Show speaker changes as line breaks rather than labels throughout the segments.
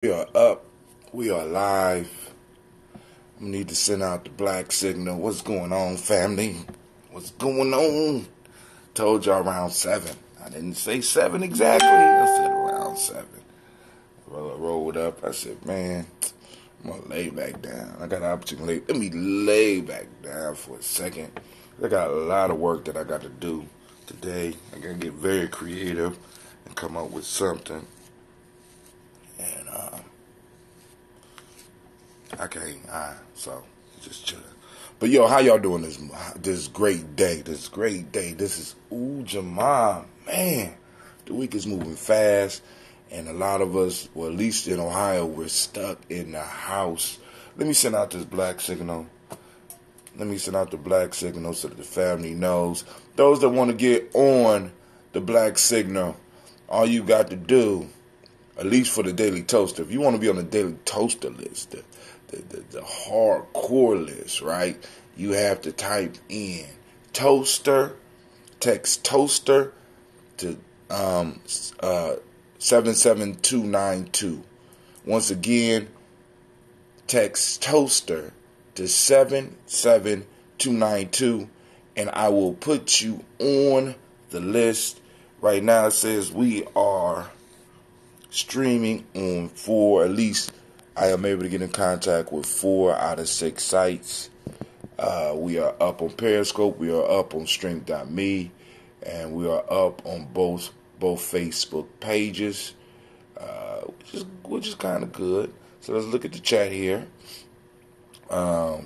We are up. We are live. We need to send out the black signal. What's going on, family? What's going on? Told y'all around 7. I didn't say 7 exactly. I said around 7. Rolled up. I said, man, I'm going to lay back down. I got an opportunity. Let me lay back down for a second. I got a lot of work that I got to do today. I got to get very creative and come up with something. And, I can't, so just chilling. But yo, how y'all doing this great day? This is Ujamaa. Man, the week is moving fast, and a lot of us, well, at least in Ohio, we're stuck in the house. Let me send out this black signal. Let me send out the black signal so that the family knows. Those that want to get on the black signal, all you got to do, at least for the Daily Toaster, if you want to be on the Daily Toaster list, the hardcore list, right? You have to type in toaster, text toaster to 77292. Once again, text toaster to 77292, and I will put you on the list. Right now it says we are streaming on 4, at least I am able to get in contact with 4 out of 6 sites. We are up on Periscope, we are up on Stream.me, and we are up on both Facebook pages, which is kind of good. So let's look at the chat here. So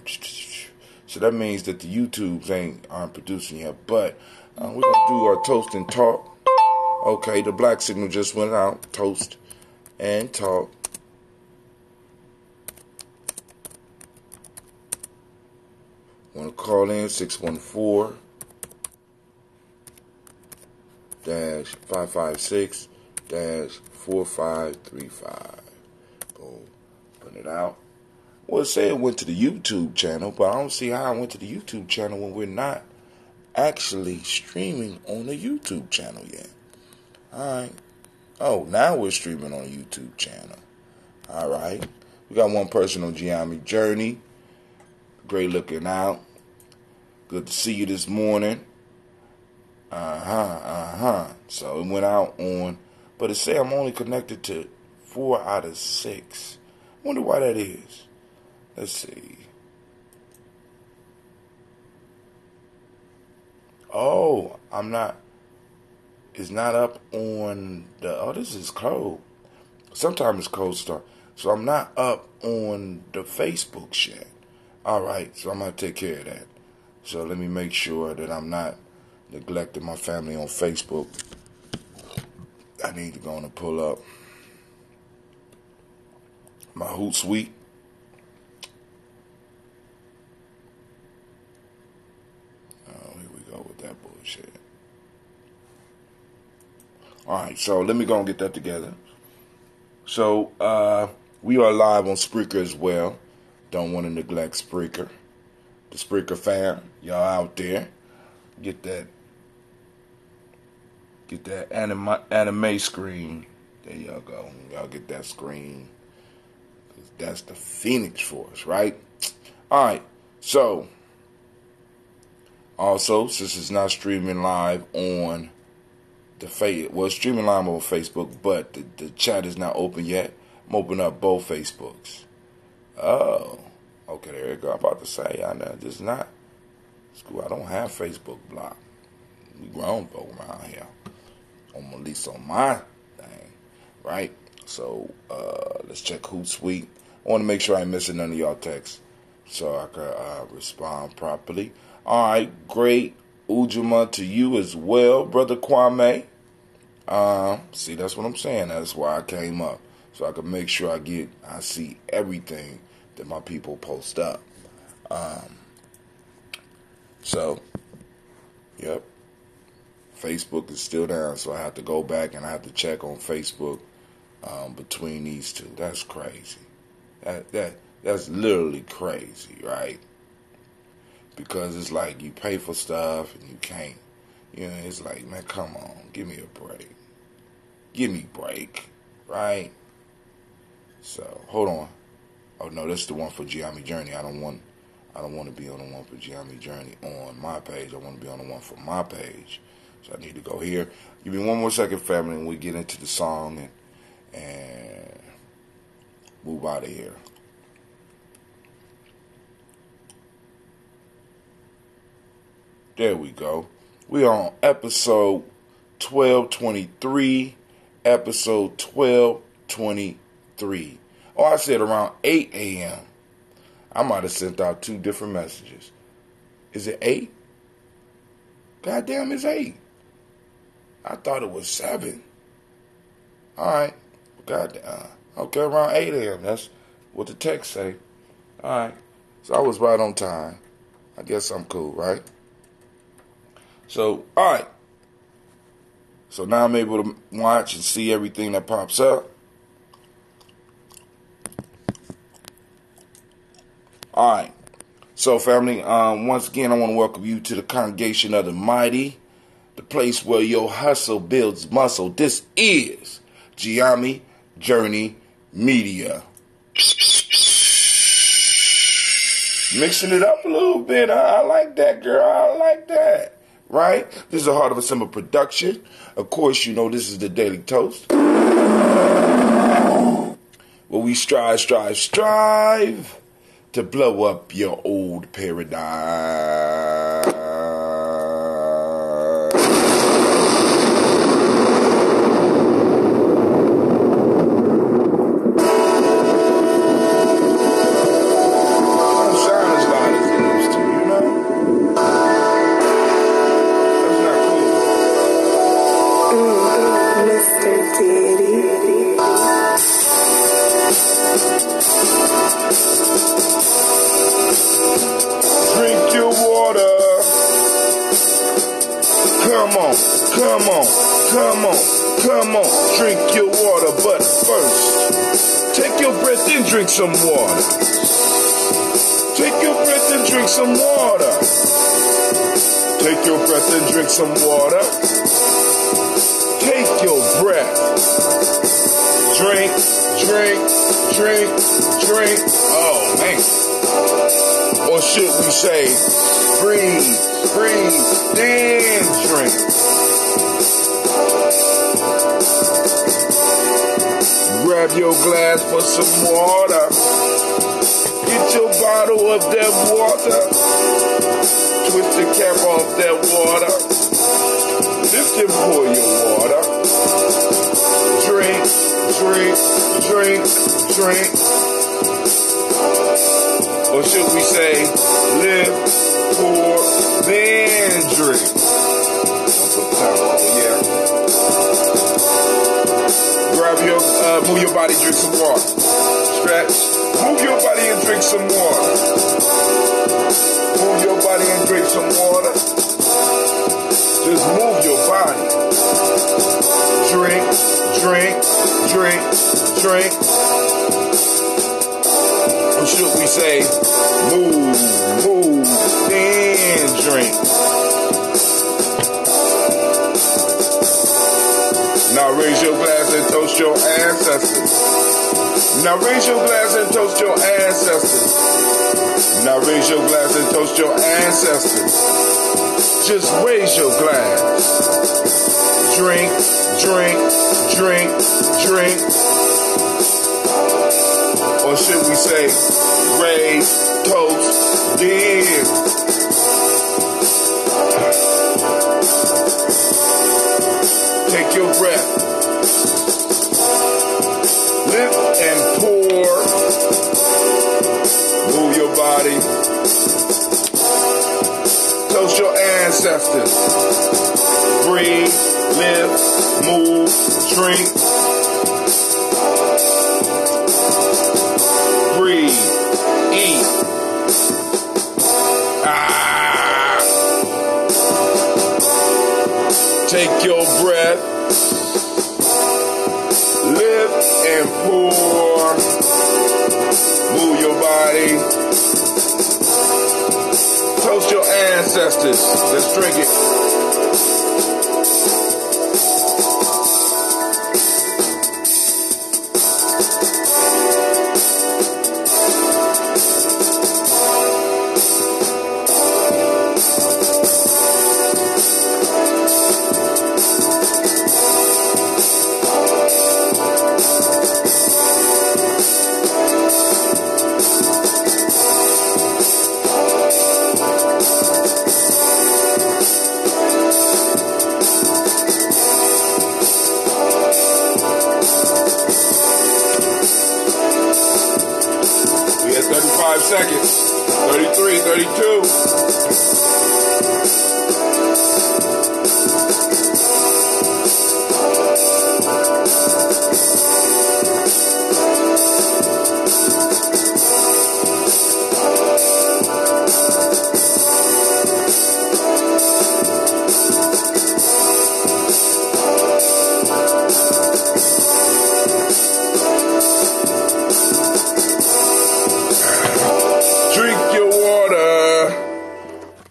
that means that the YouTubes aren't producing yet, but we're gonna do our toast and talk. Okay, the black signal just went out. Toast and talk. Want to call in 614-556-4535. Boom. Put it out. Well, it said it went to the YouTube channel, but I don't see how it went to the YouTube channel when we're not actually streaming on the YouTube channel yet. Alright. Oh, now we're streaming on the YouTube channel. Alright. We got one person on Gye-Nyame Journey. Great looking out. Good to see you this morning. So it went out on, but it say I'm only connected to 4 out of 6. I wonder why that is. Let's see. Oh, it's not up on this is cold. Sometimes it's cold start. So I'm not up on the Facebook chat. Alright, so I'm going to take care of that. So let me make sure that I'm not neglecting my family on Facebook. I need to go and pull up my Hootsuite. Oh, here we go with that bullshit. Alright, so let me go and get that together. So, we are live on Spreaker as well. Don't want to neglect Spreaker. The Spreaker fam, y'all out there. Get that anime screen. There y'all go. Y'all get that screen. That's the Phoenix for us, right? Alright, so also, since it's not streaming live on it's streaming live on Facebook, but the chat is not open yet. I'm opening up both Facebooks. Oh, okay, there you go. I'm about to say, I know this is not school. I don't have Facebook blocked. We grown folk around here, at least on my thing, right? So let's check Hootsuite. I want to make sure I ain't missing none of y'all texts, so I can respond properly. All right, great Ujamaa to you as well, brother Kwame. See, that's what I'm saying. That's why I came up, so I can make sure I see everything that my people post up. So, yep. Facebook is still down, so I have to go back and I have to check on Facebook between these two. That's crazy. That's literally crazy, right? Because it's like you pay for stuff and you can't. You know, it's like, man, come on, give me a break. Give me a break, right? So hold on. Oh no, this is the one for Gye-Nyame Journey. I don't want to be on the one for Gye-Nyame Journey on my page. I want to be on the one for my page. So I need to go here. Give me one more second, family, and we get into the song and move out of here. There we go. We are on episode 1223. Episode 1223. Oh, I said around 8 a.m. I might have sent out 2 different messages. Is it 8? Goddamn, it's 8. I thought it was 7. All right. Goddamn. Okay, around 8 a.m. That's what the text say. All right. So I was right on time. I guess I'm cool, right? So, all right. So now I'm able to watch and see everything that pops up. All right. So, family, once again, I want to welcome you to the Congregation of the Mighty, the place where your hustle builds muscle. This is Gye-Nyame Journey Media. Mixing it up a little bit. I like that, girl. I like that. Right? This is a Heart of a Simple production. Of course, you know this is the Daily Toast, where we strive to blow up your old paradigm. Come on, drink your water, but first, take your breath and drink some water. Take your breath and drink some water. Take your breath and drink some water. Take your breath. Drink. Oh, man. Or should we say, breathe, then drink. Grab your glass for some water. Get your bottle of that water. Twist the cap off that water. Lift and pour your water. Drink. Or should we say, lift, pour, then drink. Don't put the time on, yeah. Grab your, move your body, drink some water. Stretch. Move your body and drink some water. Move your body and drink some water. Just move your body. Drink. Or should we say, move, then drink. Now raise your glass and toast your ancestors. Now raise your glass and toast your ancestors. Now raise your glass and toast your ancestors. Just raise your glass. Drink. Or should we say, raise, toast, then. Take your breath. Lift and pour. Move your body. Toast your ancestors. Breathe, lift, move, drink. Breathe, eat. Take your breath. Lift and pour. Move your body. Toast your ancestors. Let's drink it. 5 seconds. 33, 32.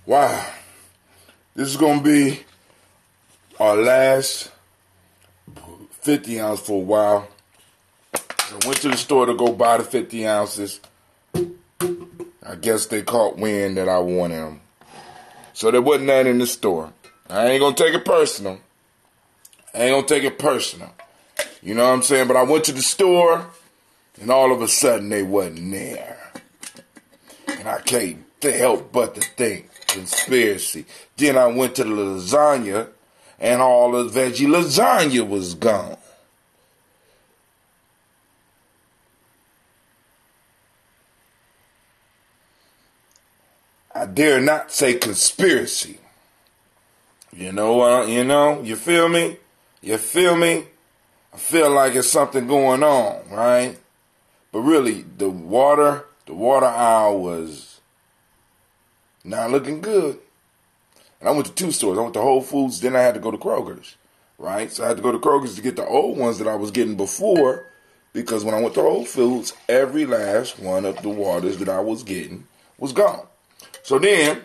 Wow, this is going to be our last 50 ounce for a while. So I went to the store to go buy the 50 ounces. I guess they caught wind that I wanted them. So there wasn't that in the store. I ain't going to take it personal. You know what I'm saying? But I went to the store and all of a sudden they wasn't there. And I can't help but to think. Conspiracy. Then I went to the lasagna and all the veggie lasagna was gone. I dare not say conspiracy. You feel me? I feel like it's something going on, right? But really, the water aisle was not looking good. And I went to 2 stores. I went to Whole Foods, then I had to go to Kroger's, right? So I had to go to Kroger's to get the old ones that I was getting before, because when I went to Whole Foods, every last one of the waters that I was getting was gone. So then,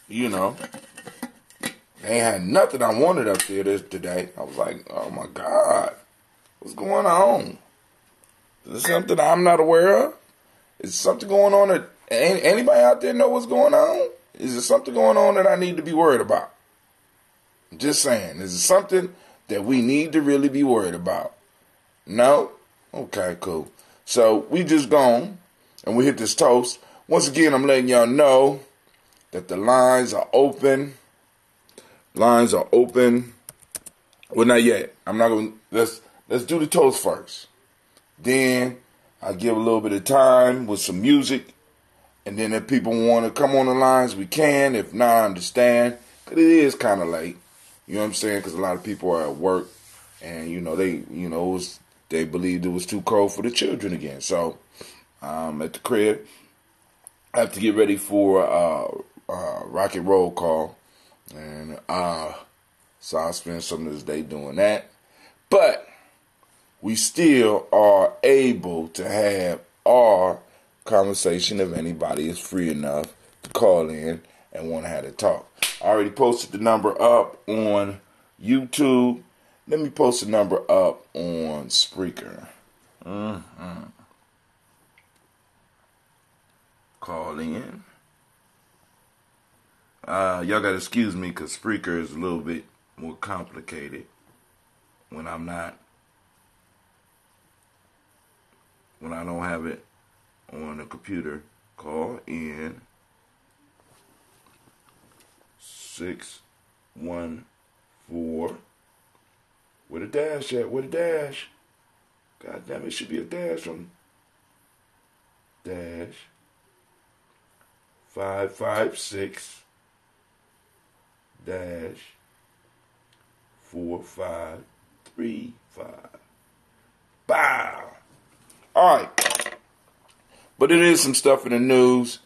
they had nothing I wanted up there today. I was like, oh my God, what's going on? Is there something I'm not aware of? Is something going on that anybody out there know what's going on? Is there something going on that I need to be worried about? Just saying. Is it something that we need to really be worried about? No? Okay, cool. So we just gone and we hit this toast. Once again, I'm letting y'all know that the lines are open. Lines are open. Well, not yet. I'm not going to. Let's do the toast first. Then I give a little bit of time with some music. And then if people want to come on the lines, we can. If not, I understand. Because it is kind of late. You know what I'm saying? Because a lot of people are at work. And, they believed it was too cold for the children again. So, at the crib, I have to get ready for rock and roll call. And so I'll spend some of this day doing that. But we still are able to have our conversation if anybody is free enough to call in and want to have a talk. I already posted the number up on YouTube. Let me post the number up on Spreaker. Call in. Y'all gotta excuse me because Spreaker is a little bit more complicated when I don't have it on the computer. Call in 614. Where the dash at? Where the dash? God damn it, should be a dash on dash 556 dash 4535. Bow. All right. But it is some stuff in the news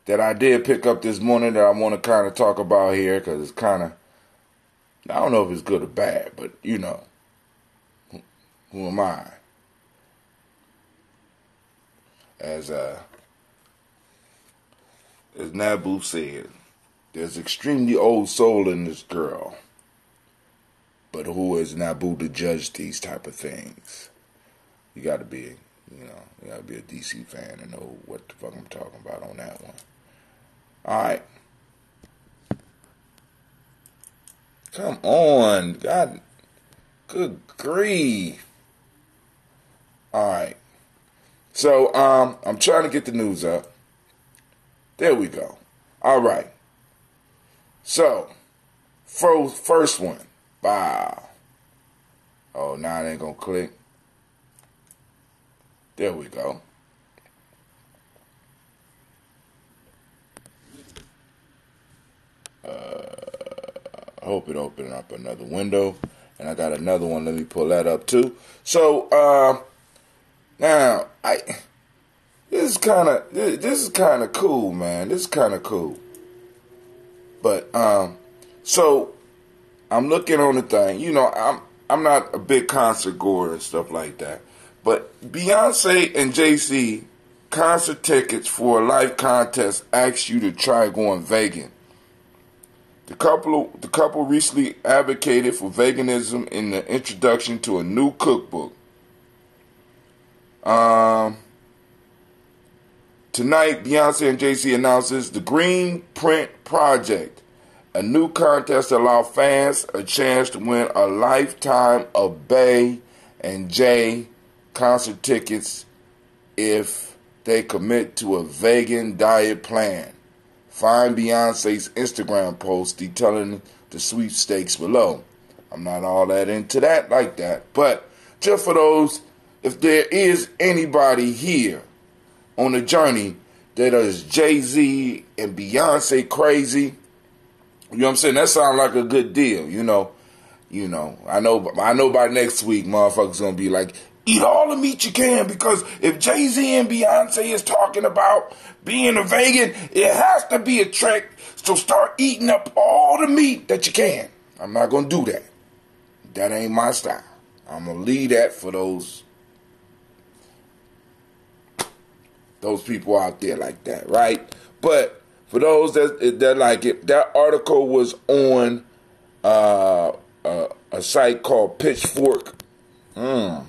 that I did pick up this morning that I want to kind of talk about here because it's kind of, I don't know if it's good or bad, but who am I? As Nabu said, there's extremely old soul in this girl. But who is Nabu to judge these type of things? You got to be, you got to be a DC fan and know what the fuck I'm talking about on that one. All right. Come on. God. Good grief. All right. So, I'm trying to get the news up. There we go. All right. So, first one. Wow. Oh, now it ain't gonna click. There we go. hope it opened up another window. And I got another one. Let me pull that up too. So now this is kind of cool, man. This is kind of cool. But so I'm looking on the thing. You know, I'm not a big concert goer and stuff like that. But Beyonce and Jay-Z concert tickets for a life contest asked you to try going vegan. The couple recently advocated for veganism in the introduction to a new cookbook. Tonight, Beyonce and Jay-Z announces the Green Print Project, a new contest that allows fans a chance to win a lifetime of Bey and Jay concert tickets if they commit to a vegan diet plan. Find Beyonce's Instagram post detailing the sweepstakes below. I'm not all that into that like that. But just for those, if there is anybody here on the journey that is Jay-Z and Beyonce crazy, you know what I'm saying? That sounds like a good deal, you know. I know by next week motherfuckers gonna be like, eat all the meat you can, because if Jay-Z and Beyonce is talking about being a vegan, it has to be a trick. So start eating up all the meat that you can. I'm not going to do that. That ain't my style. I'm going to leave that for those people out there like that, right? But for those that like it, that article was on a site called Pitchfork. How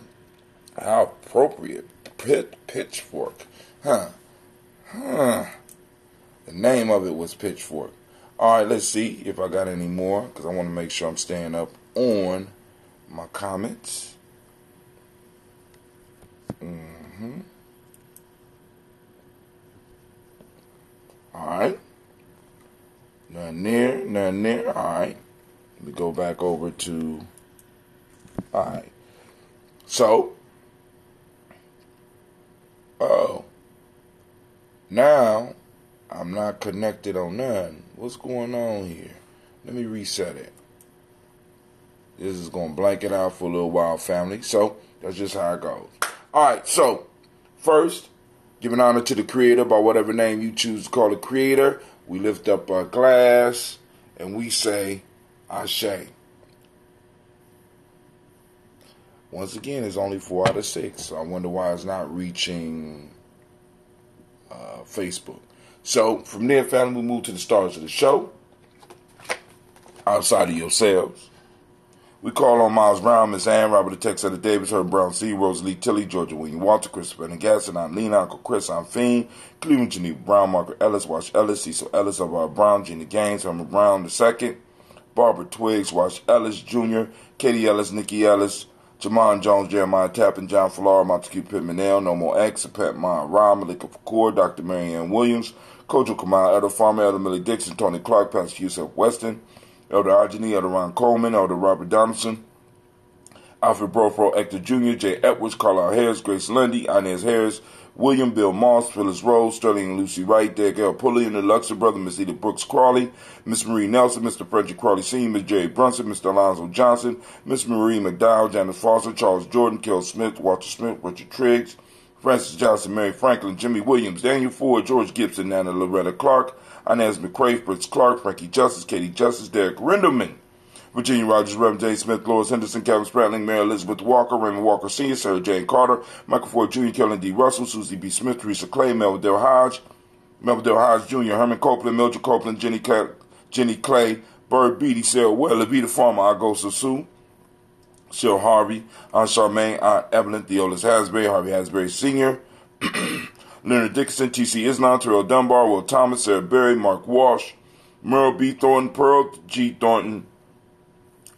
appropriate. Pitchfork. The name of it was Pitchfork. Alright, let's see if I got any more, because I want to make sure I'm staying up on my comments. Alright. None there. Alright. Let me go back over to... Alright. So... now, I'm not connected on none. What's going on here? Let me reset it. This is going to blank it out for a little while, family. So, that's just how it goes. Alright, so, first, giving honor to the creator by whatever name you choose to call the creator. We lift up our glass and we say, Ashe. Once again, it's only 4 out of 6. So I wonder why it's not reaching... Facebook. So from there, family, we move to the stars of the show. Outside of yourselves, we call on Miles Brown, Miss Ann, Robert the Texas Davis, Herb Brown C, Rosalie Tilly, Georgia William Walter, Christopher Gasson, Aunt Lena, Uncle Chris, Aunt Fiend, Cleveland Geneva Brown, Margaret Ellis, Wash Ellis, Cecil Ellis, Alvaro Brown, Gina Gaines, Herman Brown II, Barbara Twiggs, Wash Ellis Jr., Katie Ellis, Nikki Ellis, Jamon Jones, Jeremiah Tappan, John Fallar, Montague Pittman, No More X, Pat Ma Ra, Malika Fakour, Dr. Marianne Williams, Kojo Kamal, Elder Farmer, Elder Millie Dixon, Tony Clark, Pastor Yusef Weston, Elder Argeny, Elder Ron Coleman, Elder Robert Donaldson, Alfred Brofro, Hector Jr., Jay Edwards, Carlisle Harris, Grace Lundy, Inez Harris, William Bill Moss, Phyllis Rose, Sterling and Lucy Wright, Derek L. Pulley and the Luxor brother, Miss Edith Brooks Crawley, Miss Marie Nelson, Mr. Frederick Crawley Sr., Miss Jerry Brunson, Mr. Alonzo Johnson, Miss Marie McDowell, Janice Foster, Charles Jordan, Kel Smith, Walter Smith, Richard Triggs, Francis Johnson, Mary Franklin, Jimmy Williams, Daniel Ford, George Gibson, Nana Loretta Clark, Inez McCrae, Fritz Clark, Frankie Justice, Katie Justice, Derek Rinderman, Virginia Rogers, Reverend J. Smith, Lois Henderson, Kevin Spratling, Mary Elizabeth Walker, Raymond Walker Sr., Sarah Jane Carter, Michael Ford Jr., Kellen D. Russell, Susie B. Smith, Teresa Clay, Melvin Dale Hodge Jr., Herman Copeland, Mildred Copeland, Jenny Clay, Bird Beatty, Sarah Well, Levita Farmer, Agosa Sue, Cheryl Harvey, Aunt Charmaine, Aunt Evelyn, Theolis Hasbury, Harvey Hasbury Sr., Leonard Dickinson, T.C. Islam, Terrell Dunbar, Will Thomas, Sarah Berry, Mark Walsh, Merle B. Thornton, Pearl G. Thornton,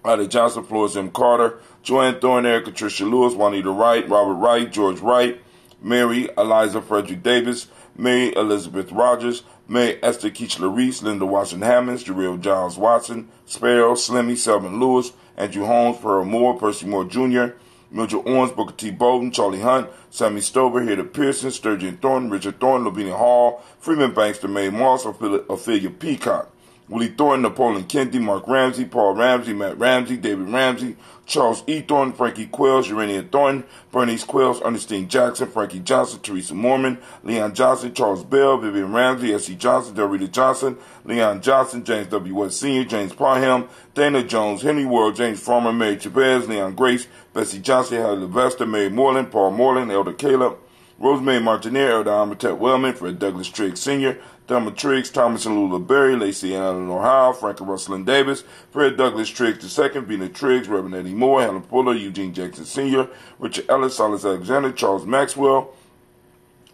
Ida Johnson, Flores M. Carter, Joanne Thorne, Erica Tricia Lewis, Juanita Wright, Robert Wright, George Wright, Mary Eliza Frederick Davis, Mary Elizabeth Rogers, Mary Esther Keechler Reese, Linda Washington Hammonds, Jarrell Giles Watson, Sparrow, Slimmy, Selvin Lewis, Andrew Holmes, Pearl Moore, Percy Moore Jr., Mildred Owens, Booker T. Bolden, Charlie Hunt, Sammy Stover, Hilda Pearson, Sturgeon Thornton, Richard Thornton, Lavinia Hall, Freeman Banks, May Moss, Ophelia Peacock, Willie Thornton, Napoleon Kennedy, Mark Ramsey, Paul Ramsey, Matt Ramsey, David Ramsey, Charles E. Thornton, Frankie Quells, Urania Thornton, Bernice Quells, Ernestine Jackson, Frankie Johnson, Teresa Mormon, Leon Johnson, Charles Bell, Vivian Ramsey, S.C. Johnson, Delrita Johnson, Leon Johnson, James W. West Sr., James Parham, Dana Jones, Henry World, James Farmer, Mary Chavez, Leon Grace, Bessie Johnson, Hallie Levester, Mary Moreland, Paul Moreland, Elder Caleb, Rosemary Martineer, Elder Amatet Wellman, Fred Douglas Triggs Sr., Thelma Triggs, Thomas and Lula Berry, Lacey and Eleanor Howe, Frank and Russell Davis, Fred Douglas Triggs II, Vina Triggs, Reverend Eddie Moore, Helen Fuller, Eugene Jackson Sr., Richard Ellis, Silas Alexander, Charles Maxwell,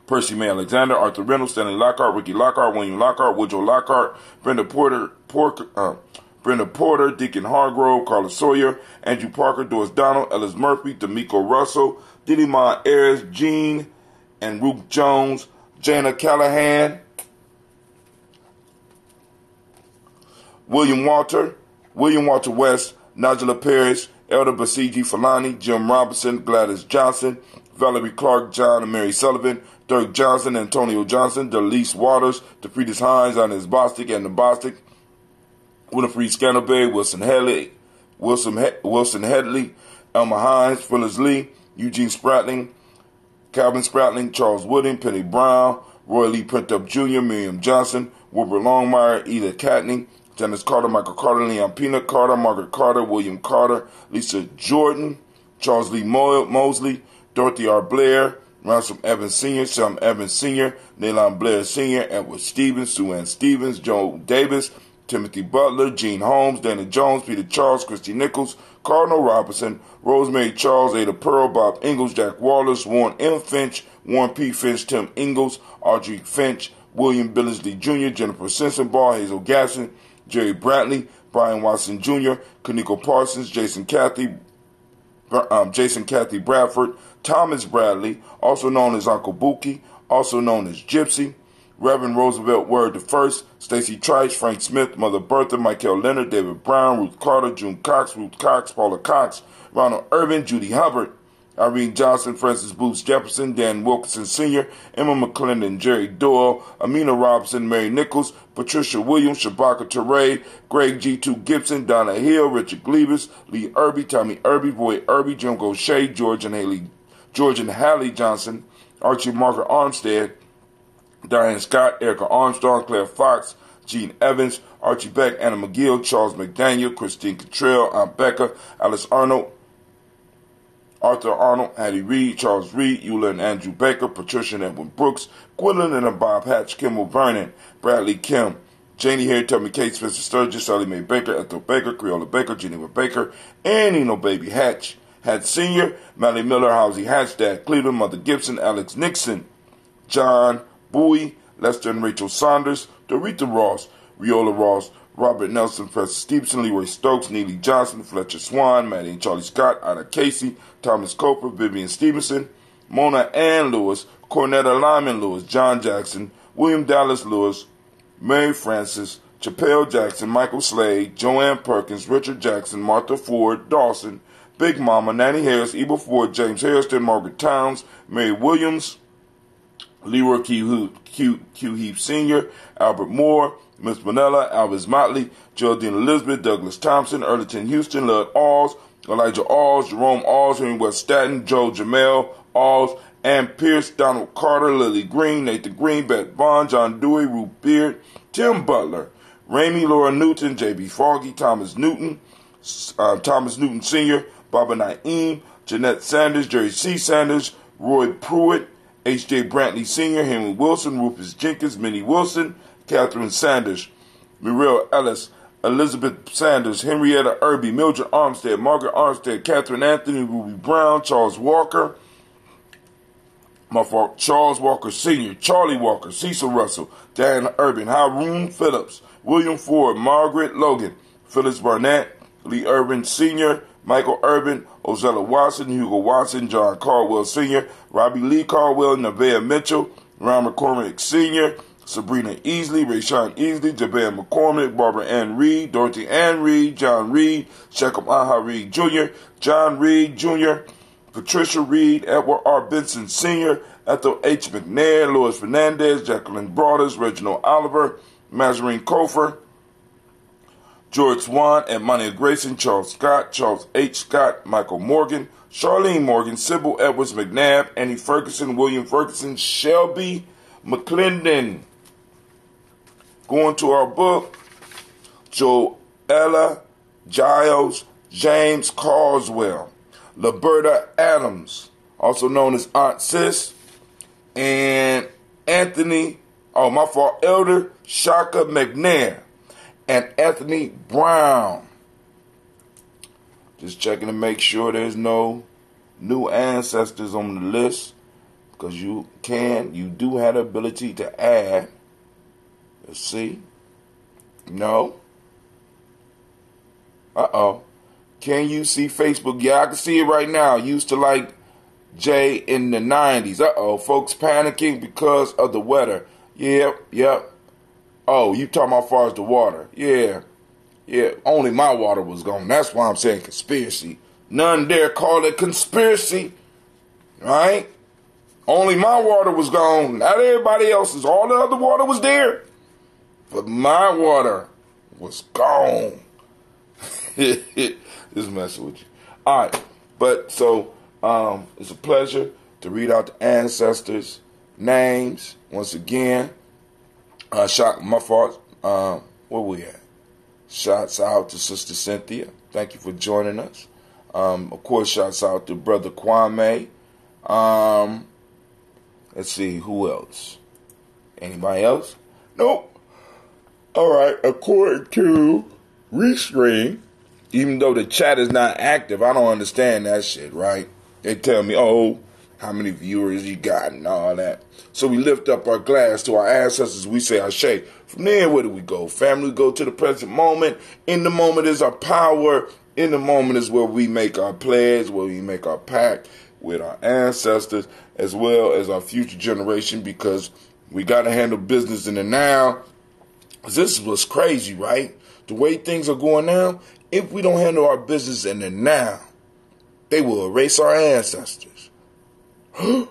Percy May Alexander, Arthur Reynolds, Stanley Lockhart, Ricky Lockhart, William Lockhart, Woodrow Lockhart, Brenda Porter, Deacon Hargrove, Carla Sawyer, Andrew Parker, Doris Donald, Ellis Murphy, D'Amico Russell, Diddy Ma Ayers, Jean and Ruth Jones, Jana Callahan, William Walter West, Nigella Parrish, Elder Basiji Falani, Jim Robinson, Gladys Johnson, Valerie Clark, John and Mary Sullivan, Dirk Johnson, Antonio Johnson, Delise Waters, DeFritis Hines, Inez Bostic, and the Bostic, Winifred Scannabay, Wilson Headley, Elma Hines, Phyllis Lee, Eugene Spratling, Calvin Spratling, Charles Wooding, Penny Brown, Roy Lee Printup Jr., Miriam Johnson, Wilbur Longmire, Eda Catney, Dennis Carter, Michael Carter, Leon Peanut Carter, Margaret Carter, William Carter, Lisa Jordan, Charles Lee Mosley, Dorothy R. Blair, Ransom Evans Sr., Sam Evans Sr., Nalon Blair Sr., Edward Stevens, Sue Ann Stevens, Joe Davis, Timothy Butler, Gene Holmes, Dana Jones, Peter Charles, Christy Nichols, Cardinal Robinson, Rosemary Charles, Ada Pearl, Bob Ingalls, Jack Wallace, Warren M. Finch, Warren P. Finch, Tim Ingalls, Audrey Finch, William Billingsley Jr., Jennifer Sensenbaugh, Hazel Gasson, Jerry Brantley, Brian Watson Jr., Kaniko Parsons, Jason Cathy Bradford, Thomas Bradley, also known as Uncle Buki, also known as Gypsy, Reverend Roosevelt Word I, Stacey Trice, Frank Smith, Mother Bertha, Michael Leonard, David Brown, Ruth Carter, June Cox, Ruth Cox, Paula Cox, Ronald Irvin, Judy Hubbard, Irene Johnson, Francis Booth Jefferson, Dan Wilkinson Sr., Emma McClendon, Jerry Doyle, Amina Robinson, Mary Nichols, Patricia Williams, Shabaka Teray, Greg G2 Gibson, Donna Hill, Richard Gleavis, Lee Irby, Tommy Irby, Boy Irby, Jim Gaucher, George and Hallie Johnson, Archie Margaret Armstead, Diane Scott, Erica Armstrong, Claire Fox, Gene Evans, Archie Beck, Anna McGill, Charles McDaniel, Christine Cottrell, Aunt Becca, Alice Arnold, Arthur Arnold, Hattie Reed, Charles Reed, Eula and Andrew Baker, Patricia and Edwin Brooks, Gwendolyn and Bob Hatch, Kimball Vernon, Bradley Kim, Janie Hare, Tubby Kate, Spencer Sturgis, Sally Mae Baker, Ethel Baker, Creola Baker, Geneva Baker, and Eno Baby Hatch, Hatch Sr., Mally Miller, Housie Hatch, Dad Cleveland, Mother Gibson, Alex Nixon, John Bowie, Lester and Rachel Saunders, Dorita Ross, Riola Ross, Robert Nelson, Professor Stevenson, Leroy Stokes, Neely Johnson, Fletcher Swan, Maddie and Charlie Scott, Ida Casey, Thomas Coper, Vivian Stevenson, Mona Ann Lewis, Cornetta Lyman Lewis, John Jackson, William Dallas Lewis, Mary Francis, Chappelle Jackson, Michael Slade, Joanne Perkins, Richard Jackson, Martha Ford, Dawson, Big Mama, Nanny Harris, Eva Ford, James Harrison, Margaret Towns, Mary Williams, Leroy Q Heap Sr., Albert Moore, Miss Manella, Alvis Motley, Geraldine Elizabeth, Douglas Thompson, Erlington Houston, Lud Alls, Elijah Alls, Jerome Alls, Henry West Staten, Joe Jamel Alls, Ann Pierce, Donald Carter, Lily Green, Nathan Green, Beth Bond, John Dewey, Ruth Beard, Tim Butler, Ramey, Laura Newton, J.B. Foggy, Thomas Newton Sr., Baba Naeem, Jeanette Sanders, Jerry C. Sanders, Roy Pruitt, H.J. Brantley Sr., Henry Wilson, Rufus Jenkins, Minnie Wilson, Catherine Sanders, Muriel Ellis, Elizabeth Sanders, Henrietta Irby, Mildred Armstead, Margaret Armstead, Catherine Anthony, Ruby Brown, Charles Walker, Charles Walker Sr., Charlie Walker, Cecil Russell, Diana Urban, Haroon Phillips, William Ford, Margaret Logan, Phyllis Barnett, Lee Urban Sr., Michael Urban, Ozella Watson, Hugo Watson, John Caldwell Sr., Robbie Lee Caldwell, Nevaeh Mitchell, Ron McCormick Sr., Sabrina Easley, Rayshawn Easley, Jabez McCormick, Barbara Ann Reed, Dorothy Ann Reed, John Reed, Shechem Aha Reed Jr., John Reed Jr., Patricia Reed, Edward R. Benson Sr., Ethel H. McNair, Louis Fernandez, Jacqueline Broaders, Reginald Oliver, Mazarine Kofer, George Swan, Edmonia Grayson, Charles Scott, Charles H. Scott, Michael Morgan, Charlene Morgan, Sybil Edwards McNabb, Annie Ferguson, William Ferguson, Shelby McClendon. Going to our book, Joella Giles, James Carswell, Liberta Adams, also known as Aunt Sis, and Elder Shaka McNair, and Anthony Brown. Just checking to make sure there's no new ancestors on the list, because you do have the ability to add. Let's see. No. Can you see Facebook? Yeah, I can see it right now. Used to like Jay in the 90s. Folks panicking because of the weather. Yep. Oh, you talking about as far as the water. Yeah. Only my water was gone. That's why I'm saying conspiracy. None dare call it conspiracy. Right? Only my water was gone. Not everybody else's. All the other water was there. But my water was gone. Just messing with you. All right. But so it's a pleasure to read out the ancestors' names once again. My fault. Where we at? Shouts out to Sister Cynthia. Thank you for joining us. Of course, shouts out to Brother Kwame. Let's see, who else? Anybody else? Nope. All right. According to Restream, even though the chat is not active, I don't understand that shit, right? They tell me, how many viewers you got and all that. So we lift up our glass to our ancestors. We say Ashe. From there, where do we go? Family, we go to the present moment. In the moment is our power. In the moment is where we make our pledge, where we make our pact with our ancestors, as well as our future generation, because we got to handle business in the now. This was crazy, right? The way things are going now, if we don't handle our business in the now, they will erase our ancestors. I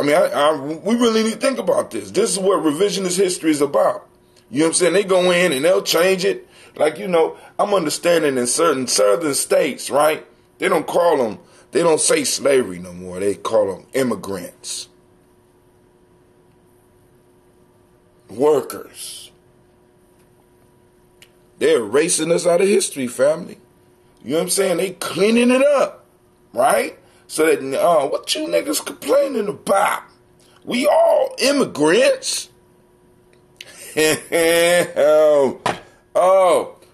mean, we really need to think about this. This is what revisionist history is about. You know what I'm saying? They go in and they'll change it. Like, I'm understanding in certain southern states, right? They don't say slavery no more. They call them immigrants. Workers. They're erasing us out of history, family. You know what I'm saying? They cleaning it up, right? So that, what you niggas complaining about? We all immigrants.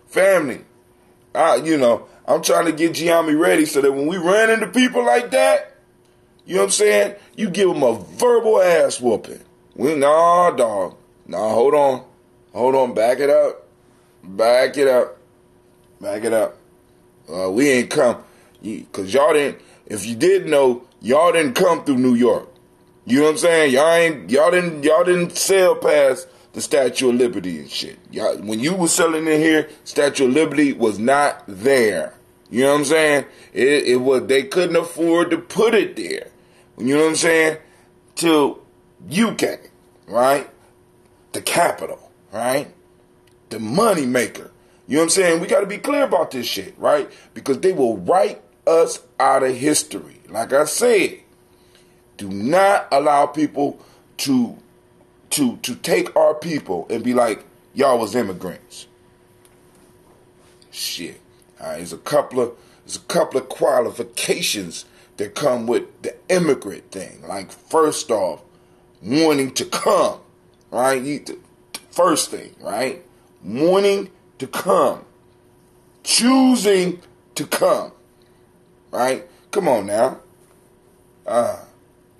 Family. I'm trying to get Gye-Nyame ready so that when we run into people like that, you know what I'm saying? You give them a verbal ass whooping. Dog. Hold on. Back it up. We ain't come. Because y'all didn't, if you did know, y'all didn't come through New York. You know what I'm saying? Y'all didn't sail past the Statue of Liberty and shit. When you was selling in here, Statue of Liberty was not there. You know what I'm saying? It was, they couldn't afford to put it there. You know what I'm saying? Till you came, right? The capital, right? The money maker. You know what I'm saying? We got to be clear about this shit, right? Because they will write us out of history. Like I said, do not allow people to take our people and be like, y'all was immigrants. Shit. All right, there's a couple of qualifications that come with the immigrant thing. Like, first off, wanting to come, right? First thing, right? Wanting to come. Choosing to come. Right? Come on now.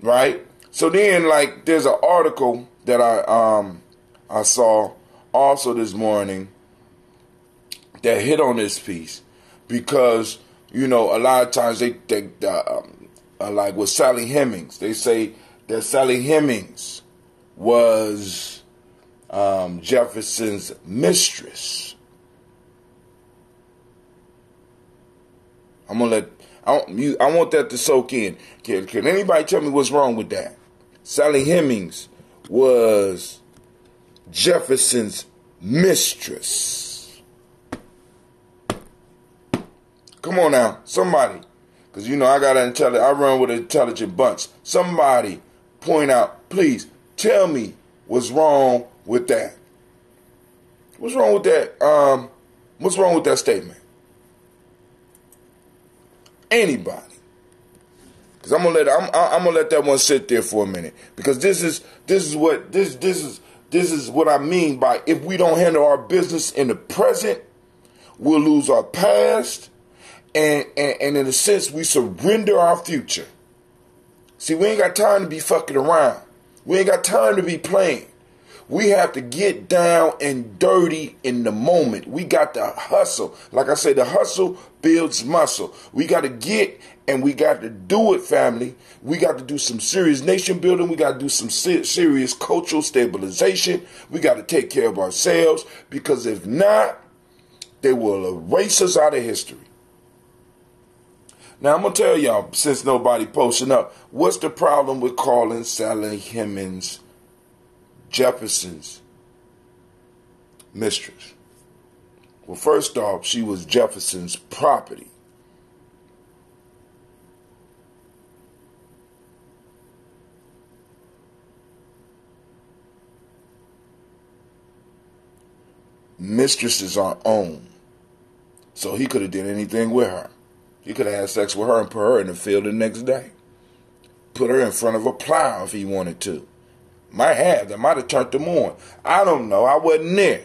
Right? So then, like, there's an article that I saw also this morning that hit on this piece, because a lot of times they like with Sally Hemings, they say that Sally Hemings was Jefferson's mistress. I want that to soak in. Can anybody tell me what's wrong with that? Sally Hemings was Jefferson's mistress. Come on now, somebody. Because, you know, I run with an intelligent bunch. Somebody point out, please, tell me what's wrong with that. What's wrong with that? What's wrong with that statement? Anybody? Because I'm gonna let that one sit there for a minute. Because this is what I mean by, if we don't handle our business in the present, we'll lose our past, and in a sense we surrender our future. See, we ain't got time to be fucking around. We ain't got time to be playing. We have to get down and dirty in the moment. We got to hustle. Like I say, the hustle builds muscle. We got to get and we got to do it, family. We got to do some serious nation building. We got to do some serious cultural stabilization. We got to take care of ourselves, because if not, they will erase us out of history. Now, I'm going to tell y'all, since nobody posting up, what's the problem with calling Sally Hemings Jefferson's mistress? Well, first off, she was Jefferson's property. Mistresses are owned. So he could have did anything with her. He could have had sex with her and put her in the field the next day. Put her in front of a plow if he wanted to. That might have turned them on. I don't know. I wasn't there.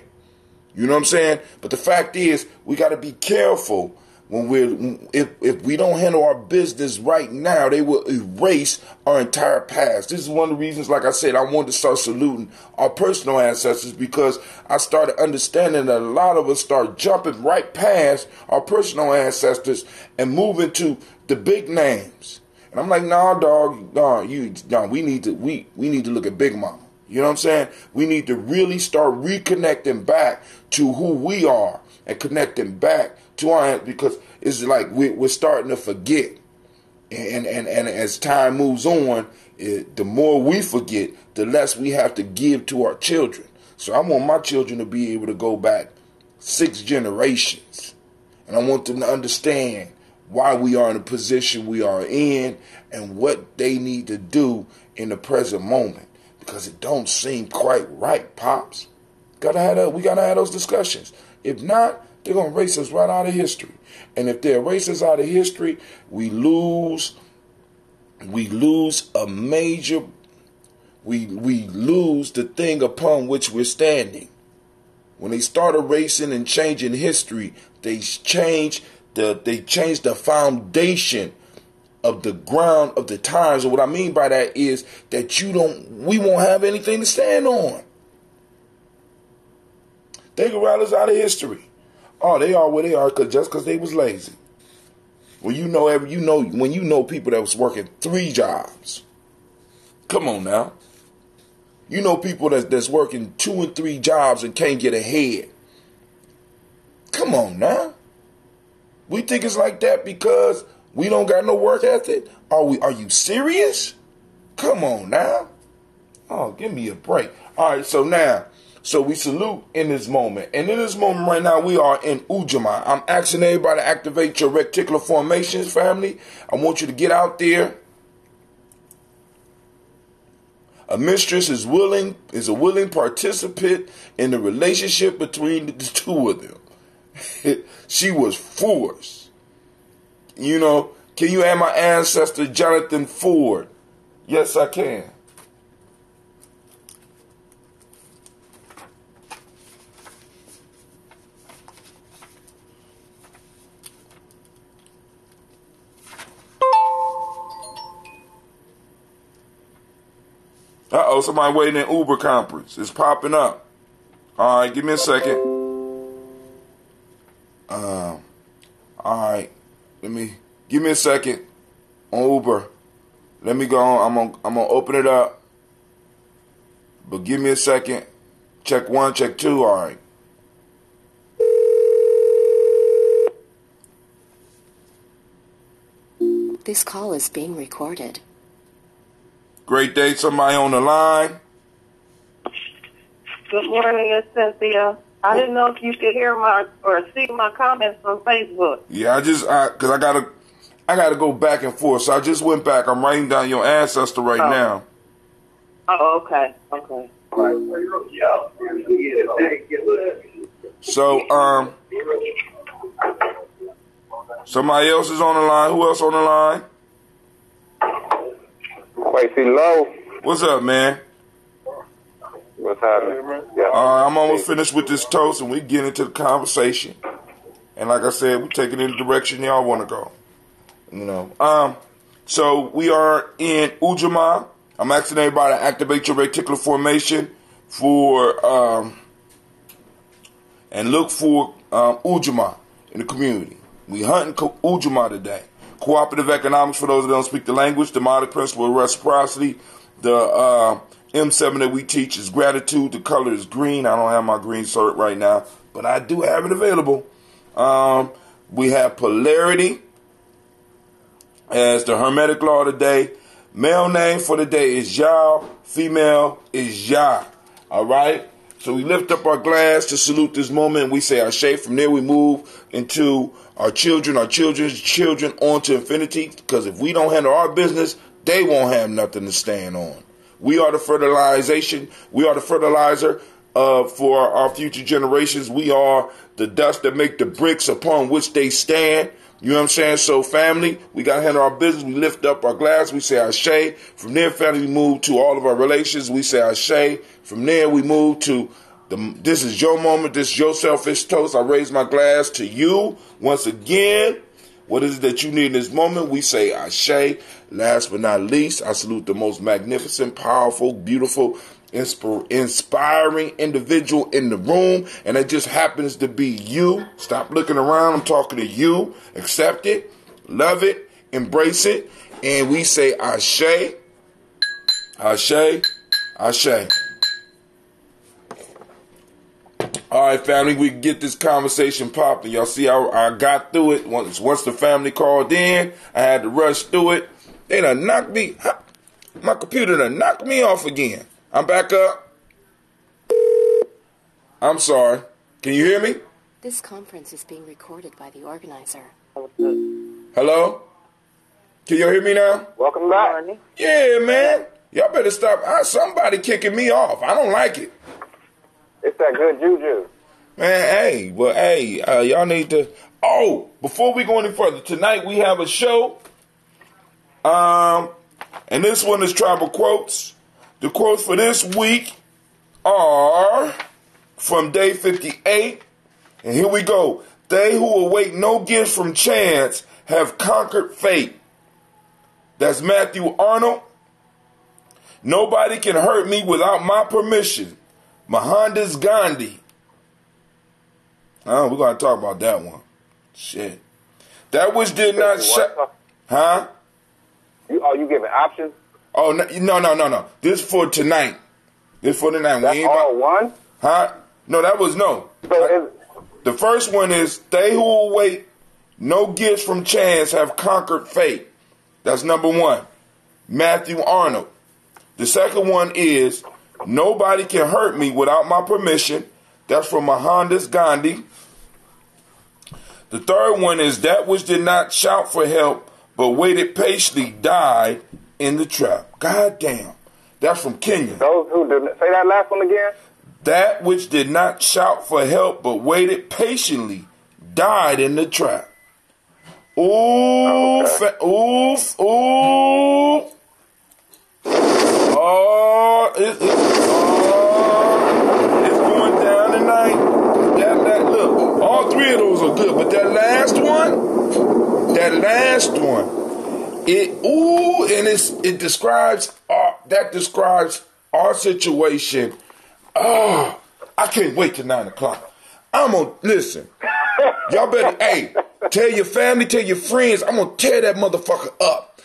You know what I'm saying? But the fact is, we got to be careful if we don't handle our business right now, they will erase our entire past. This is one of the reasons, like I said, I wanted to start saluting our personal ancestors, because I started understanding that a lot of us start jumping right past our personal ancestors and moving to the big names. And I'm like, nah, dog, we need to look at Big Mama. You know what I'm saying? We need to really start reconnecting back to who we are and connecting back to our, because it's like we're starting to forget. And as time moves on, the more we forget, the less we have to give to our children. So I want my children to be able to go back 6 generations. And I want them to understand why we are in the position we are in and what they need to do in the present moment. Because it don't seem quite right, Pops. We gotta have those discussions. If not, they're gonna erase us right out of history. And if they erase us out of history, we lose a major, we lose the thing upon which we're standing. When they start erasing and changing history, they change the foundation of the ground of the times. And what I mean by that is that we won't have anything to stand on. They can write us out of history. Oh, they are where they are just because they was lazy. When you know people that was working 3 jobs. Come on now. You know people that's working 2 and 3 jobs and can't get ahead. Come on now. We think it's like that because we don't got no work ethic? Are you serious? Come on now. Oh, give me a break. All right, so we salute in this moment. And in this moment right now, we are in Ujamaa. I'm asking everybody to activate your reticular formations, family. I want you to get out there. A mistress is a willing participant in the relationship between the 2 of them. She was forced. You know, can you add my ancestor, Jonathan Ford? Yes, I can. Uh-oh, somebody waiting in Uber conference. It's popping up. All right, give me a second. All right, give me a second on Uber. Let me go on. I'm gonna open it up. But give me a second. Check 1, check 2. All right.
This call is being recorded.
Great day, somebody on the line.
Good morning, it's Cynthia. I didn't know if you could hear or see my comments on Facebook.
Yeah, because I gotta go back and forth. So I just went back. I'm writing down your ancestor right now.
Oh, okay.
So, somebody else is on the line. Who else on the line?
Quasi Low.
What's up, man?
What's happening? Yeah.
I'm almost finished with this toast, and we get into the conversation. And like I said, we take it in the direction y'all want to go. You know. So we are in Ujamaa. I'm asking everybody to activate your reticular formation and look for Ujamaa in the community. We hunting Ujamaa today. Cooperative economics, for those that don't speak the language. The modern principle of reciprocity. The M7 that we teach is gratitude. The color is green. I don't have my green cert right now, but I do have it available. We have polarity as the Hermetic law today. Male name for the day is Yah. Female is Yah. All right? So we lift up our glass to salute this moment, and we say Ashe. From there we move into our children, our children's children, on to infinity. Because if we don't handle our business, they won't have nothing to stand on. We are the fertilization. We are the fertilizer for our future generations. We are the dust that make the bricks upon which they stand. You know what I'm saying? So, family, we got to handle our business. We lift up our glass. We say Ashe. From there, family, we move to all of our relations. We say Ashe. From there, we move to this is your moment. This is your selfish toast. I raise my glass to you once again. What is it that you need in this moment? We say Ashe. Last but not least, I salute the most magnificent, powerful, beautiful, inspiring individual in the room, and it just happens to be you. Stop looking around. I'm talking to you. Accept it, love it, embrace it, and we say Ashe, Ashe, Ashe. All right, family, we can get this conversation popping. Y'all see how I got through it. Once the family called in, I had to rush through it. They done knocked me. My computer done knocked me off again. I'm back up. I'm sorry. Can you hear me?
This conference is being recorded by the organizer.
Hello? Can you hear me now?
Welcome back.
Yeah, man. Y'all better stop. Somebody kicking me off. I don't like it.
It's that good juju.
Man, y'all need to... Oh, before we go any further, tonight we have a show. And this one is Tribal Quotes. The quotes for this week are from day 58. And here we go. They who await no gift from chance have conquered fate. That's Matthew Arnold. Nobody can hurt me without my permission. Mohandas Gandhi. We're going to talk about that one. Shit. That which did not... Huh?
You giving options?
Oh, no. This is for tonight.
That's all one?
Huh? No, that was no.
So
the first one is, they who await no gifts from chance have conquered fate. That's number one. Matthew Arnold. The second one is, nobody can hurt me without my permission. That's from Mohandas Gandhi. The third one is, that which did not shout for help but waited patiently died in the trap. God damn. That's from Kenya.
Those who did, say that last one again.
That which did not shout for help but waited patiently died in the trap. Ooh,
okay.
Ooh. It's going down tonight. Look, all three of those are good, but that last one, it describes our situation. Oh, I can't wait till 9 o'clock. I'm gonna listen. Y'all better, tell your family, tell your friends. I'm gonna tear that motherfucker up.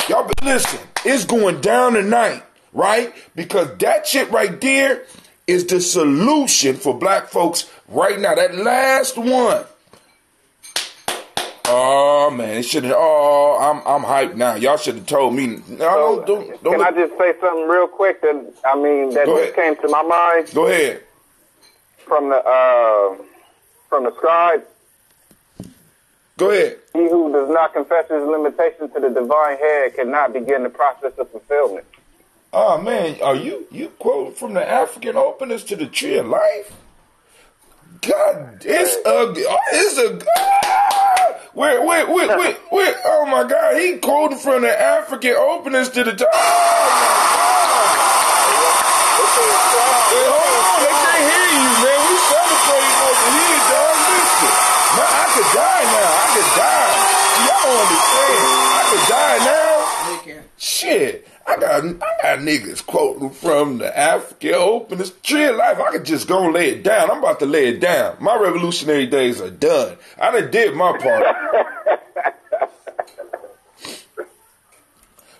Y'all better listen. It's going down tonight, right? Because that shit right there is the solution for black folks right now. That last one. Oh man, it should have. Oh, I'm hyped now. Y'all should have told me. No, don't.
Can I just say something real quick that just came to my mind?
Go ahead.
from the scribe.
Go ahead.
He who does not confess his limitation to the divine head cannot begin the process of fulfillment.
Oh man, are you quoting from the African openers to the Tree of Life? God, it's wait. Oh my God, he quoted from the African openers to the. Oh my God. They can't hear you, man. We celebrating over here, dog. Listen, man, I could die now. Y'all don't understand. I could die now. Shit, I got niggas quoting from the African openers, Tree of Life. I could just go and lay it down. I'm about to lay it down. My revolutionary days are done. I done did my part.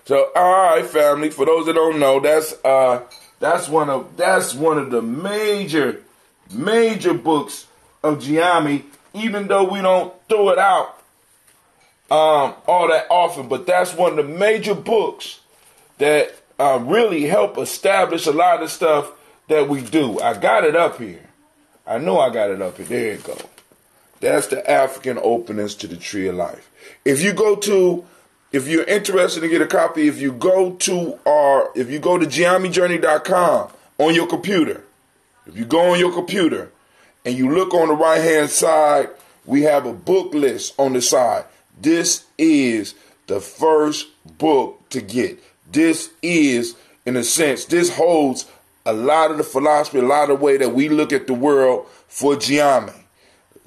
So, all right, family. For those that don't know, that's one of the major books of Gye-Nyame. Even though we don't throw it out all that often, but that's one of the major books that really help establish a lot of stuff that we do. I got it up here. I know I got it up here. There you go. That's the African openers to the Tree of Life. If you're interested to get a copy, if you go to Gye-Nyamejourney.com on your computer, if you go on your computer and you look on the right hand side, we have a book list on the side. This is the first book to get. This is, in a sense, this holds a lot of the philosophy, a lot of the way that we look at the world for Gye-Nyame.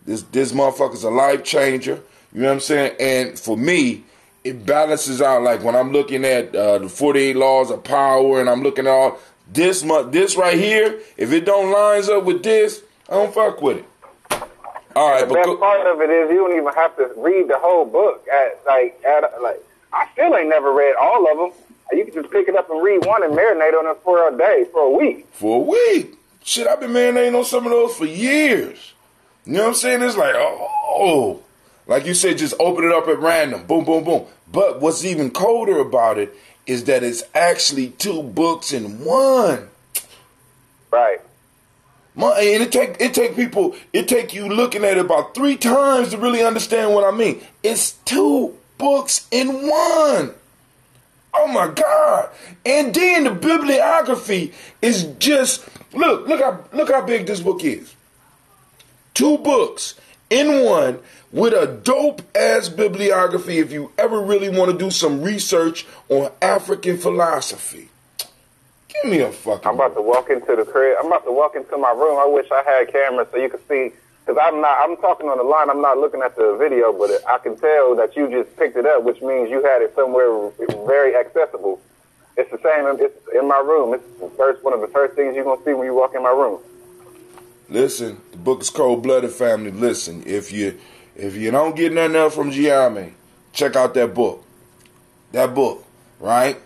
This motherfucker's a life changer. You know what I'm saying? And for me, it balances out. Like when I'm looking at the 48 laws of power, and I'm looking at all this right here. If it don't lines up with this, I don't fuck with it. All right,
the best part of it is you don't even have to read the whole book. I still ain't never read all of them. You can just pick it up and read one and marinate on it for a day, for a week.
For a week. Shit, I've been marinating on some of those for years. You know what I'm saying? It's like, oh, like you said, just open it up at random. Boom, boom, boom. But what's even colder about it is that it's actually 2 books in one.
Right.
And it take you looking at it about 3 times to really understand what I mean. It's 2 books in one. Oh my God. And then the bibliography is just, look how big this book is. 2 books in one with a dope ass bibliography if you ever really want to do some research on African philosophy. Give me a fucking.
I'm about to walk into the crib. I'm about to walk into my room. I wish I had cameras so you could see. Because I'm talking on the line. I'm not looking at the video, but I can tell that you just picked it up, which means you had it somewhere very accessible. It's the same. It's in my room. It's one of the first things you're going to see when you walk in my room.
Listen, the book is Cold-Blooded, family. Listen, if you don't get nothing else from Gye-Nyame, check out that book. That book, right?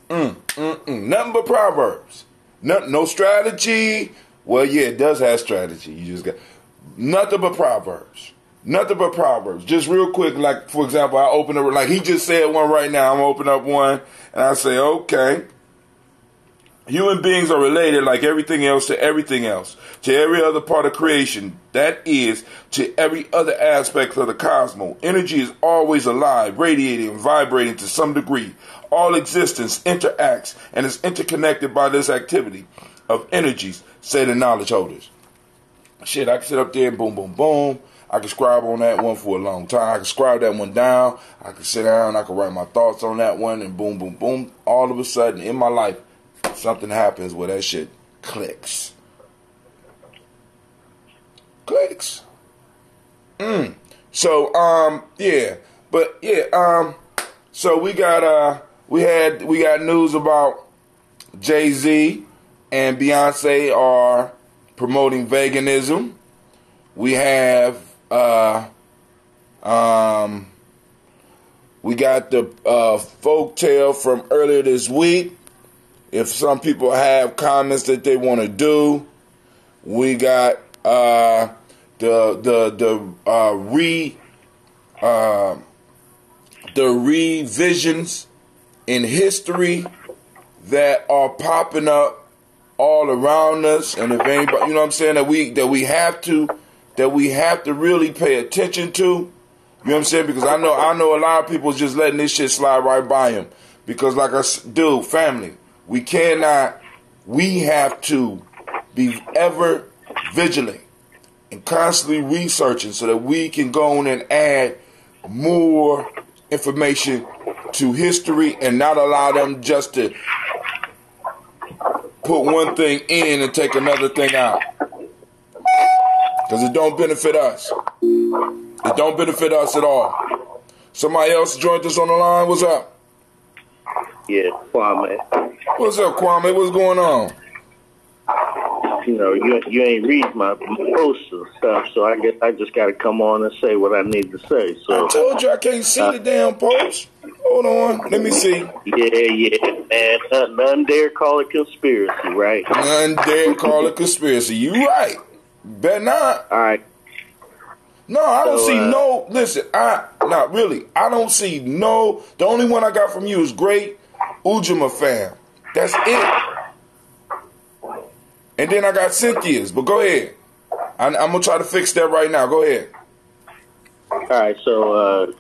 Nothing but proverbs. No strategy. Well, yeah, it does have strategy. You just got nothing but proverbs. Nothing but proverbs. Just real quick, like for example, I open up like he just said one right now. I'm gonna open up one and I say, okay. Human beings are related like everything else, to every other part of creation. That is, to every other aspect of the cosmos. Energy is always alive, radiating and vibrating to some degree. All existence interacts and is interconnected by this activity of energies, say the knowledge holders. Shit, I can sit up there and boom, boom, boom. I can scribe on that one for a long time. I can scribe that one down. I can sit down. I can write my thoughts on that one and boom, boom, boom. All of a sudden in my life, something happens where that shit clicks. Clicks. So, so we got news about Jay-Z and Beyonce are promoting veganism. We have we got the folktale from earlier this week. If some people have comments that they want to do, we got the revisions in history that are popping up all around us, and if anybody, you know what I'm saying, that we have to really pay attention to. You know what I'm saying? Because I know a lot of people just letting this shit slide right by them. Because like family, we have to be ever vigilant and constantly researching so that we can go on and add more information to history and not allow them just to put one thing in and take another thing out. Because it don't benefit us. It don't benefit us at all. Somebody else joined us on the line. What's up?
Yeah, Kwame.
What's up, Kwame? What's going on?
You know, you ain't read my posts and stuff, so I guess I just got to come on and say what I need to say. So
I told you I can't see the damn post. Hold on. Let me see.
Yeah, man. None dare call it conspiracy, right?
None dare call it conspiracy. You right. Bet not.
All right.
No, I don't see no. Listen, not really. I don't see no. The only one I got from you is great Ujamaa fam. That's it. And then I got Cynthia's. But go ahead. I'm gonna try to fix that right now. Go ahead.
All right. So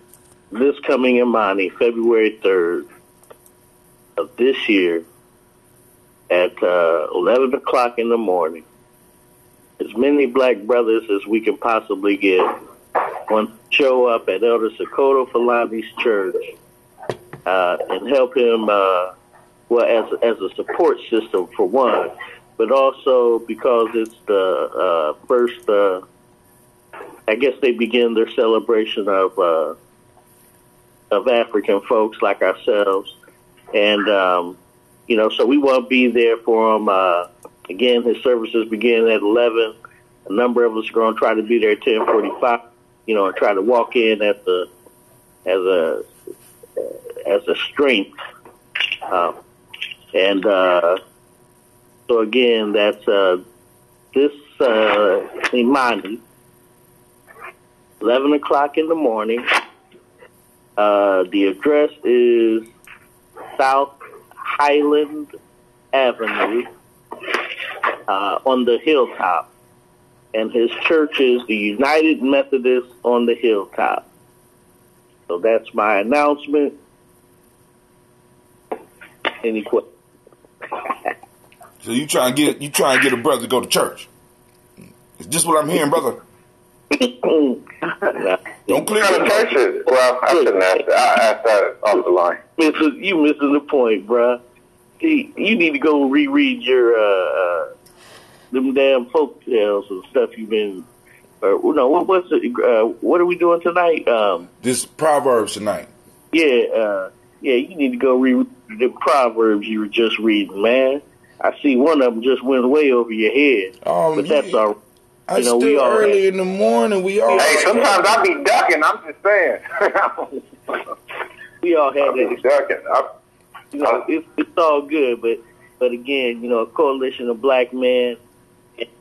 this coming Imani, February 3rd of this year, at 11 o'clock in the morning, as many black brothers as we can possibly get want to show up at Elder Sokoto Falani's church and help him, as a support system for one, but also because it's the first, I guess they begin their celebration of African folks like ourselves. And, so we want to be there for him. Again, his services begin at 11. A number of us are going to try to be there at 10:45. And try to walk in as a strength. So again, that's this Imani, 11 o'clock in the morning. The address is South Highland Avenue. On the hilltop, and his church is the United Methodist on the hilltop. So that's my announcement. Any questions?
So you trying to get a brother to go to church? Is this what I'm hearing, brother? Don't clear
What kind of church is it? Well, I shouldn't ask that. I asked that off the line.
You missing the point, bruh. You need to go reread your them damn folk tales and stuff you've been. What's it? What are we doing tonight?
This Proverbs tonight.
Yeah. You need to go read the Proverbs you were just reading, man. I see one of them just went way over your head. But that's all right.
I still we all early in the morning. We all.
Hey, sometimes I be ducking. I'm just saying.
We all had that.
Ducking.
It's all good, but again, a coalition of black men,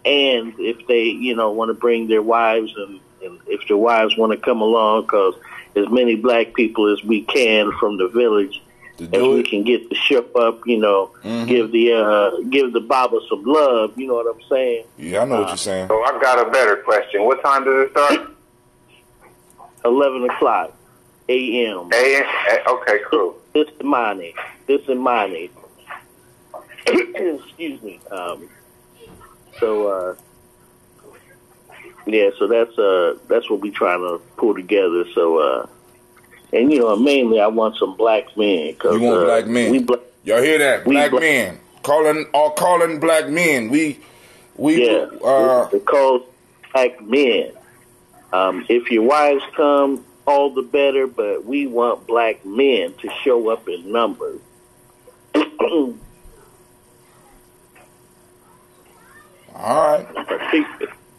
and if they, want to bring their wives, and if their wives want to come along, because as many black people as we can from the village, as we can get the ship up, give the Baba some love. You know what I'm saying?
Yeah, I know what you're saying.
So I've got a better question. What time does it start?
11 o'clock a.m.
Okay, cool.
This is money. Excuse me. So that's what we're trying to pull together. So and mainly I want some black men.
You want black men? Y'all hear that? Black men calling black men. We
call black men. If your wives come, all the better, but we want black men to show up in numbers.
All right.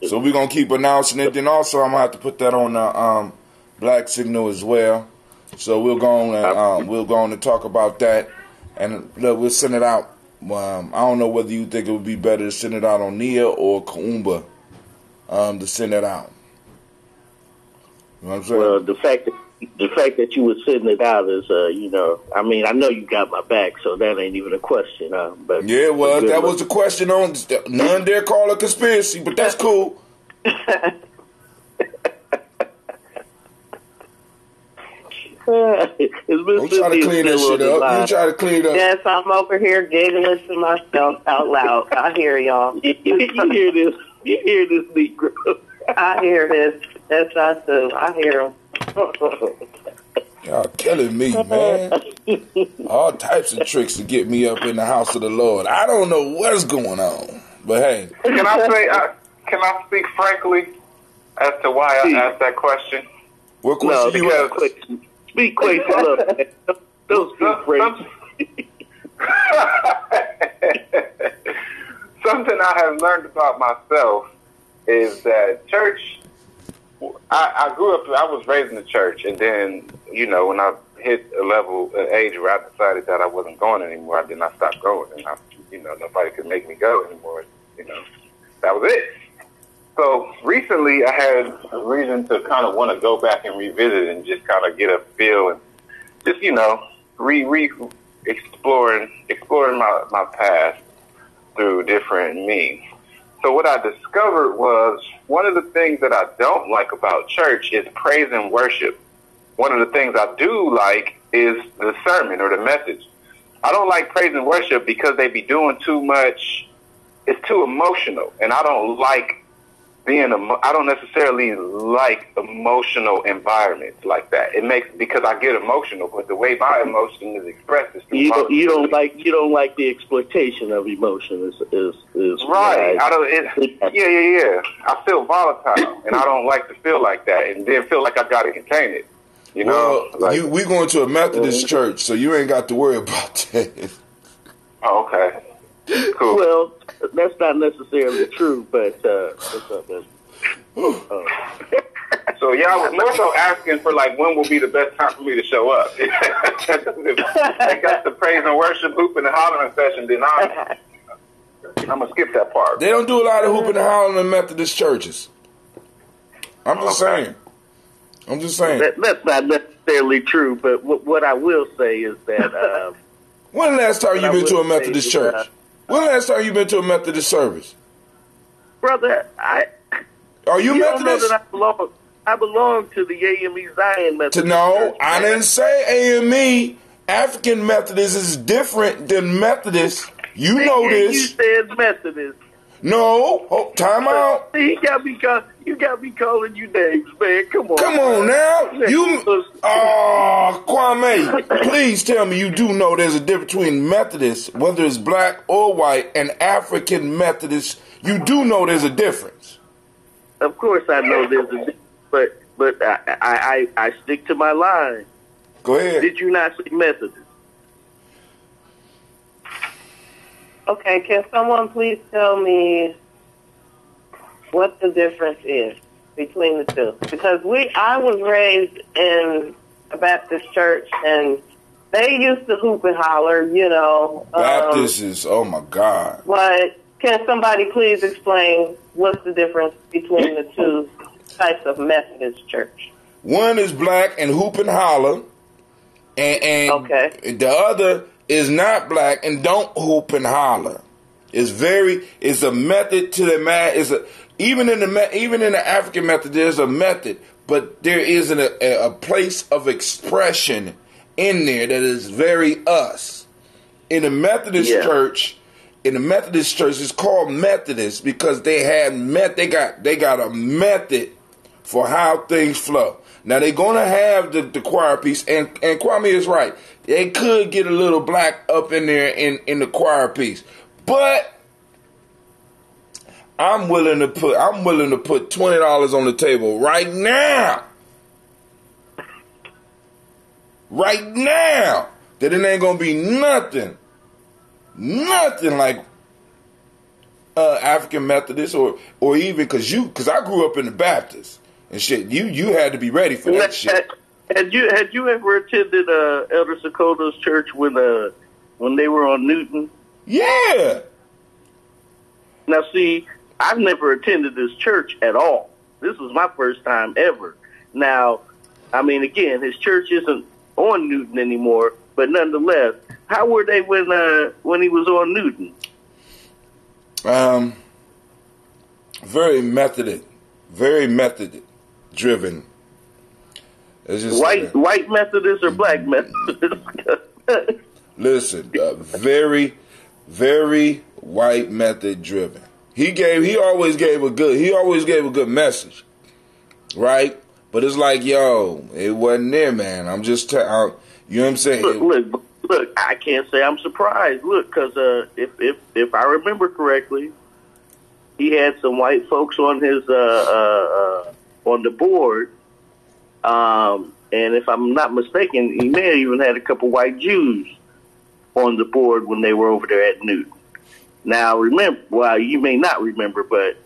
So we're going to keep announcing it. Then also I'm going to have to put that on the Black Signal as well. So we'll go on and talk about that. And look, we'll send it out. I don't know whether you think it would be better to send it out on Nia or Kaumba to send it out. You know what I'm saying?
Well, the fact that the fact that you were sitting it out is, I mean, I know you got my back, so that ain't even a question. But
yeah, well, that was the question on none dare call a conspiracy, but that's cool.
I'm
trying to clean that shit up. You try to clean it up.
Yes, I'm over here giggling to myself out loud. I hear y'all.
You hear this? You hear this, Negro?
I hear this. Yes, I do. I hear them.
Y'all killing me, man. All types of tricks to get me up in the house of the Lord. I don't know what's going on, but hey.
Can I speak frankly as to why I asked that question?
What question you asked?
Speak quick, look. Don't speak crazy.
Something I have learned about myself is that church, I grew up, I was raised in the church, and then, when I hit an age where I decided that I wasn't going anymore, then I stopped going, and nobody could make me go anymore, that was it. So recently I had a reason to kind of want to go back and revisit and just kind of get a feel and just, exploring my past through different means. So what I discovered was one of the things that I don't like about church is praise and worship. One of the things I do like is the sermon or the message. I don't like praise and worship because they be doing too much. It's too emotional, and I don't like I don't necessarily like emotional environments like that. Because I get emotional, but the way my emotion is expressed is through
you don't like the exploitation of emotion is
right. Yeah. I feel volatile, and I don't like to feel like that, and then feel like I got to contain it. We
going to a Methodist church, so you ain't got to worry about that.
Oh, okay. Cool.
Well, that's not necessarily true, but what's up, man?
So yeah, I was more so asking for when will be the best time for me to show up. If they got the praise and worship, hooping and hollering session, then I'm gonna skip that part.
They don't do a lot of hooping and hollering in Methodist churches. I'm just saying.
That's not necessarily true, but what I will say is that
when the last time you been to a Methodist church? When the last time you been to a Methodist service?
Brother,
are you Methodist?
Know that I belong to the AME Zion Methodist Church.
I didn't say AME. African Methodist is different than Methodist. You know this.
You said Methodist.
No, time out.
See, you got me calling you names, man. Come on.
Come on now. Kwame, please tell me you do know there's a difference between Methodist, whether it's black or white, and African Methodist. You do know there's a difference.
Of course I know there's a difference, but I stick to my line.
Go ahead.
Did you not say Methodist?
Okay, can someone please tell me what the difference is between the two? Because I was raised in a Baptist church, and they used to hoop and holler,
Baptist is, oh my God.
But can somebody please explain what's the difference between the two types of Methodist church? One
is black and hoop and holler, and the other is not black and don't hoop and holler. It's a method to the man. Even in the African method, there's a method, but there isn't a place of expression in there that is very us. In the Methodist church, it's called Methodist because they got a method for how things flow. Now they're gonna have the choir piece, and Kwame is right. They could get a little black up in there in the choir piece, but I'm willing to put $20 on the table right now that it ain't gonna be nothing like African Methodist or even because I grew up in the Baptist and shit. You had to be ready for that shit.
Had you ever attended Elder Sokoto's church when they were on Newton?
Yeah.
Now see, I've never attended this church at all. This was my first time ever. Now, I mean, again, his church isn't on Newton anymore, but nonetheless, how were they when he was on Newton?
Very method driven. It's just
white Methodists or black Methodists?
Listen, very, very white method driven. He always gave a good message, right? But it's like, yo, it wasn't there, man. I'm just you know what I'm saying?
Look, I can't say I'm surprised. Look, because if I remember correctly, he had some white folks on his on the board, and if I'm not mistaken, he may have even had a couple white Jews on the board when they were over there at Newton. Now, remember, well, you may not remember, but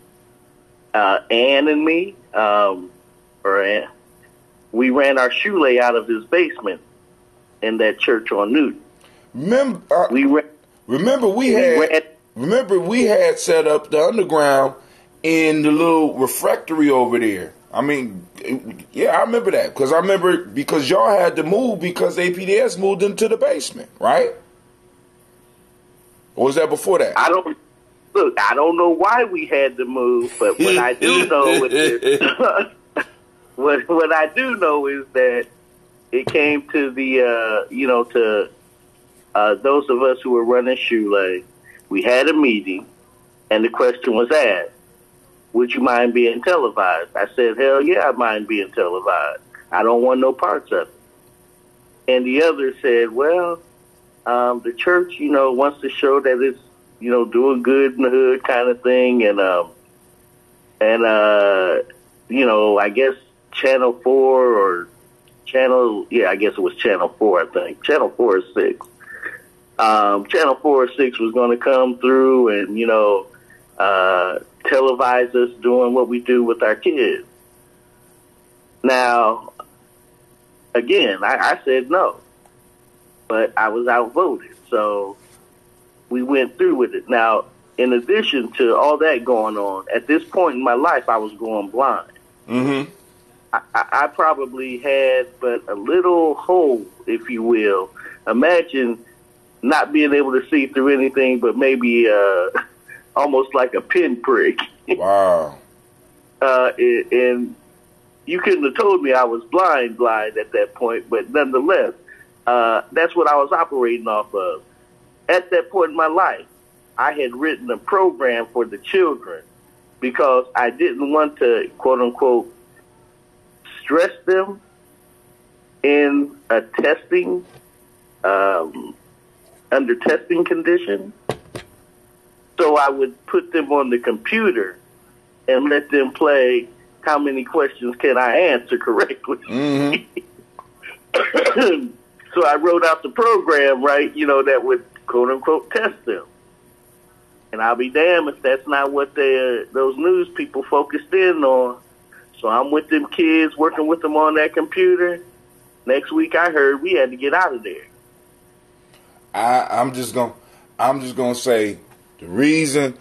Ann and me, we ran our shule out of his basement in that church on Newton.
Remember we had set up the underground in the little refectory over there. I mean, yeah, I remember that because y'all had to move because APDS moved into the basement, right? Or was that before that?
I don't know why we had to move, but what I do know is what I do know is that it came to the to those of us who were running Shule. We had a meeting, and the question was asked, would you mind being televised? I said, hell yeah, I mind being televised. I don't want no parts of it. And the other said, well, the church, wants to show that it's, doing good in the hood kind of thing. And I guess Channel 4 or I guess it was Channel 4, I think. Channel 4 or 6. Channel 4 or 6 was going to come through and, televise us doing what we do with our kids. Now, again, I said no, but I was outvoted, so we went through with it. Now, in addition to all that going on, at this point in my life, I was going blind.
Mm-hmm.
I probably had but a little hole, if you will. Imagine not being able to see through anything but maybe almost like a pinprick.
Wow.
And you couldn't have told me I was blind at that point, but nonetheless, that's what I was operating off of. At that point in my life, I had written a program for the children because I didn't want to, quote unquote, stress them in a testing, under testing condition. So I would put them on the computer and let them play how many questions can I answer correctly.
Mm-hmm.
So I wrote out the program, right, that would, quote unquote, test them. And I'll be damned if that's not what those news people focused in on. So I'm with them kids, working with them on that computer. Next week I heard we had to get out of there.
I'm just gonna say the reason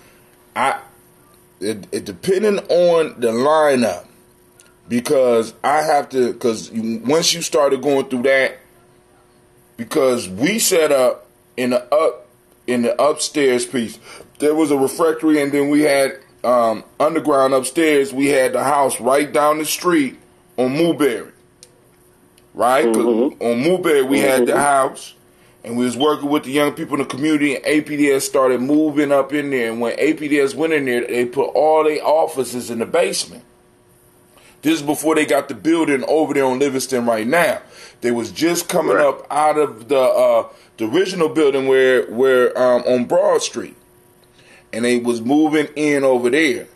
it depending on the lineup, because once you started going through that, because we set up in the upstairs piece, there was a refectory, and then we had underground upstairs. We had the house right down the street on Mulberry, right?
Mm-hmm.
On Mulberry we had the house. And we was working with the young people in the community, and APDS started moving up in there. And when APDS went in there, they put all their offices in the basement. This is before they got the building over there on Livingston right now. They was just coming up out of the original building where on Broad Street. And they was moving in over there.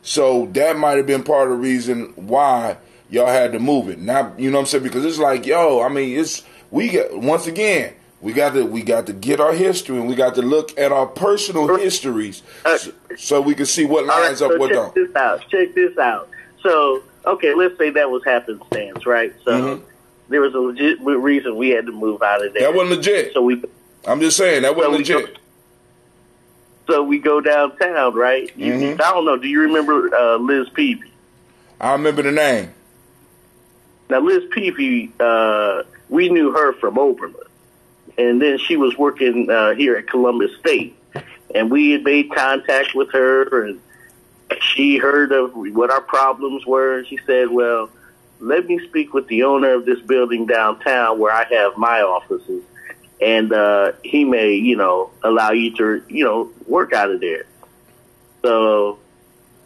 So that might have been part of the reason why y'all had to move it. Now, you know what I'm saying? Because it's like, we got to get our history, and we got to look at our personal histories so we can see what lines up, what don't.
Check this out. So, okay, let's say that was happenstance, right? So there was a legit reason we had to move out of there.
That wasn't legit. I'm just saying, that wasn't legit.
So we go downtown, right? I don't know. Do you remember Liz Peavy?
I remember the name.
Now, Liz Peavy, we knew her from Oberlin. And then she was working here at Columbus State. And we had made contact with her, and she heard of what our problems were. And she said, well, let me speak with the owner of this building downtown where I have my offices. And he may, allow you to, work out of there. So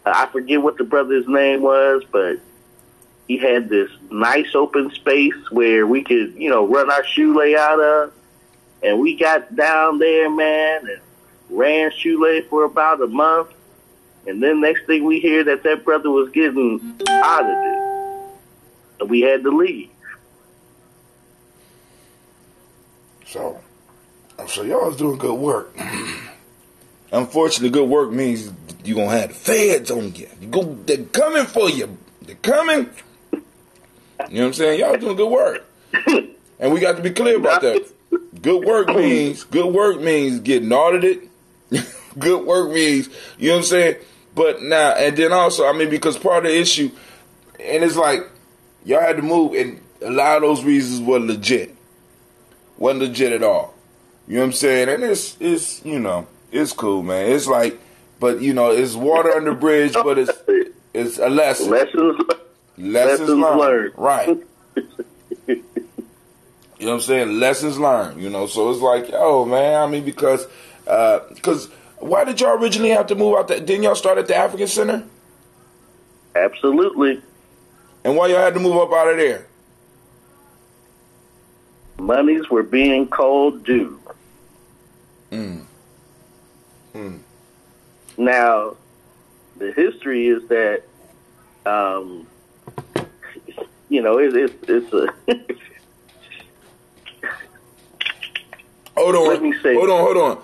I forget what the brother's name was, but he had this nice open space where we could, run our shoelay out of. And we got down there, man, and ran shoelay for about a month. And then next thing we hear that brother was getting audited. And we had to leave.
So y'all was doing good work. Unfortunately, good work means you're going to have the feds on you. They're coming for you. They're coming. You know what I'm saying? Y'all doing good work. And we got to be clear about that. Good work means getting audited. Good work means, you know what I'm saying? But now, and then also, because part of the issue, and it's like, y'all had to move, and a lot of those reasons were legit. Wasn't legit at all. You know what I'm saying? And it's it's cool, man. It's like, but it's water under the bridge, but it's a lesson. Lessons learned. Right. You know what I'm saying? Lessons learned, So it's like, oh, man, because why did y'all originally have to move out there? Didn't y'all start at the African Center?
Absolutely.
And why y'all had to move up out of there?
Monies were being called due. Now, the history is that, it's a...
Hold on.
Let me say,
hold on.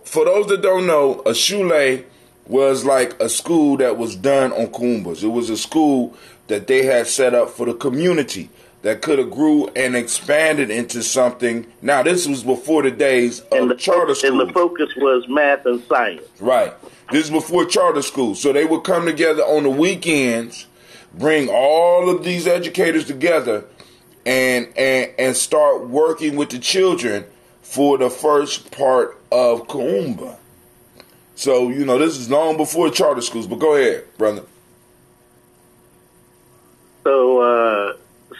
For those that don't know, a shule was like a school that was done on Kumbas. It was a school that they had set up for the community that could have grew and expanded into something. Now, this was before the days of charter schools.
And the focus was math and science.
Right. This is before charter schools. So they would come together on the weekends, bring all of these educators together, and start working with the children for the first part of Kuumba. So, this is long before charter schools, but go ahead, brother.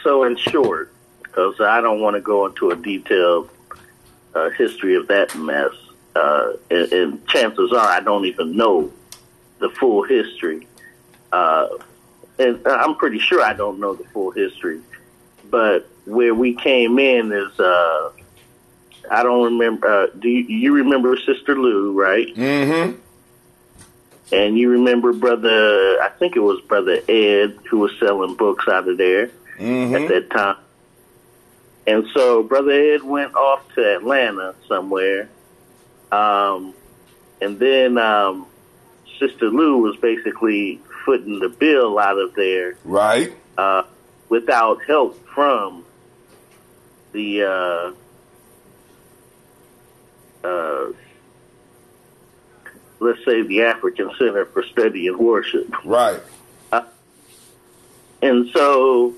So in short, because I don't want to go into a detailed history of that mess, and chances are I don't even know the full history. And I'm pretty sure I don't know the full history. But where we came in is... I don't remember. Do you remember Sister Lou, right?
Mm-hmm.
And you remember I think it was Brother Ed, who was selling books out of there at that time. And so Brother Ed went off to Atlanta somewhere. And then Sister Lou was basically footing the bill out of there.
Right.
Without help from the... let's say the African Center for Study and Worship.
Right.
And so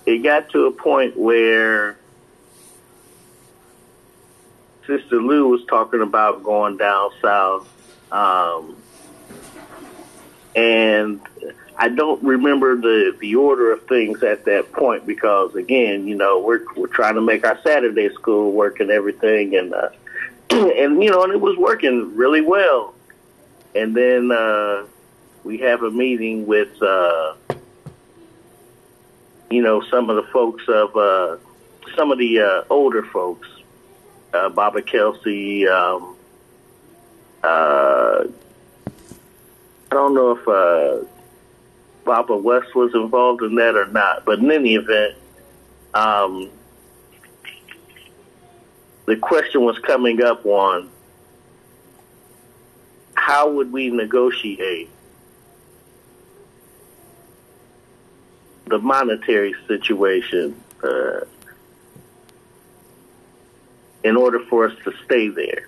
it got to a point where Sister Lou was talking about going down south. And I don't remember the order of things at that point because, again, we're trying to make our Saturday school work and everything, and and it was working really well. And then we have a meeting with some of the folks of some of the older folks, Baba Kelsey. I don't know if Baba West was involved in that or not, but in any event, the question was coming up on how would we negotiate the monetary situation in order for us to stay there.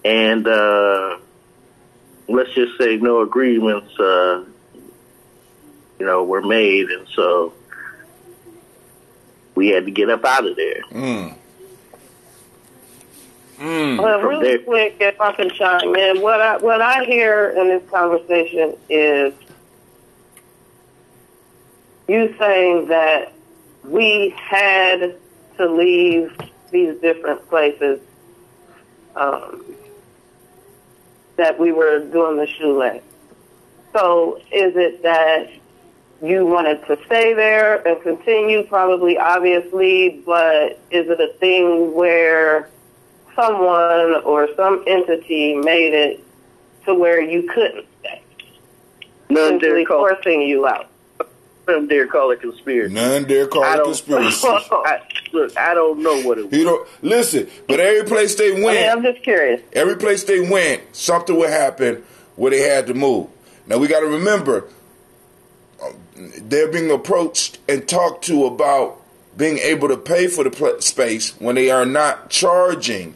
And let's just say no agreements were made, and so we had to get up out of there.
Well, really quick, if I can chime in, what I hear in this conversation is you saying that we had to leave these different places that we were doing the shoelet. So is it that you wanted to stay there and continue, probably, obviously, but is it a thing where someone or some entity made it to where you couldn't stay?
None dare
forcing you out.
None dare call it conspiracy.
None dare call it conspiracy.
Look, I don't know what it was.
Listen, but every place they went,
I'm just curious.
Every place they went, something would happen where they had to move. Now we got to remember, they're being approached and talked to about being able to pay for the space when they are not charging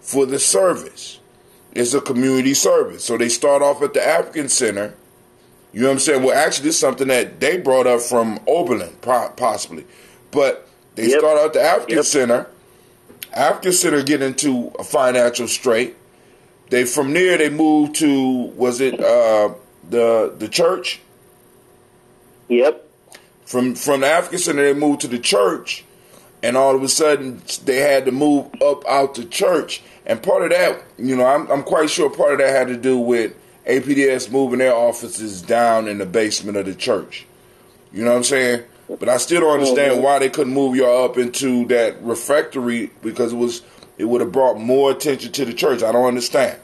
for the service. It's a community service. So they start off at the African Center. You know what I'm saying? Well, actually, this is something that they brought up from Oberlin, possibly. But they start out the African Center. African Center get into a financial strait. From there, they moved to, was it the church?
Yep.
From the African Center, they moved to the church, and all of a sudden, they had to move up out the church. And part of that, I'm quite sure part of that had to do with APDS moving their offices down in the basement of the church. You know what I'm saying? But I still don't understand why they couldn't move y'all up into that refectory, because it would have brought more attention to the church. I don't understand.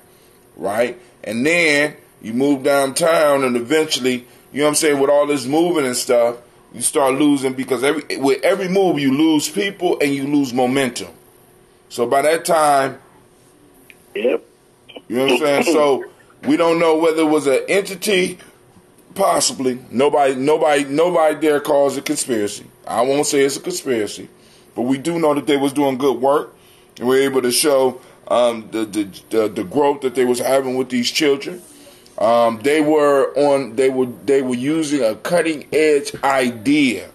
Right? And then you move downtown, and eventually, you know what I'm saying, with all this moving and stuff, you start losing, because with every move you lose people and you lose momentum. So by that time, you know what I'm saying? So we don't know whether it was an entity, possibly. Nobody dare calls it conspiracy. I won't say it's a conspiracy, but we do know that they was doing good work, and we're able to show the growth that they was having with these children. They were using a cutting edge idea,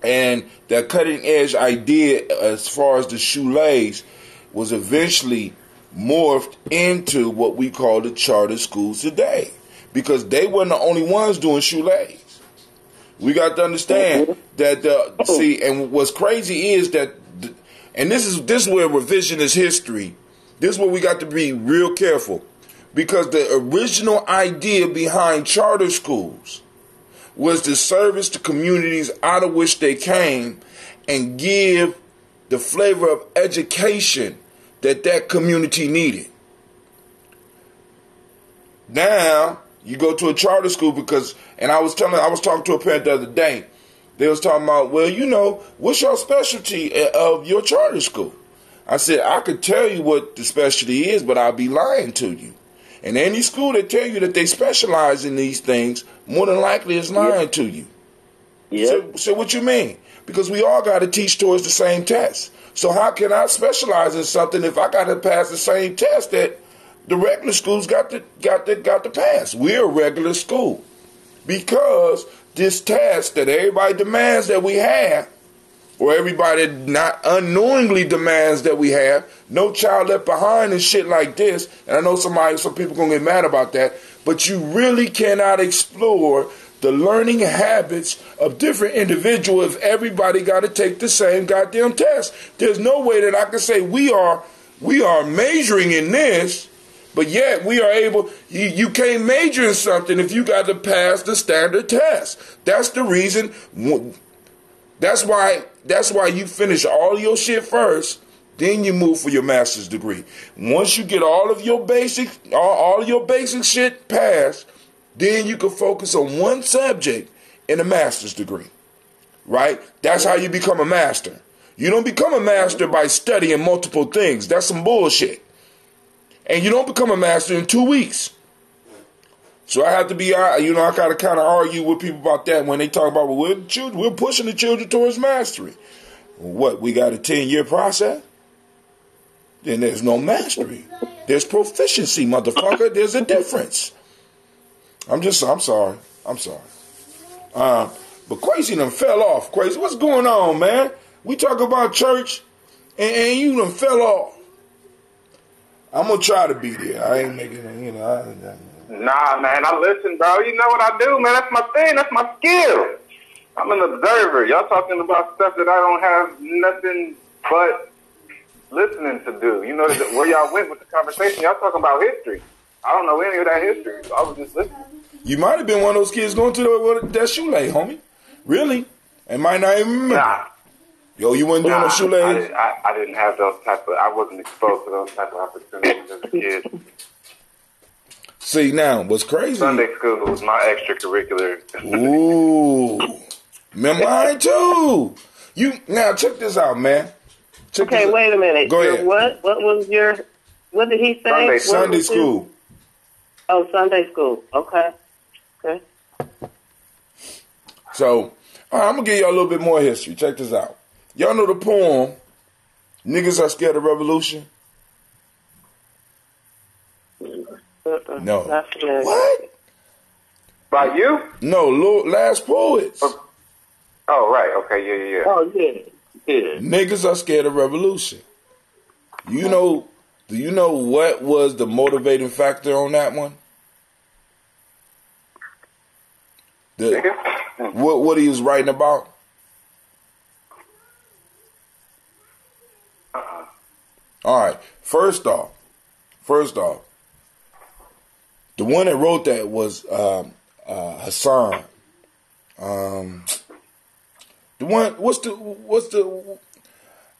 and that cutting edge idea, as far as the shoelace, was eventually morphed into what we call the charter schools today, because they weren't the only ones doing shoelace. We got to understand that and what's crazy is that, and this is where revisionist history. This is where we got to be real careful. Because the original idea behind charter schools was to service the communities out of which they came and give the flavor of education that community needed. Now, you go to a charter school and I was talking to a parent the other day. They was talking about, well, what's your specialty of your charter school? I said, I could tell you what the specialty is, but I'll be lying to you. And any school that tell you that they specialize in these things, more than likely is lying to you. So what you mean? Because we all got to teach towards the same test. So how can I specialize in something if I got to pass the same test that the regular schools got to pass? We're a regular school, because this test that everybody demands that we have, or everybody not unknowingly demands that we have, no child left behind and shit like this. And I know some people gonna get mad about that, but you really cannot explore the learning habits of different individuals if everybody got to take the same goddamn test. There's no way that I can say we are majoring in this, but yet we are able. You can't major in something if you got to pass the standard test. That's the reason. That's why you finish all your shit first, then you move for your master's degree. Once you get all of your basic shit passed, then you can focus on one subject in a master's degree. Right? That's how you become a master. You don't become a master by studying multiple things. That's some bullshit. And you don't become a master in 2 weeks. So I have to be, I gotta kind of argue with people about that when they talk about, well, we're pushing the children towards mastery. What, we got a 10-year process? Then there's no mastery. There's proficiency, motherfucker. There's a difference. I'm sorry. But Quasi done fell off. Quasi, what's going on, man? We talk about church, and you done fell off. I'm going to try to be there. I ain't making it, you know.
Nah, man, I listen, bro. You know what I do, man? That's my thing. That's my skill. I'm an observer. Y'all talking about stuff that I don't have nothing but listening to do. You know where y'all went with the conversation. Y'all talking about history. I don't know any of that history, so I was just listening.
You might have been one of those kids going to that shoelay, homie. Really? And might not even remember.
Nah.
Yo, you wasn't doing no shoelays?
I didn't have those I wasn't exposed to those type of opportunities as a kid.
See, now, what's crazy?
Sunday school was my extracurricular.
Ooh. Mine too. Now, check this out, man.
Okay, wait a minute.
Go ahead.
What was your, what did he say?
Sunday school.
Oh, Sunday school. Okay.
So, all right, I'm going to give y'all a little bit more history. Check this out. Y'all know the poem, Niggas Are Scared of Revolution? No. What?
By you?
No, Last Poets.
Oh, right. Okay, yeah.
Oh, yeah.
Niggas Are Scared of Revolution. Do you know what was the motivating factor on that one? What he was writing about? All right. First off, the one that wrote that was Hassan. The one, what's the?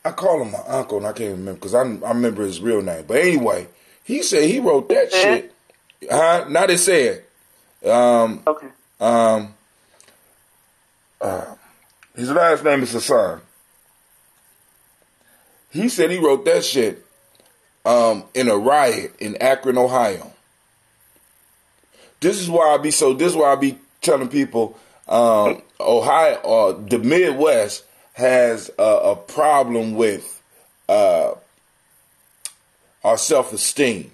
I call him my uncle, and I can't remember because I remember his real name. But anyway, he said he wrote that shit. Not it said.
Okay.
His last name is Hassan. He said he wrote that shit in a riot in Akron, Ohio. This is why I be telling people Ohio, the Midwest has a problem with our self-esteem.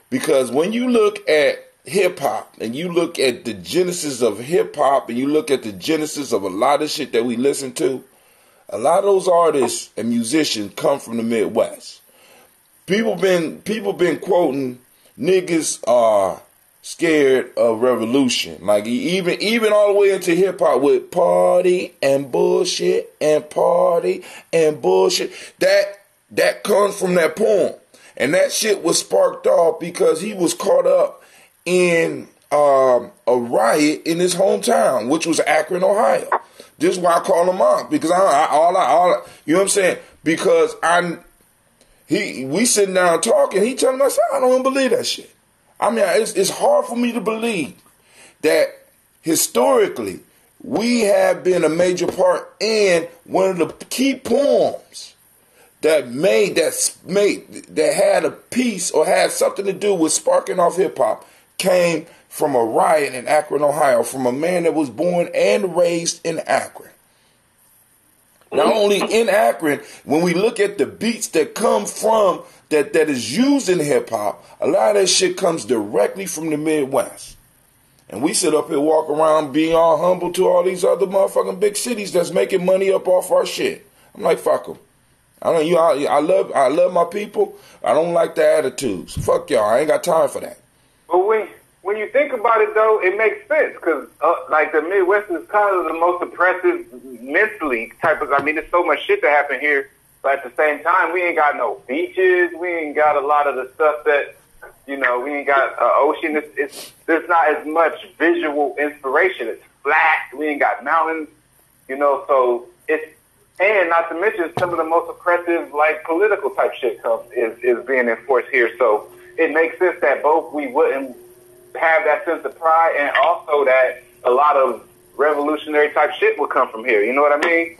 Because when you look at hip-hop and you look at the genesis of hip-hop and you look at the genesis of a lot of shit that we listen to, a lot of those artists and musicians come from the Midwest. People been quoting niggas are scared of revolution. Like even all the way into hip hop with party and bullshit and party and bullshit. That comes from that poem. And that shit was sparked off because he was caught up in a riot in his hometown, which was Akron, Ohio. This is why I call him out, because I you know what I'm saying? Because we sitting down talking, he telling us, I don't even believe that shit. I mean, it's hard for me to believe that historically we have been a major part in one of the key poems that had a piece or had something to do with sparking off hip hop came from a riot in Akron, Ohio, from a man that was born and raised in Akron. Not only in Akron, when we look at the beats that come from, that is used in hip-hop, a lot of that shit comes directly from the Midwest. And we sit up here, walk around, being all humble to all these other motherfucking big cities that's making money up off our shit. I'm like, fuck them. I love my people. I don't like the attitudes. Fuck y'all. I ain't got time for that.
But when you think about it, though, it makes sense because, like, the Midwest is kind of the most oppressive mentally type of. I mean, there's so much shit that happen here, but at the same time, we ain't got no beaches. We ain't got a lot of the stuff that, we ain't got ocean. There's not as much visual inspiration. It's flat. We ain't got mountains, so it's. And not to mention, some of the most oppressive, like, political type shit is being enforced here. So it makes sense that both we wouldn't have that sense of pride, and also that a lot of revolutionary type shit would come from here. You know what I mean?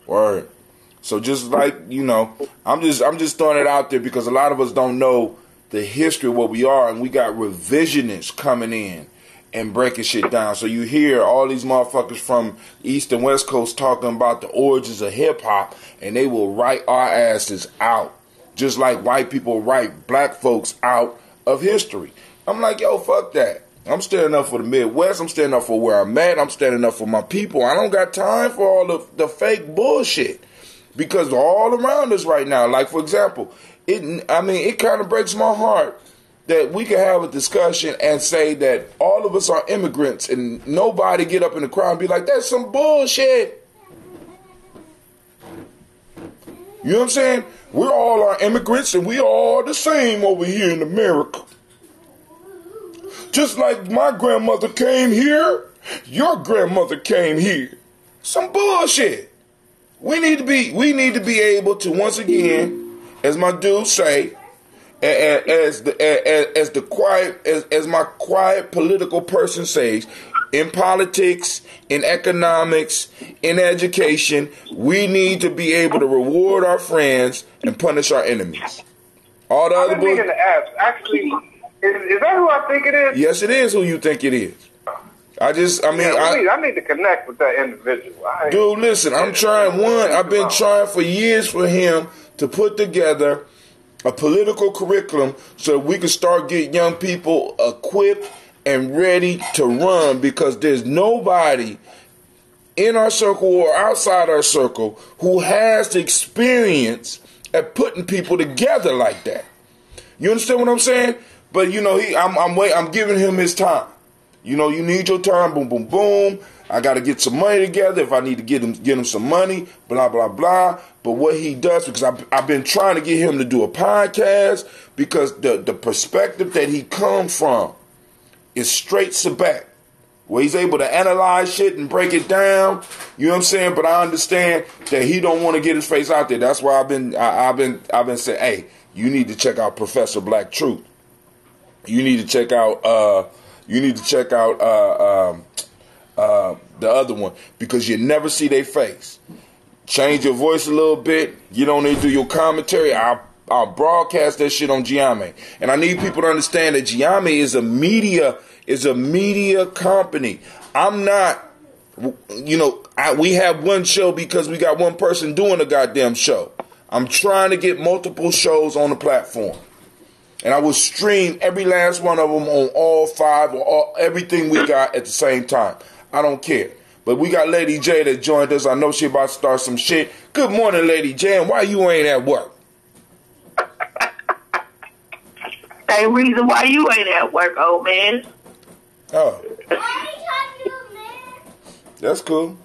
Word. So just like, I'm just throwing it out there because a lot of us don't know the history of what we are, and we got revisionists coming in and breaking shit down. So you hear all these motherfuckers from East and West Coast talking about the origins of hip hop, and they will write our asses out, just like white people write black folks out of history. I'm like, yo, fuck that. I'm standing up for the Midwest. I'm standing up for where I'm at. I'm standing up for my people. I don't got time for all the fake bullshit because all around us right now. Like, for example, it kind of breaks my heart that we can have a discussion and say that all of us are immigrants and nobody get up in the crowd and be like, that's some bullshit. You know what I'm saying? We're all are immigrants and we all the same over here in America. Just like my grandmother came here, your grandmother came here. Some bullshit. We need to be able to, once again, as my dude say, as my quiet political person says, in politics, in economics, in education, we need to be able to reward our friends and punish our enemies. All the other
I've been meaning to ask. Actually, is that who I think it is?
Yes, it is who you think it is. I
need to connect with that individual.
Dude, listen, I'm trying. I've been trying for years for him to put together a political curriculum so we can start getting young people equipped and ready to run, because there's nobody in our circle or outside our circle who has the experience at putting people together like that. You understand what I'm saying? But you know, I'm giving him his time. You know, you need your time, boom, boom, boom. I got to get some money together. If I need to get him some money, blah, blah, blah. But what he does, because I've been trying to get him to do a podcast, because the perspective that he comes from is straight Sabat, where he's able to analyze shit and break it down. You know what I'm saying? But I understand that he don't want to get his face out there. That's why I've been saying, hey, you need to check out Professor Black Truth. You need to check out the other one, because you never see their face. Change your voice a little bit. You don't need to do your commentary. I'll broadcast that shit on Gye-Nyame. And I need people to understand that Gye-Nyame is a media company. I'm not, we have one show because we got one person doing a goddamn show. I'm trying to get multiple shows on the platform. And I will stream every last one of them on all five or everything we got at the same time. I don't care. But we got Lady J that joined us. I know she about to start some shit. Good morning, Lady J. And why you ain't at work?
Same reason why you ain't at work, old man.
Oh. That's cool.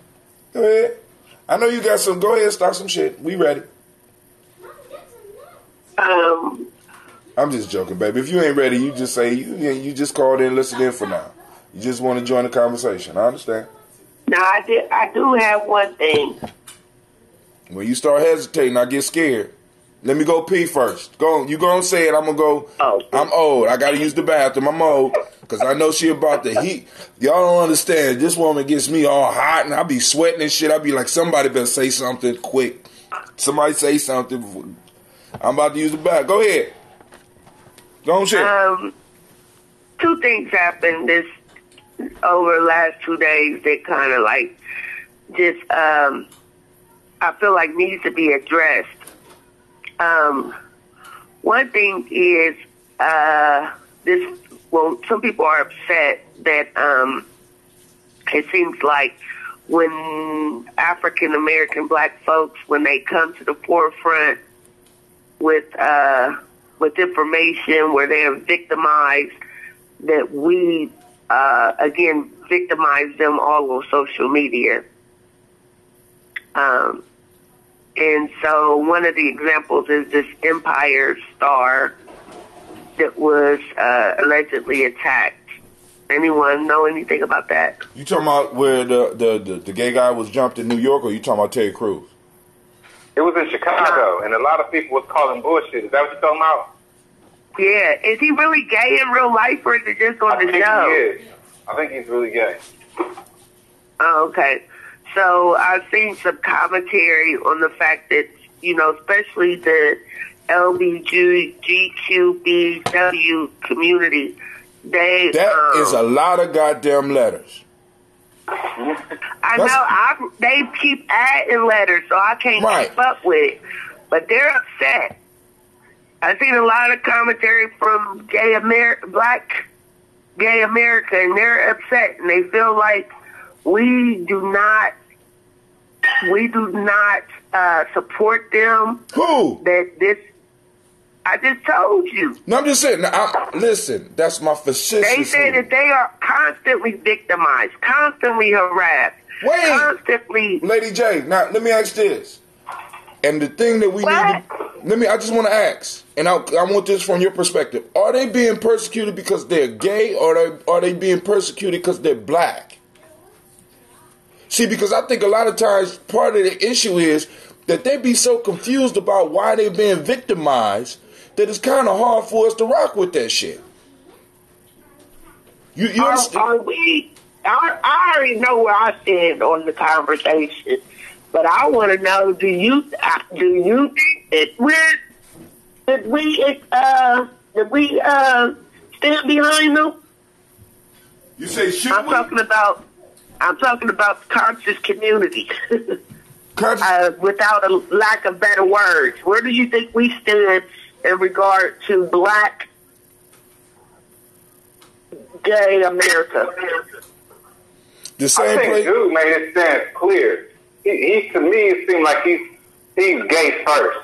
Go ahead. I know you got some. Go ahead, start some shit. We ready. I'm just joking, baby. If you ain't ready, you just say you just called in and listen in for now. You just want to join the conversation. I understand.
No, I do have one thing.
When you start hesitating, I get scared. Let me go pee first. Go. You gonna say it? I'm gonna go.
Oh.
I'm old. I gotta use the bathroom. I'm old because I know she about the heat. Y'all don't understand. This woman gets me all hot and I be sweating and shit. I be like, somebody better say something quick. Somebody say something before. I'm about to use the bathroom. Go ahead. Go on, shit.
Two things happened over the last 2 days that kind of like just I feel like needs to be addressed. One thing is some people are upset that it seems like when African American black folks, when they come to the forefront with information where they are victimized, that we again victimize them all on social media. And so one of the examples is this Empire star that was allegedly attacked. Anyone know anything about that?
You talking about where the gay guy was jumped in New York, or you talking about Terry Crews?
It was in Chicago, and a lot of people was calling bullshit. Is that what you're talking about?
Yeah. Is he really gay in real life, or is it just on the show?
He is. I think he's really gay.
Oh, okay. So I've seen some commentary on the fact that, especially the LGBTQBW community,
that is a lot of goddamn letters.
I know. They keep adding letters, so I can't keep up with it. But they're upset. I've seen a lot of commentary from gay black gay America, and they're upset, and they feel like we do not support them.
Who?
I just told you.
No, I'm just saying. Listen, that's my facetious.
They say that they are constantly victimized, constantly harassed, constantly.
Lady J, now let me ask this. And the thing that we need I just want to ask, and I want this from your perspective. Are they being persecuted because they're gay, or are they being persecuted because they're black? See, because I think a lot of times part of the issue is that they be so confused about why they're being victimized that it's kind of hard for us to rock with that shit. You understand?
I already know where I stand on the conversation, but I want to know: do you think that we stand behind them?
You say should
I'm talking about the conscious community. Without a lack of better words, where do you think we stand in regard to black gay America?
The same
I think
place.
dude made his stance clear. He to me it seemed like he's gay first,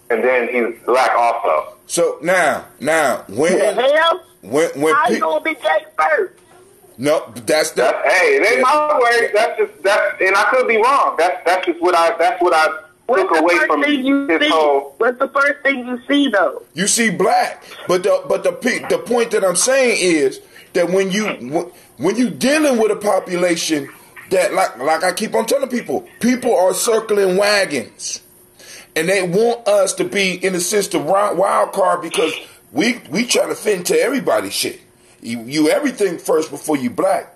and then he's black also.
So now when
the hell?
when
how you gonna be gay first?
No, that's
hey, it ain't my way. That's and I could be wrong. That's just what I took away from his whole.
What's the first thing you see though?
You see black, but the point that I'm saying is that when you dealing with a population that like I keep on telling people are circling wagons, and they want us to be in a sense the wild card because we try to fit into everybody's shit. You everything first before you black,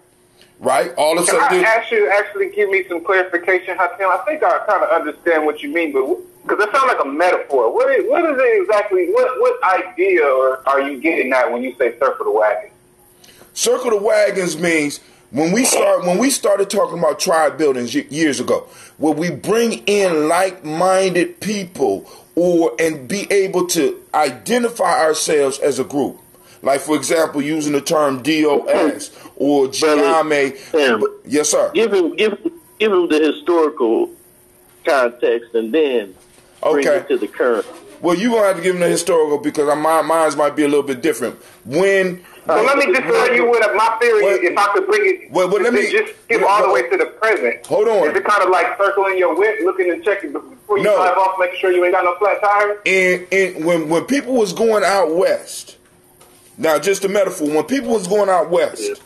right? All of a sudden.
Can I ask you to actually give me some clarification, Hatem? I think I kind of understand what you mean, but because it sounds like a metaphor. What is it exactly? What idea are you getting at when you say circle the wagons? Circle
the wagons means when we started talking about tribe buildings years ago, where we bring in like-minded people and be able to identify ourselves as a group. Like, for example, using the term DOS or Gye-Nyame. Yes, sir.
Give him the historical context and then bring it to the current.
Well, you're going to have to give him the historical because mine might be a little bit different.
So let me just tell you what my theory is, if I could bring it,
let me
just skip all the way to the present.
Hold on.
Is it kind of like circling your whip, looking and checking before you drive off, making sure you ain't got no flat tires?
And when people was going out west, now, just a metaphor, when people was going out west,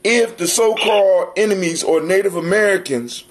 if the so-called enemies or Native Americans,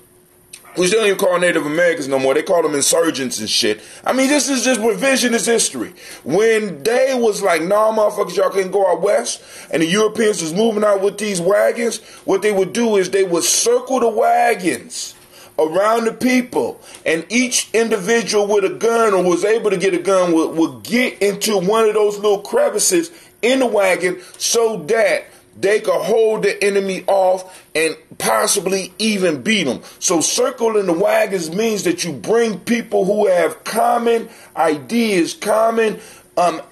which they don't even call Native Americans no more, they call them insurgents and shit. I mean, this is just revisionist history. When they was like, nah, motherfuckers, y'all can't go out west, and the Europeans was moving out with these wagons, what they would do is they would circle the wagons around the people, and each individual with a gun or was able to get a gun would get into one of those little crevices in the wagon so that they could hold the enemy off and possibly even beat them. So circling the wagons means that you bring people who have common ideas, common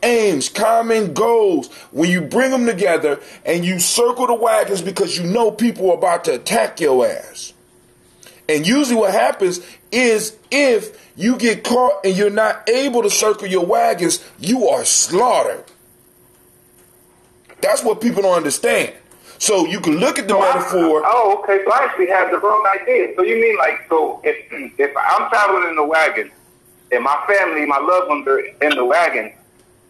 aims, common goals. When you bring them together and you circle the wagons because you know people are about to attack your ass. And usually what happens is if you get caught and you're not able to circle your wagons, you are slaughtered. That's what people don't understand. So you can look at the metaphor.
Okay. So I actually have the wrong idea. So you mean like, so if I'm traveling in the wagon and my family, my loved ones are in the wagon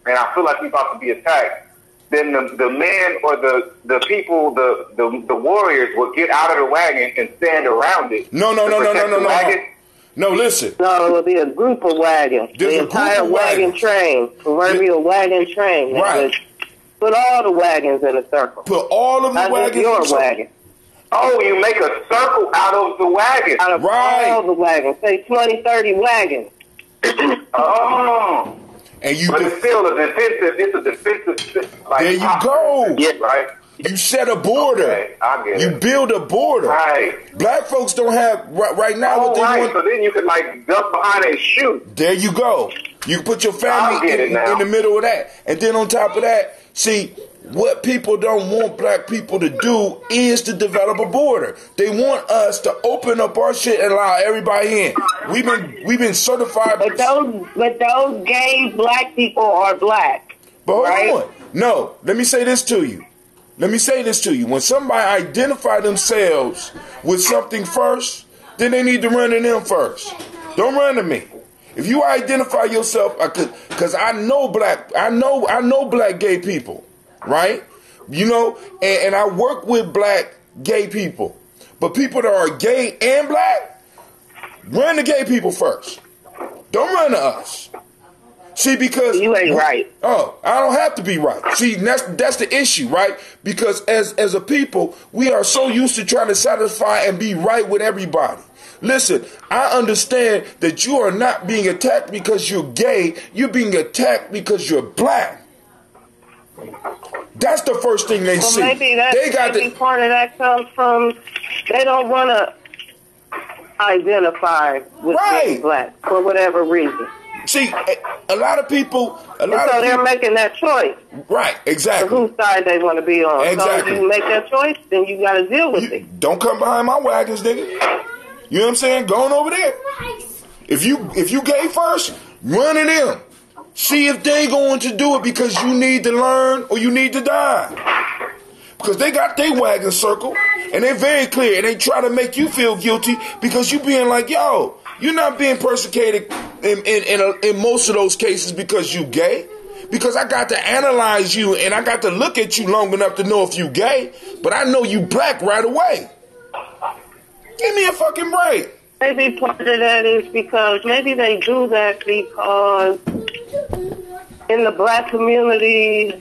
and I feel like we're about to be attacked, then the man or the people, the warriors will get out of the wagon and stand around it.
No. No, listen.
No, it will be a group of wagons. The entire wagon train, proverbial wagon train.
Right.
Put all the wagons in a circle.
Put all of the wagons in a circle.
Wagon.
Oh, you make a circle out of the wagon.
Out of all the wagons. Say 20, 30 wagons.
Oh.
And
but it's still a defensive. Like,
there you go.
Yeah, right.
You set a border.
Okay, I get
you
it.
build a border.
Right.
Black folks don't have right now what they want.
So then you could like jump behind and shoot.
There you go. You put your family in the middle of that. And then on top of that, see, what people don't want black people to do is to develop a border. They want us to open up our shit and allow everybody in. We've been certified.
But those gay black people are black.
But hold
right?
on. No, let me say this to you. When somebody identify themselves with something first, then they need to run to them first. Don't run to me. If you identify yourself, because I know black gay people, right? You know, and I work with black gay people. But people that are gay and black, run to gay people first. Don't run to us. See, because
you ain't right.
Oh, I don't have to be right. See, that's the issue, right? Because as a people, we are so used to trying to satisfy and be right with everybody. Listen, I understand that you are not being attacked because you're gay. You're being attacked because you're black. That's the first thing they see.
Maybe part of that comes from they don't want to identify with being black for whatever reason.
See, a lot of people. So
they're making that choice.
Right, exactly.
For whose side they want to be on.
Exactly.
So if you make that choice, then you got to deal with it.
Don't come behind my wagons, nigga. You know what I'm saying? Going over there. If you gay first, run to them. See if they going to do it because you need to learn or you need to die. Because they got their wagon circle and they're very clear and they try to make you feel guilty because you being like, yo, you're not being persecuted in most of those cases because you gay. Because I got to analyze you and I got to look at you long enough to know if you gay, but I know you black right away. Give me a fucking break.
Maybe part of that is because maybe they do that because in the black community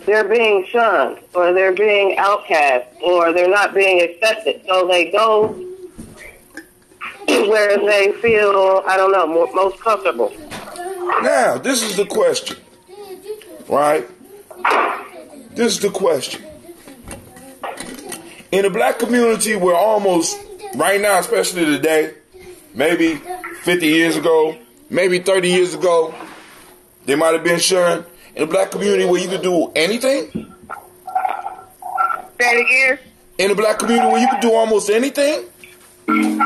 they're being shunned or they're being outcast or they're not being accepted. So they go where they feel, I don't know, most comfortable.
Now, this is the question, right? This is the question. In the black community, we're almost, right now, especially today, maybe 50 years ago, maybe 30 years ago, they might have been shunned. In the black community where you could do anything?
Say it again?
In the black community where you could do almost anything?
Say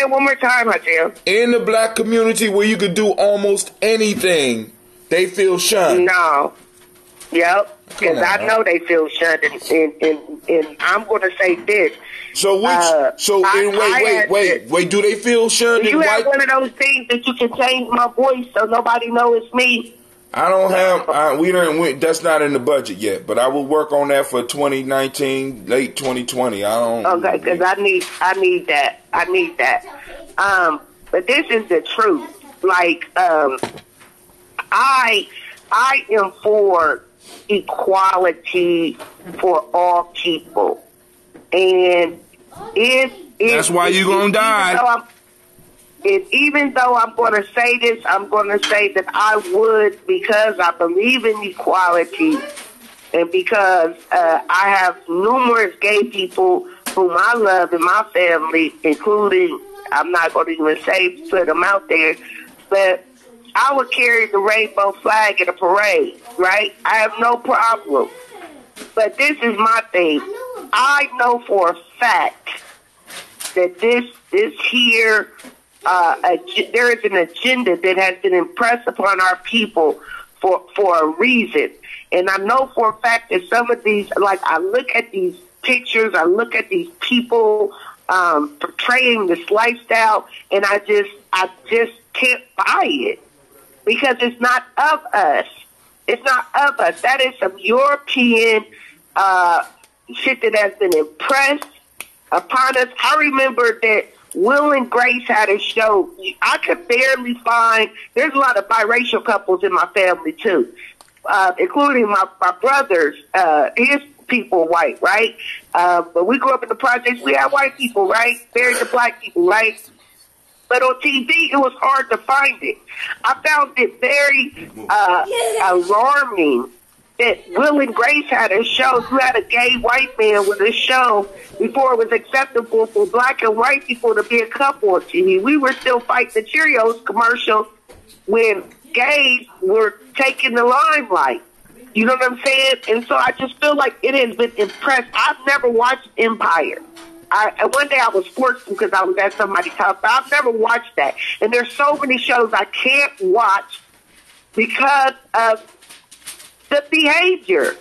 it one more time, Hajil.
In the black community where you could do almost anything, they feel shunned.
No. Yep. Because I know they feel shunned, and I'm going to say this.
So wait. Do they feel shunned?
Do you have one of those things that you can change my voice so nobody knows it's me?
I don't have. That's not in the budget yet, but I will work on that for 2019, late 2020.
Okay, because I need that. But this is the truth. Like, I am for equality for all people, and
that's why you're gonna die.
Even though I'm going to say this, I'm going to say that I would, because I believe in equality and because I have numerous gay people whom I love in my family, including, I'm not going to even say put them out there, but I would carry the rainbow flag at a parade, right? I have no problem. But this is my thing. I know for a fact that this here, there is an agenda that has been impressed upon our people for a reason. And I know for a fact that some of these, like I look at these pictures, I look at these people portraying this lifestyle, and I just can't buy it because it's not of us. It's not of us. That is some European shit that has been impressed upon us. I remember that Will and Grace had a show. I could barely find, there's a lot of biracial couples in my family too, including my brothers. His people white, right? But we grew up in the projects. We had white people, right? Married to black people, right? But on TV, it was hard to find it. I found it very alarming that Will and Grace had a show. You had a gay white man with a show before it was acceptable for black and white people to be a couple on TV. We were still fighting the Cheerios commercial when gays were taking the limelight. You know what I'm saying? And so I just feel like it has been impressed. I've never watched Empire. One day I was forced to because I was at somebody's house, but I've never watched that. And there's so many shows I can't watch because of the behavior.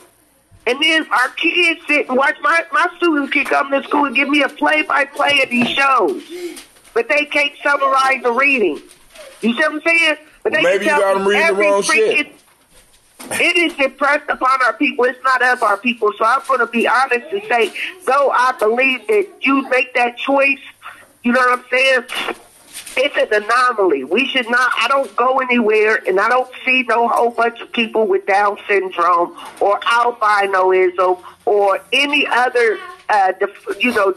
And then our kids sit and watch. My students can come to school and give me a play-by-play of these shows. But they can't summarize the reading. You see what I'm saying? But
well, maybe you got them reading the wrong shit.
It is impressed upon our people. It's not of our people. So I'm going to be honest and say, though I believe that you make that choice, you know what I'm saying? It's an anomaly. We should not, I don't go anywhere and I don't see no whole bunch of people with Down syndrome or albinoism or any other,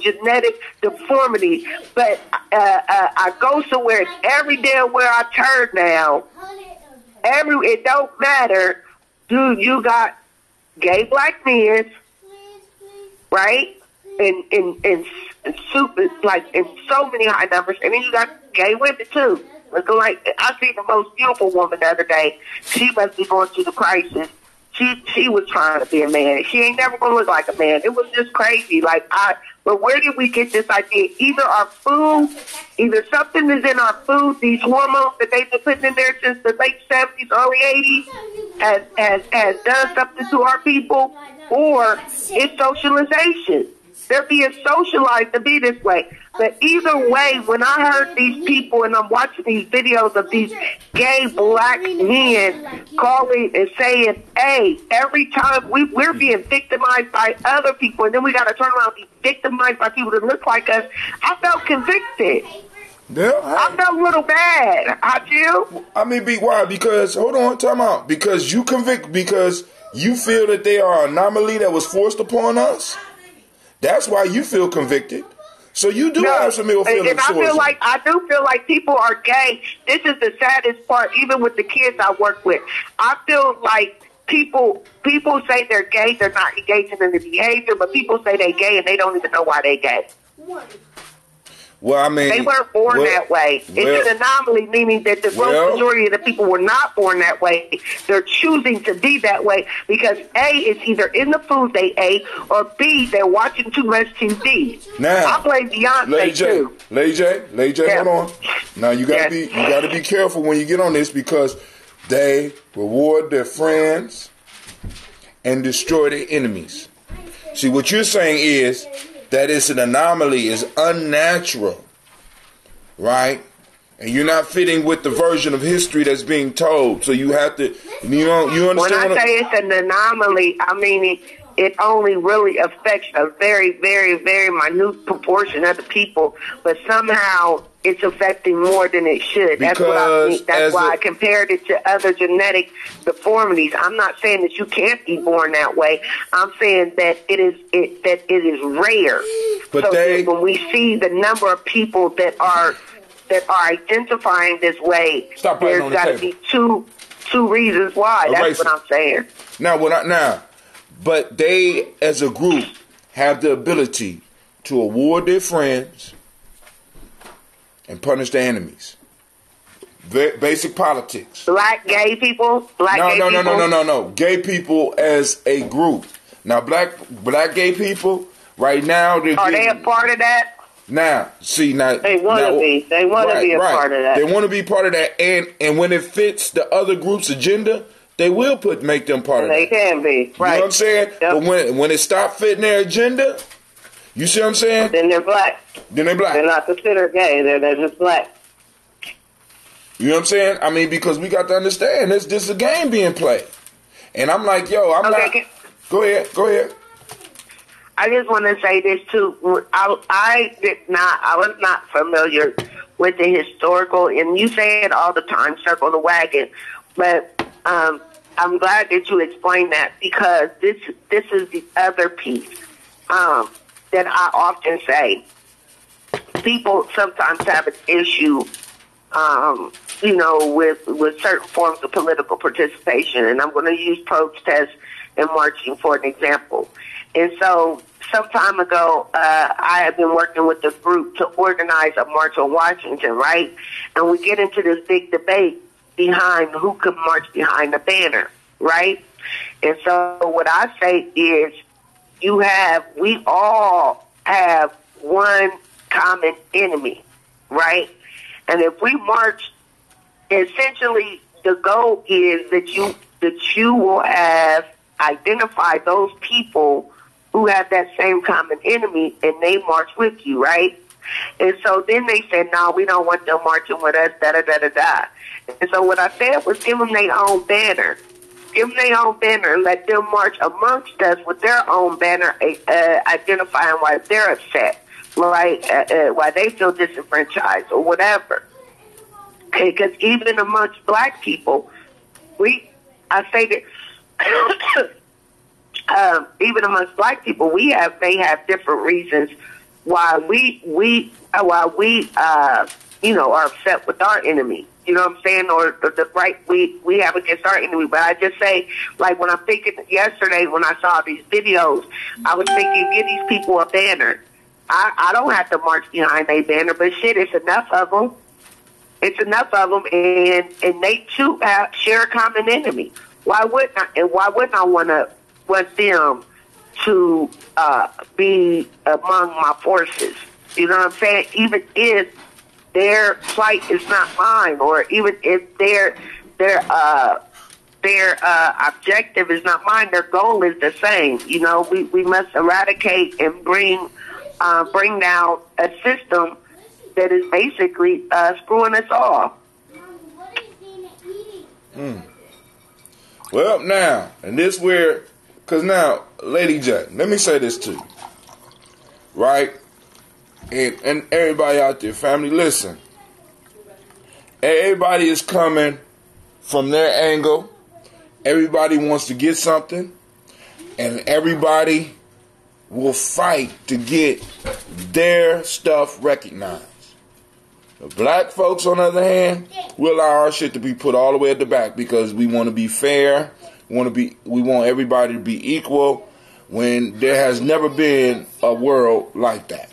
genetic deformity. But I go somewhere and every damn where I turn now, it don't matter. Dude, you got gay black men, right? In super, like in so many high numbers, and then you got gay women too. Looking like I seen the most beautiful woman the other day. She must be going through the crisis. She was trying to be a man. She ain't never gonna look like a man. It was just crazy. But where did we get this idea? Either our food, either something is in our food, these hormones that they've been putting in there since the late 70s, early 80s, has done something to our people, or it's socialization. They're being socialized to be this way. But either way, when I heard these people and I'm watching these videos of these gay black men calling and saying, hey, every time we're being victimized by other people, and then we got to turn around and be victimized by people that look like us, I felt convicted.
Yeah,
I felt a little bad. I do.
I mean, why? Because, hold on, time out. Because you because you feel that they are an anomaly that was forced upon us? That's why you feel convicted. So you do have some ill feelings.
And I do feel like people are gay. This is the saddest part, even with the kids I work with. I feel like people say they're gay, they're not engaging in the behavior, but people say they're gay and they don't even know why they're gay.
Well, I mean,
they weren't born that way. It's an anomaly, meaning that the gross majority of the people were not born that way. They're choosing to be that way because A, it's either in the food they ate, or B, they're watching too much TV.
Now,
I blame Beyonce too.
Lady J, hold on. Now you gotta be careful when you get on this because they reward their friends and destroy their enemies. See, what you're saying is that it's an anomaly, is unnatural, right? And you're not fitting with the version of history that's being told. So you have to, you understand?
When I say it's an anomaly, I mean it only really affects a very, very, very minute proportion of the people, but somehow it's affecting more than it should. That's what I think. That's why I compared it to other genetic deformities. I'm not saying that you can't be born that way. I'm saying that it is rare.
But
when we see the number of people that are identifying this way, there's got to be two reasons why. That's what I'm saying.
But they, as a group, have the ability to award their friends and punish their enemies. Basic politics.
Black gay people?
No. Gay people as a group. Now, black gay people, right now,
are they a part of that?
Now,
they want to be. They want to be a part of that.
They want to be part of that, and when it fits the other group's agenda, they will make them part of that.
They can be, right?
You know what I'm saying? Yep. But when it stops fitting their agenda, you see what I'm saying?
Then they're black.
They're
not considered gay. They're just black.
You know what I'm saying? I mean, because we got to understand this is a game being played, and I'm like, Go ahead.
I just want to say this too. I was not familiar with the historical, and you say it all the time, circle the wagon, but I'm glad that you explained that because this is the other piece that I often say. People sometimes have an issue, with certain forms of political participation, and I'm going to use protests and marching for an example. And so, some time ago, I have been working with a group to organize a march on Washington, right? And we get into this big debate behind who could march behind the banner, right? And so what I say is we all have one common enemy, right? And if we march, essentially the goal is that you will have identified those people who have that same common enemy, and they march with you, right? And so then they said, no, we don't want them marching with us, da-da-da-da-da. And so what I said was give them their own banner. Give them their own banner and let them march amongst us with their own banner, identifying why they're upset, why they feel disenfranchised or whatever. Okay, because even amongst black people, I say that even amongst black people, they have different reasons why we are upset with our enemy. You know what I'm saying? Or the right we have against our enemy. But I just say, like when I'm thinking yesterday when I saw these videos, I was thinking, give these people a banner. I don't have to march behind a banner, but shit, it's enough of them. It's enough of them, and they too share a common enemy. Why wouldn't I want them to be among my forces? You know what I'm saying? Even if their plight is not mine, or even if their objective is not mine, their goal is the same. You know, we must eradicate and bring down a system that is basically screwing us all.
Well, now, and this where, because now, Lady J, let me say this to you, right? And everybody out there, family, listen. Everybody is coming from their angle. Everybody wants to get something. And everybody will fight to get their stuff recognized. The black folks, on the other hand, we allow our shit to be put all the way at the back because we want to be fair. We want everybody to be equal when there has never been a world like that.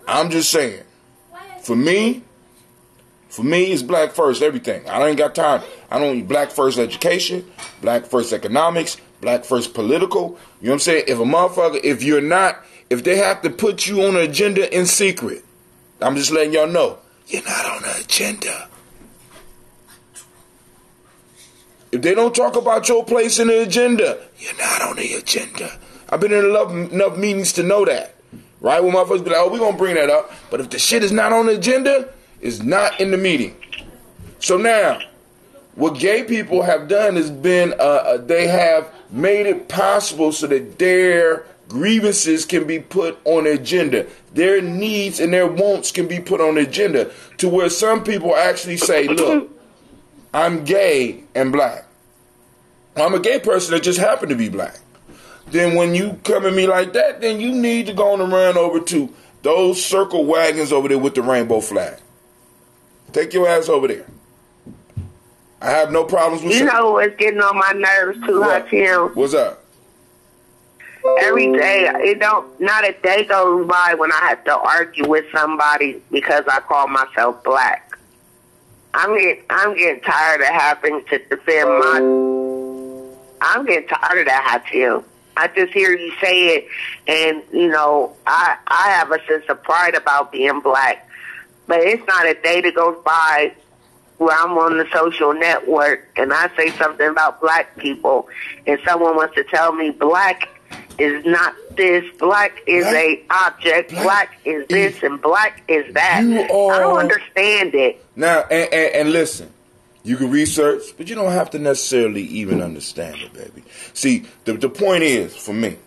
I'm just saying, for me, it's black first everything. I ain't got time. I don't need black first education, black first economics, black first political. You know what I'm saying? If a motherfucker, if they have to put you on an agenda in secret, I'm just letting y'all know, you're not on the agenda. If they don't talk about your place in the agenda, you're not on the agenda. I've been in enough meetings to know that. Right? When motherfuckers be like, oh, we're going to bring that up. But if the shit is not on the agenda, it's not in the meeting. So now, what gay people have done has been, they have made it possible so that their grievances can be put on the agenda. Their needs and their wants can be put on the agenda. To where some people actually say, look, I'm gay and black. I'm a gay person that just happened to be black. Then when you come at me like that, then you need to go on and run over to those circle wagons over there with the rainbow flag. Take your ass over there. I have no problems with
you know what's getting on my nerves too, Tim?
What's up?
Every day, not a day goes by when I have to argue with somebody because I call myself black. I'm getting tired of having to defend I'm getting tired of that, Tim. I just hear you say it, and, you know, I have a sense of pride about being black. But it's not a day that goes by where I'm on the social network and I say something about black people and someone wants to tell me black is not this, black is a object, black is this, and black is that. I don't understand it.
Now, and listen. You can research, but you don't have to necessarily even understand it, baby. See, the point is, for me,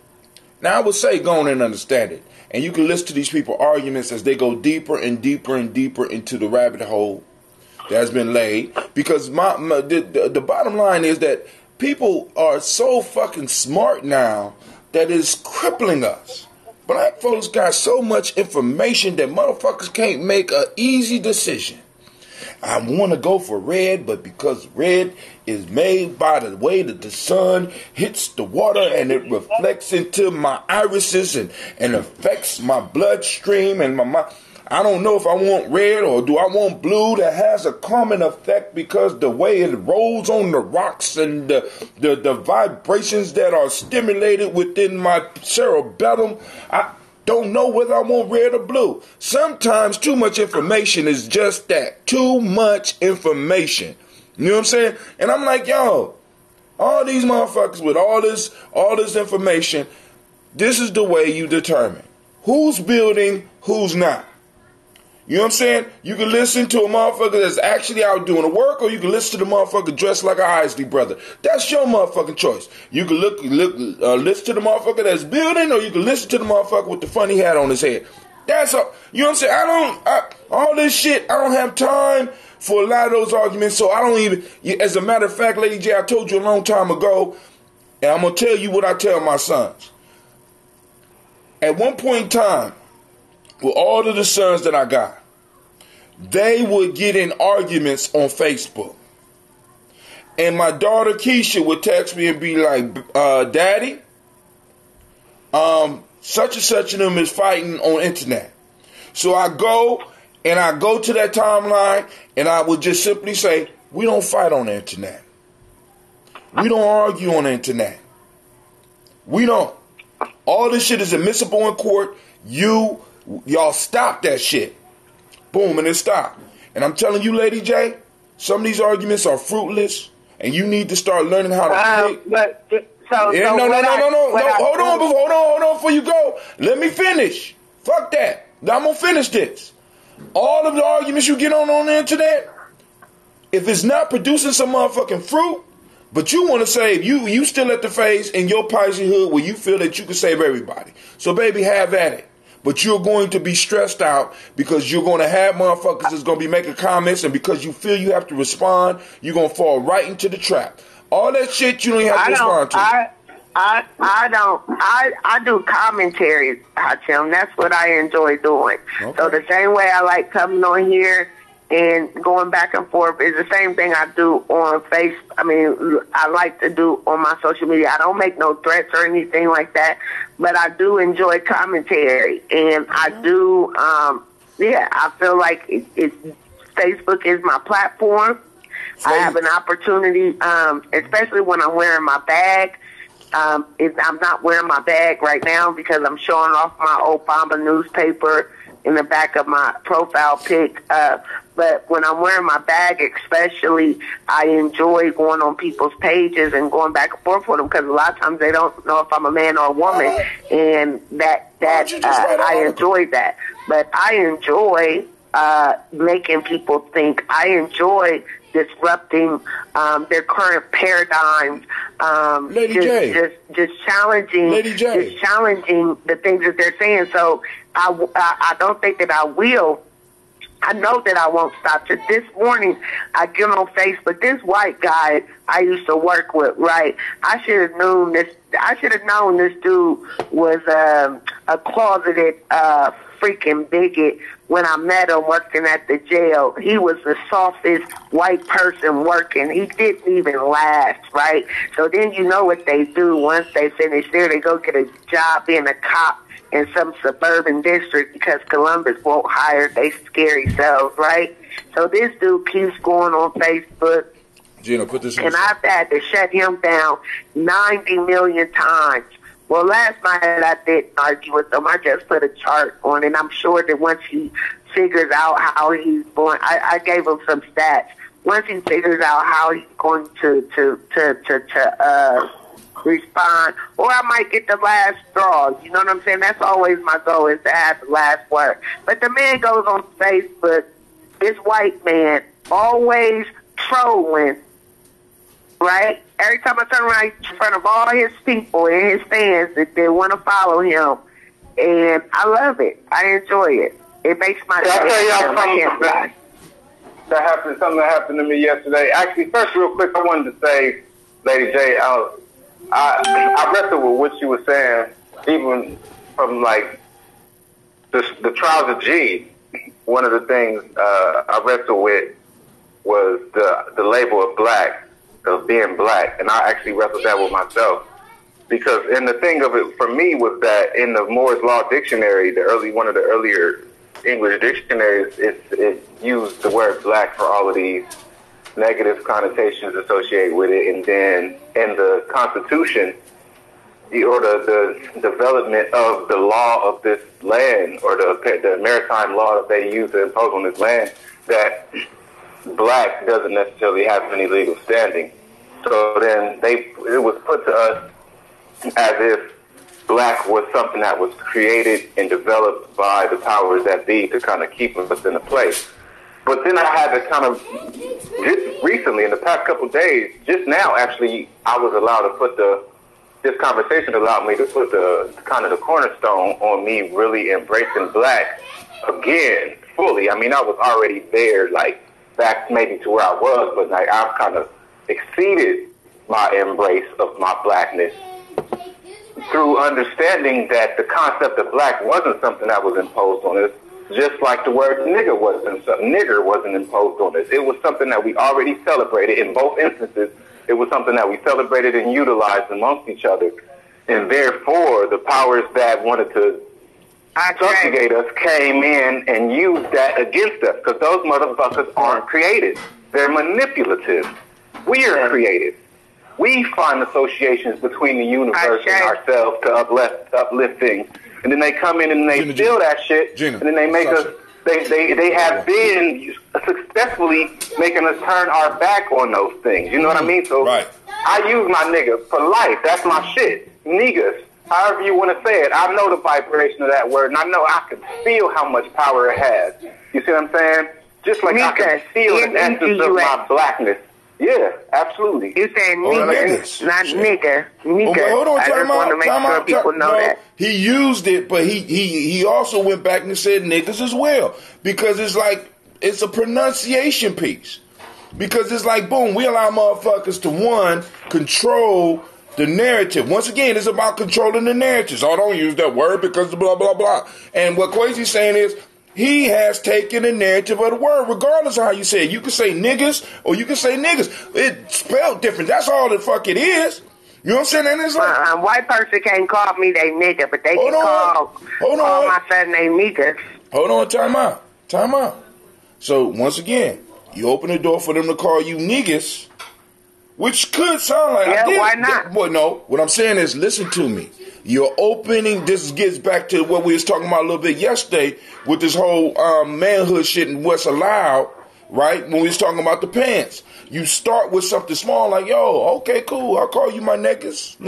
now I would say go on and understand it. And you can listen to these people's arguments as they go deeper and deeper and deeper into the rabbit hole that has been laid. Because the bottom line is that people are so fucking smart now that it's crippling us. Black folks got so much information that motherfuckers can't make an easy decision. I want to go for red, but because red is made by the way that the sun hits the water and it reflects into my irises and affects my bloodstream and my I don't know if I want red or do I want blue. That has a common effect because the way it rolls on the rocks and the vibrations that are stimulated within my cerebellum. I don't know whether I want red or blue. Sometimes too much information is just that. Too much information. You know what I'm saying? And I'm like, yo, all these motherfuckers with all this information, this is the way you determine who's building, who's not. You know what I'm saying? You can listen to a motherfucker that's actually out doing the work, or you can listen to the motherfucker dressed like a Isley brother. That's your motherfucking choice. You can listen to the motherfucker that's building, or you can listen to the motherfucker with the funny hat on his head. That's all. You know what I'm saying? All this shit, I don't have time for a lot of those arguments, so I don't even, as a matter of fact, Lady J, I told you a long time ago, and I'm going to tell you what I tell my sons. At one point in time, with all of the sons that I got, they would get in arguments on Facebook. And my daughter Keisha would text me and be like, Daddy, such and such of them is fighting on internet. So I go to that timeline and I would just simply say, we don't fight on the internet. We don't argue on the internet. We don't. All this shit is admissible in court. Y'all stop that shit. Boom, and it stopped. And I'm telling you, Lady J, some of these arguments are fruitless, and you need to start learning how to pick. Hold on before you go. Let me finish. Fuck that. I'm gonna finish this. All of the arguments you get on the internet, if it's not producing some motherfucking fruit, but you want to save, you still at the phase in your Pisces hood where you feel that you can save everybody. So baby, have at it. But you're going to be stressed out because you're going to have motherfuckers that's going to be making comments, and because you feel you have to respond, you're going to fall right into the trap. All that shit you don't even have to respond to.
I do commentary, Tim. That's what I enjoy doing.
Okay.
So the same way I like coming on here and going back and forth is the same thing I do on Facebook. I mean, I like to do on my social media. I don't make no threats or anything like that, but I do enjoy commentary, and I do. I feel like Facebook is my platform. I have an opportunity, especially when I'm wearing my bag. I'm not wearing my bag right now because I'm showing off my Obama newspaper in the back of my profile pic. But when I'm wearing my bag especially, I enjoy going on people's pages and going back and forth with them because a lot of times they don't know if I'm a man or a woman, and I enjoy that. But I enjoy making people think. I enjoy disrupting their current paradigms. Just challenging the things that they're saying. So I don't think that I will. I know that I won't stop. Just this morning, I get on Facebook. This white guy I used to work with, right? I should have known this. I should have known this dude was a closeted freaking bigot when I met him working at the jail. He was the softest white person working. He didn't even last, right? So then you know what they do once they finish there. They go get a job being a cop in some suburban district because Columbus won't hire they scary selves, right? So this dude keeps going on Facebook.
Gina, put this in.
And I've had to shut him down 90 million times. Well, last night I didn't argue with him. I just put a chart on, and I'm sure that once he figures out how he's going, I gave him some stats. Once he figures out how he's going to respond, or I might get the last straw. You know what I'm saying? That's always my goal, is to have the last word. But the man goes on Facebook, this white man, always trolling, right? Every time I turn around, he's in front of all his people and his fans that they want to follow him. And I love it. I enjoy it. It makes my day.
I'll tell y'all something something that happened to me yesterday. Actually, first, real quick, I wanted to say, Lady J, I wrestled with what you were saying, even from like the trials of G. One of the things I wrestled with was the label of black, of being black, and I actually wrestled that with myself. Because, and the thing of it for me was that in the Moore's Law Dictionary, one of the earlier English dictionaries, it used the word black for all of these negative connotations associated with it, and then in the Constitution, or the development of the law of this land, or the maritime law that they use to impose on this land, that black doesn't necessarily have any legal standing. So then it was put to us as if black was something that was created and developed by the powers that be to kind of keep us in a place. But then I had to kind of, just recently, in the past couple of days, just now actually, I was allowed to put this conversation allowed me to put the kind of the cornerstone on me really embracing black again, fully. I mean, I was already there, like, back maybe to where I was, but like I've kind of exceeded my embrace of my blackness through understanding that the concept of black wasn't something that was imposed on us, just like the word nigger wasn't imposed on us. It was something that we already celebrated. In both instances, it was something that we celebrated and utilized amongst each other. And therefore, the powers that wanted to subjugate us came in and used that against us, because those motherfuckers aren't creative. They're manipulative. We are creative. We find associations between the universe and ourselves to uplift things. And then they come in and they steal that shit, and then they make us, they have been successfully making us turn our back on those things. You know what I mean? So I use my nigga for life. That's my shit. Niggas. However you want to say it. I know the vibration of that word, and I know I can feel how much power it has. You see what I'm saying? Just like I can feel the essence of my blackness. Yeah, absolutely.
You saying nigga, not nigga. Nigga.
Hold on,
I just want to make sure people know that.
He used it, but he also went back and said niggas as well, because it's like, it's a pronunciation piece. Because it's like, boom, we allow motherfuckers to, one, control the narrative. Once again, it's about controlling the narratives. Oh, don't use that word because blah, blah, blah. And what Quasi's saying is, he has taken the narrative of the word, regardless of how you say it. You can say niggas or you can say niggas. It's spelled different. That's all the fuck it is. You know what I'm saying? And it's like,
a white person can't call me they nigga, but they can call my son they niggas.
Hold on, time out. So, once again, you open the door for them to call you niggas, which could sound like...
Yeah, why not?
Well, no, what I'm saying is, listen to me. You're opening, this gets back to what we was talking about a little bit yesterday with this whole manhood shit and what's allowed, right? When we was talking about the pants. You start with something small like, yo, okay, cool, I'll call you my niggas. You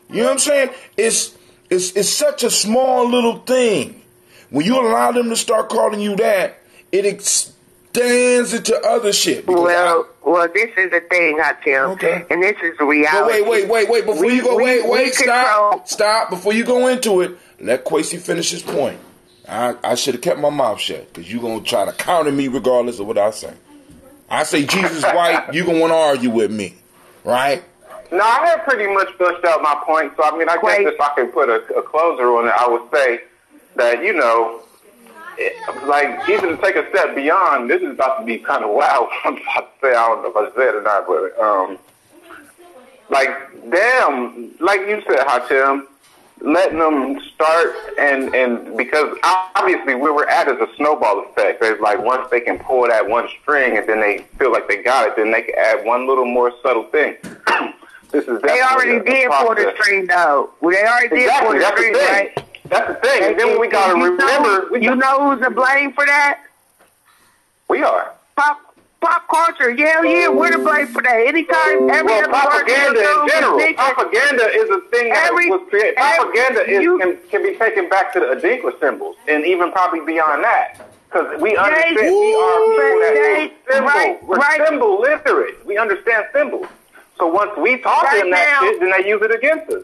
know what I'm saying? It's such a small little thing. When you allow them to start calling you that, it extends into other shit.
Well, this is the thing, I tell. Okay. And this is the reality.
Wait. Before you go, stop. Before you go into it, let Quasi finish his point. I should have kept my mouth shut, because you're going to try to counter me regardless of what I say. I say Jesus white, you're going to want to argue with me, right?
No, I have pretty much fleshed out my point. So, I mean, I guess if I could put a closer on it, I would say that, you know, like, even to take a step beyond, this is about to be kind of wild. I'm about to say, I don't know if I said it or not, but, like, damn, like you said, Hachim, letting them start, and because obviously where we're at is a snowball effect. It's like, once they can pull that one string and then they feel like they got it, then they can add one little more subtle thing. This is
they already did pull the string, though. They already did pull the string, right?
That's the thing. And then we got to remember...
You know who's to blame for that?
We are.
Pop culture. Yeah, we're to blame for that. Anytime, every other
propaganda in general. Propaganda is a thing that was created. Propaganda can be taken back to the Adinkra symbols, and even probably beyond that. Because we understand we are people that symbol. We're symbol literate. We understand symbols. So once we taught them that shit, then they use it against us.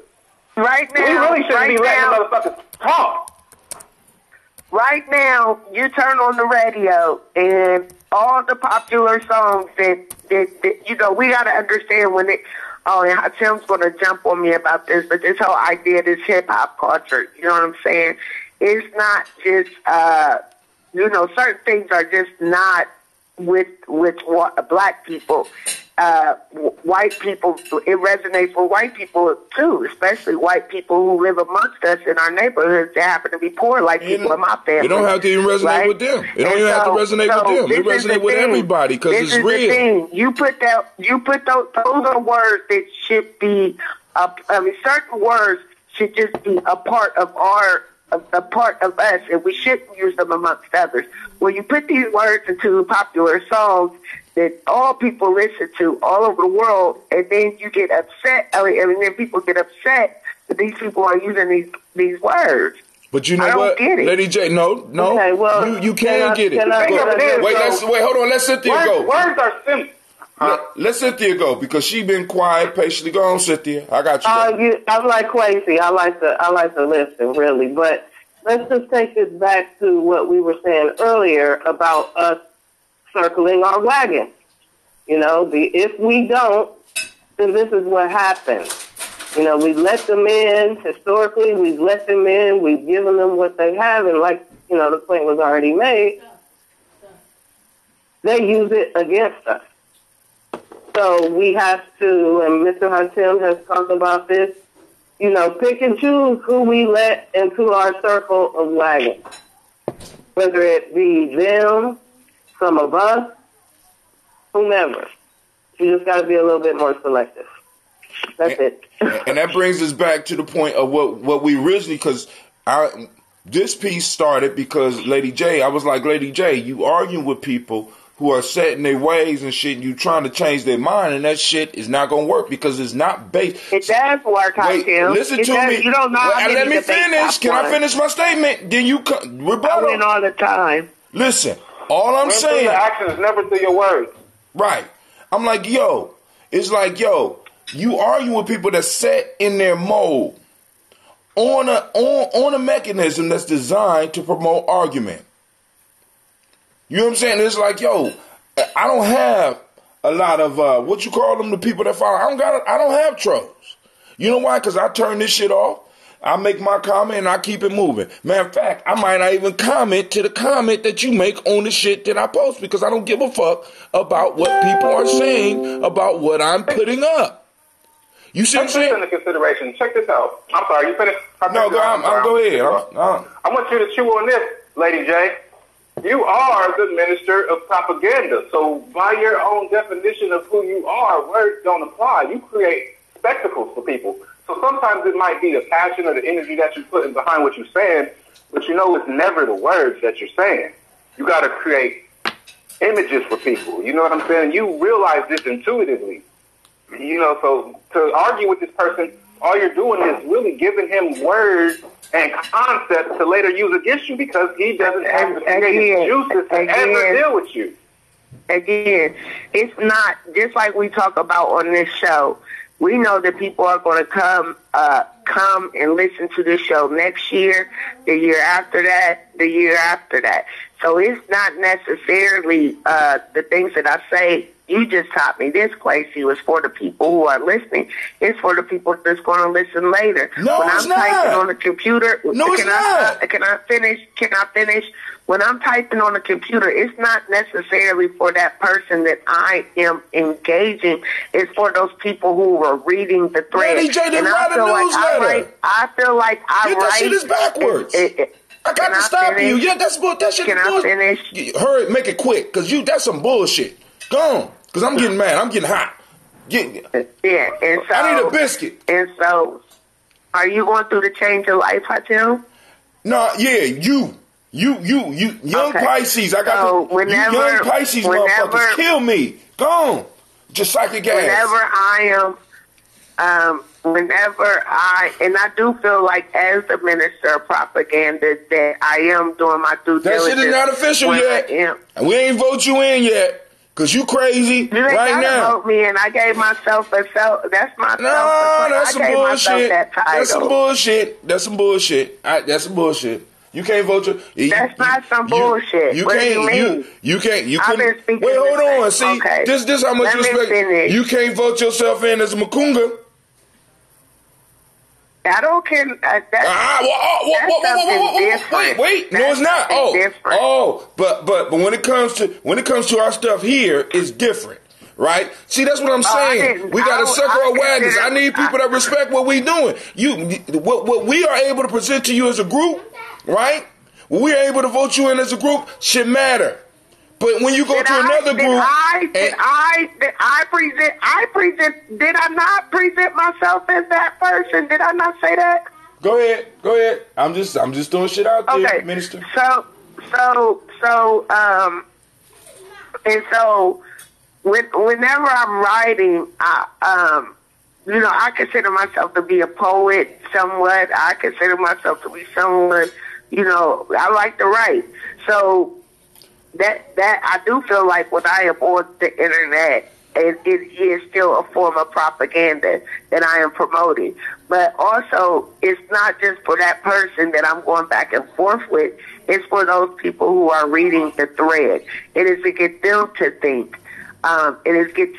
Right now,
we really shouldn't be letting motherfuckers talk.
Right now, you turn on the radio and all the popular songs that you know, we got to understand when it. Oh, and Tim's going to jump on me about this, but this whole idea, this hip hop culture, you know what I'm saying? It's not just, you know, certain things are just not with black people. white people, it resonates with white people too, especially white people who live amongst us in our neighborhoods that happen to be poor, like people in my family.
It don't have to even resonate
right?
with them. It don't even have to resonate with them. It resonates with everybody because it's real.
This is the thing. You put those are words that should be, certain words should just be a part of a part of us, and we shouldn't use them amongst others. When you put these words into popular songs that all people listen to all over the world, and then you get upset, then people get upset that these people are using these words.
But you know
I
what,
don't get it.
Lady J? No,
Okay, well,
you can get it. Wait, hold on. Let Cynthia go.
Words are simple.
Let Cynthia go because she been quiet patiently. Go on, Cynthia. I got you.
I'm like Quasi. I like to listen, really. But let's just take this back to what we were saying earlier about us circling our wagon. You know, if we don't, then this is what happens. You know, we let them in. Historically, we've let them in. We've given them what they have. And like, you know, the point was already made, they use it against us. So we have to, and Mr. Hatem has talked about this, you know, pick and choose who we let into our circle of wagons. Whether it be them, some of us, whomever. You just got to be a little bit more selective. That's it.
And that brings us back to the point of what we originally, because this piece started because Lady J, I was like, Lady J, you arguing with people who are set in their ways and shit, and you trying to change their mind, and that shit is not going to work because it's not based.
It does work, Hatem.
Listen to me.
You don't know how
let me finish. Can I finish my statement? Then you rebuttal.
I win all the time.
Listen, all I'm saying.
Through your actions, never through your words.
Right. I'm like, it's like, you argue with people that set in their mold on a mechanism that's designed to promote argument. You know what I'm saying? It's like, I don't have a lot of what you call them, the people that follow. I don't have trolls. You know why? Because I turn this shit off. I make my comment and I keep it moving. Matter of fact, I might not even comment to the comment that you make on the shit that I post because I don't give a fuck about what people are saying about what I'm putting up. You see what I'm saying?
Take this into consideration. Check this out. I'm sorry, you finished?
No, go ahead.
I want you to chew on this, Lady J. You are the minister of propaganda. So by your own definition of who you are, words don't apply. You create spectacles for people. So sometimes it might be the passion or the energy that you're putting behind what you're saying, but you know it's never the words that you're saying. You got to create images for people. You know what I'm saying? You realize this intuitively. You know, so to argue with this person, all you're doing is really giving him words and concepts to later use against you because he doesn't have the creative juices to ever deal with you.
Again, it's not just like we talk about on this show. We know that people are going to come and listen to this show next year, the year after that, the year after that. So it's not necessarily the things that I say. You just taught me this, Quasi, was for the people who are listening. It's for the people that's going to listen later.
No,
when
it's
I'm
not.
typing on the computer,
no, it's not.
Can I finish? When I'm typing on the computer, it's not necessarily for that person that I am engaging. It's for those people who are reading the thread.
Lady J didn't write a newsletter.
I feel like I write.
That shit is backwards. I got to stop you. Yeah, that shit
Can
is
I finish?
Hurry, make it quick, because that's some bullshit. Go on, because I'm getting mad. I'm getting hot.
Yeah, and so
I need a biscuit.
And so, are you going through the change of life, Hatem?
No, yeah, you young
Okay.
Pisces. I got you young Pisces motherfuckers. Kill me. Go on. Just psychic ass.
And I do feel like as the minister of propaganda that I am doing my due diligence.
That shit is not official yet. And we ain't vote you in yet. Because you crazy
you ain't
right now.
Vote me in. I gave myself a self. That's my
No, that's some bullshit.
That's
some bullshit. That's some bullshit. That's some bullshit. You can't vote your.
That's not some bullshit.
You
what
can't.
Do you mean?
You can't. You
I've
couldn't.
been
Wait, hold on. See,
okay.
this how much respect. You can't vote yourself in as a Makunga.
I don't care. That's something different.
Wait. No, it's not. But when it comes to our stuff here, it's different. right? See, that's what I'm saying. We got to circle our wagons. I need people that respect what we doing. What we are able to present to you as a group, right? When we are able to vote you in as a group, should matter. But when you go to another group,
did I not present myself as that person? Did I not say that?
Go ahead. I'm just throwing shit out there, Minister. Whenever I'm writing, I consider myself to be a poet somewhat. I consider myself to be someone, I like to write. So that I do feel like when I am on the internet, it is still a form of propaganda that I am promoting. But also, it's not just for that person that I'm going back and forth with. It's for those people who are reading the thread. It is to get them to think. It is get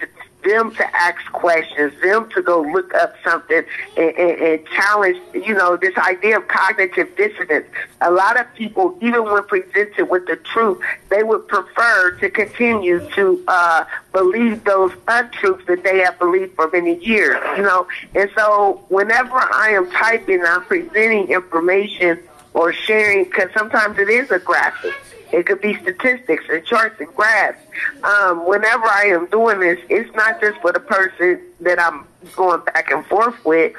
them to ask questions, them to go look up something and challenge, this idea of cognitive dissonance. A lot of people, even when presented with the truth, they would prefer to continue to believe those untruths that they have believed for many years, And so whenever I am typing, I'm presenting information or sharing, because sometimes it is a graphic. It could be statistics and charts and graphs. Whenever I am doing this, it's not just for the person that I'm going back and forth with.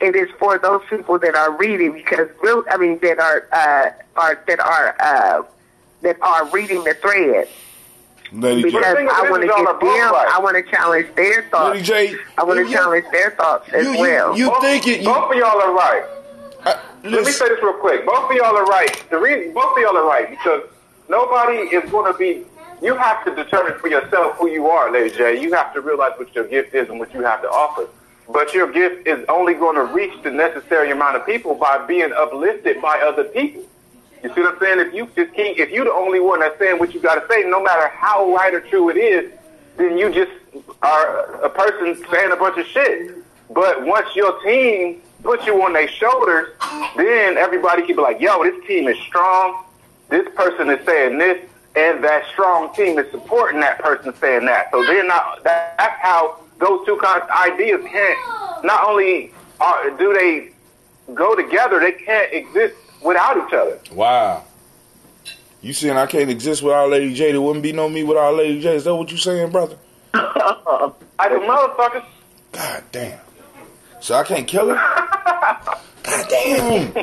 It is for those people that are reading, because that are reading the thread. Because I want to get them. I want to challenge their thoughts. I want to challenge their thoughts as well.
Both of y'all are right. Let me say this real quick. Both of y'all are right. The reason both of y'all are right, because nobody is going to be. You have to determine for yourself who you are, Lady J. You have to realize what your gift is and what you have to offer. But your gift is only going to reach the necessary amount of people by being uplifted by other people. You see what I'm saying? If you're the only one that's saying what you got to say, no matter how right or true it is, then you just are a person saying a bunch of shit. But once your team put you on their shoulders, then everybody can be like, yo, this team is strong. This person is saying this, and that strong team is supporting that person saying that. So that's how those two kinds of ideas can't, not only do they go together, they can't exist without each other.
Wow. You saying I can't exist without Lady J? There wouldn't be no me without Lady J. Is that what you saying, brother?
I do, motherfuckers.
God damn. So I can't kill her? God damn.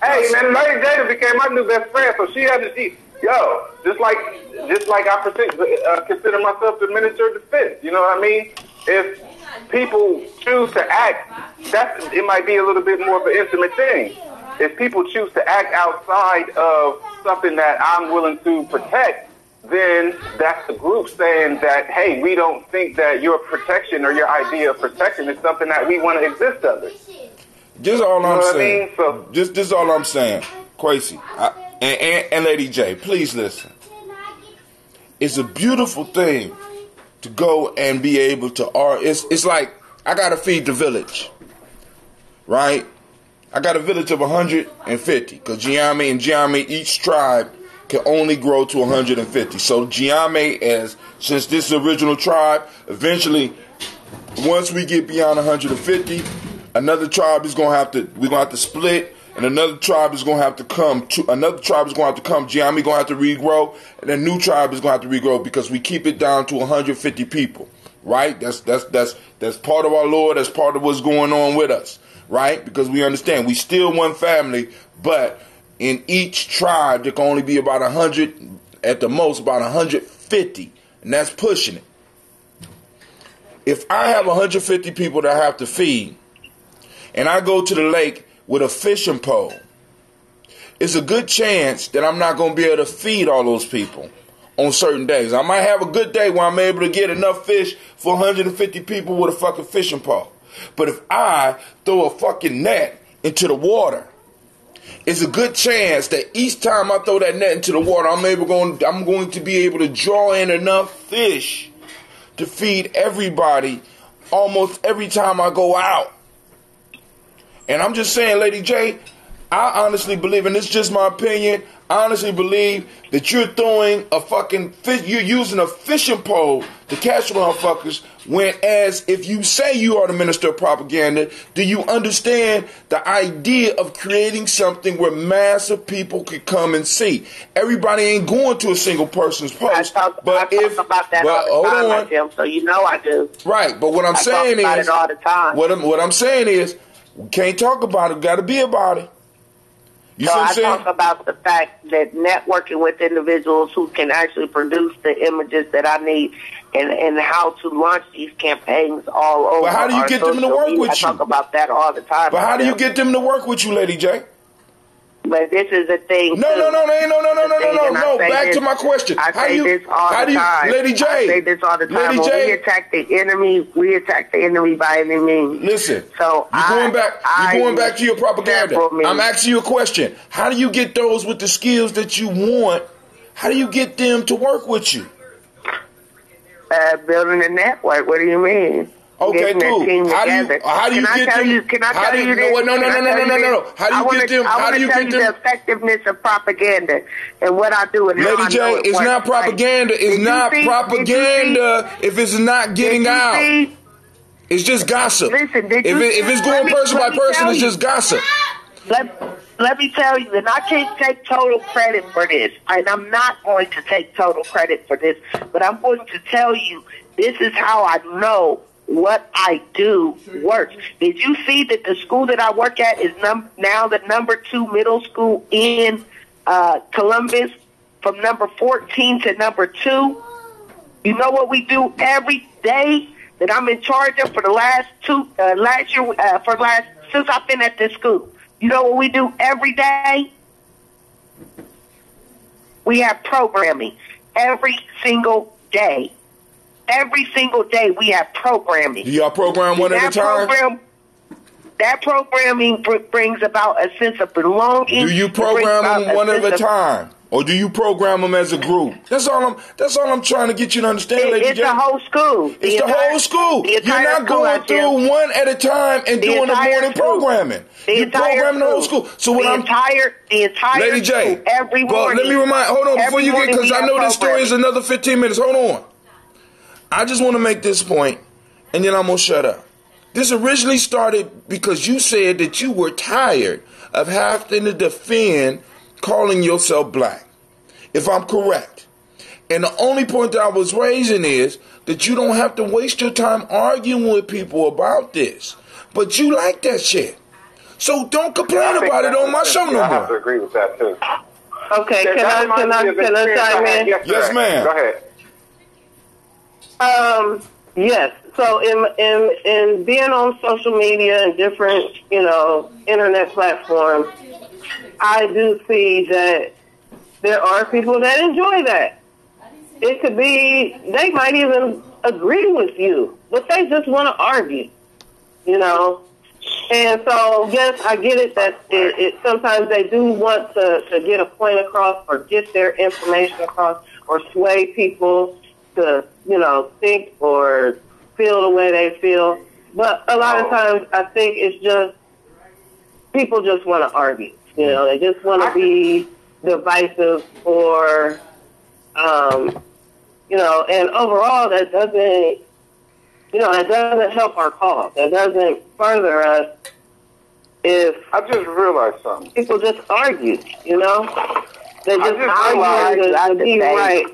Hey, man, Lady Jada became my new best friend, so she had to see. Yo, just like I consider myself the minister of defense. You know what I mean? If people choose to act, it might be a little bit more of an intimate thing. If people choose to act outside of something that I'm willing to protect, then that's the group saying that, hey, we don't think that your protection or your idea of protection is something that we want to exist under.
Just all I'm saying. So, just all I'm saying. Quasi and Lady J, please listen. It's a beautiful thing to go and be able to it's like I gotta feed the village. Right? I got a village of 150, because Gye-Nyame and Gye-Nyame, each tribe can only grow to 150. So Gye-Nyame, since this is the original tribe, eventually, once we get beyond 150, another tribe is we're gonna have to split, and another tribe is gonna have to come. Gye-Nyame gonna have to regrow, and a new tribe is gonna have to regrow, because we keep it down to 150 people. Right? That's part of our Lord. That's part of what's going on with us. Right? Because we understand we still one family, but in each tribe, there can only be about 100, at the most, about 150. And that's pushing it. If I have 150 people that I have to feed, and I go to the lake with a fishing pole, it's a good chance that I'm not going to be able to feed all those people on certain days. I might have a good day where I'm able to get enough fish for 150 people with a fucking fishing pole. But if I throw a fucking net into the water, it's a good chance that each time I throw that net into the water, I'm going to be able to draw in enough fish to feed everybody almost every time I go out. And I'm just saying, Lady J, I honestly believe, and it's just my opinion, I honestly believe that you're throwing a fucking fish, you're using a fishing pole to catch motherfuckers, whereas if you say you are the minister of propaganda, do you understand the idea of creating something where massive people could come and see? Everybody ain't going to a single person's post.
I talk about that all the time, Jim, so you know I do.
Right, but what I'm saying
talk about
is,
it all the time.
What I'm saying is, we can't talk about it, got to be about it. You
so
see what
I
I'm saying?
talk about the fact that networking with individuals who can actually produce the images that I need and how to launch these campaigns all over.
But how do you get them to work with you?
I talk about that all the time.
But how do you get them to work with you, Lady J?
But this is the thing.
No. Back to my question.
I say this all the time.
Lady J.
I say this all the time.
Lady
When
J.
we attack the enemy, we attack the enemy by any means.
Listen.
So
you're going back to your propaganda. I'm asking you a question. How do you get those with the skills that you want? How do you get them to work with you?
Building a network. What do you mean?
Okay, cool. How do you get them?
How do you get them?
How do you get them?
I want to tell you the effectiveness of propaganda and what I do and how I know
Lady J, it's not propaganda. It's not propaganda if it's not getting out. It's just gossip.
Listen,
if it's going person by person, it's just gossip.
Let me tell you, and I can't take total credit for this, and I'm not going to take total credit for this, but I'm going to tell you this is how I know what I do works. Did you see that the school that I work at is now the number 2 middle school in Columbus, from number 14 to number 2? You know what we do every day that I'm in charge of for the last since I've been at this school? You know what we do every day? We have programming every single day. Every single day we have programming.
Do y'all program one at a time?
That programming brings about a sense of belonging.
Do you program them one at a time? Or do you program them as a group? That's all I'm trying to get you to understand, Lady J.
It's the whole school.
It's the whole school. You're not going through one at a time and doing the morning programming. You're programming the whole school. So what
the entire
Lady J,
school, every morning.
Let me remind, hold on, before you get, because I know this story is another 15 minutes. Hold on. I just want to make this point, and then I'm going to shut up. This originally started because you said that you were tired of having to defend calling yourself black, if I'm correct. And the only point that I was raising is that you don't have to waste your time arguing with people about this. But you like that shit. So don't complain about it on my show no more.
I have to agree with that too.
Okay, can I chime in?
Yes, ma'am.
Go ahead.
Yes. So in being on social media and different, internet platforms, I do see that there are people that enjoy that. It could be, they might even agree with you, but they just want to argue, And so, yes, I get it that it sometimes they do want to get a point across or get their information across or sway people to, think or feel the way they feel. But a lot of times I think it's just people just want to argue. They just want to be divisive or, and overall that doesn't, that doesn't help our cause. That doesn't further us if
I just realized something.
People just argue, They just argue to be right.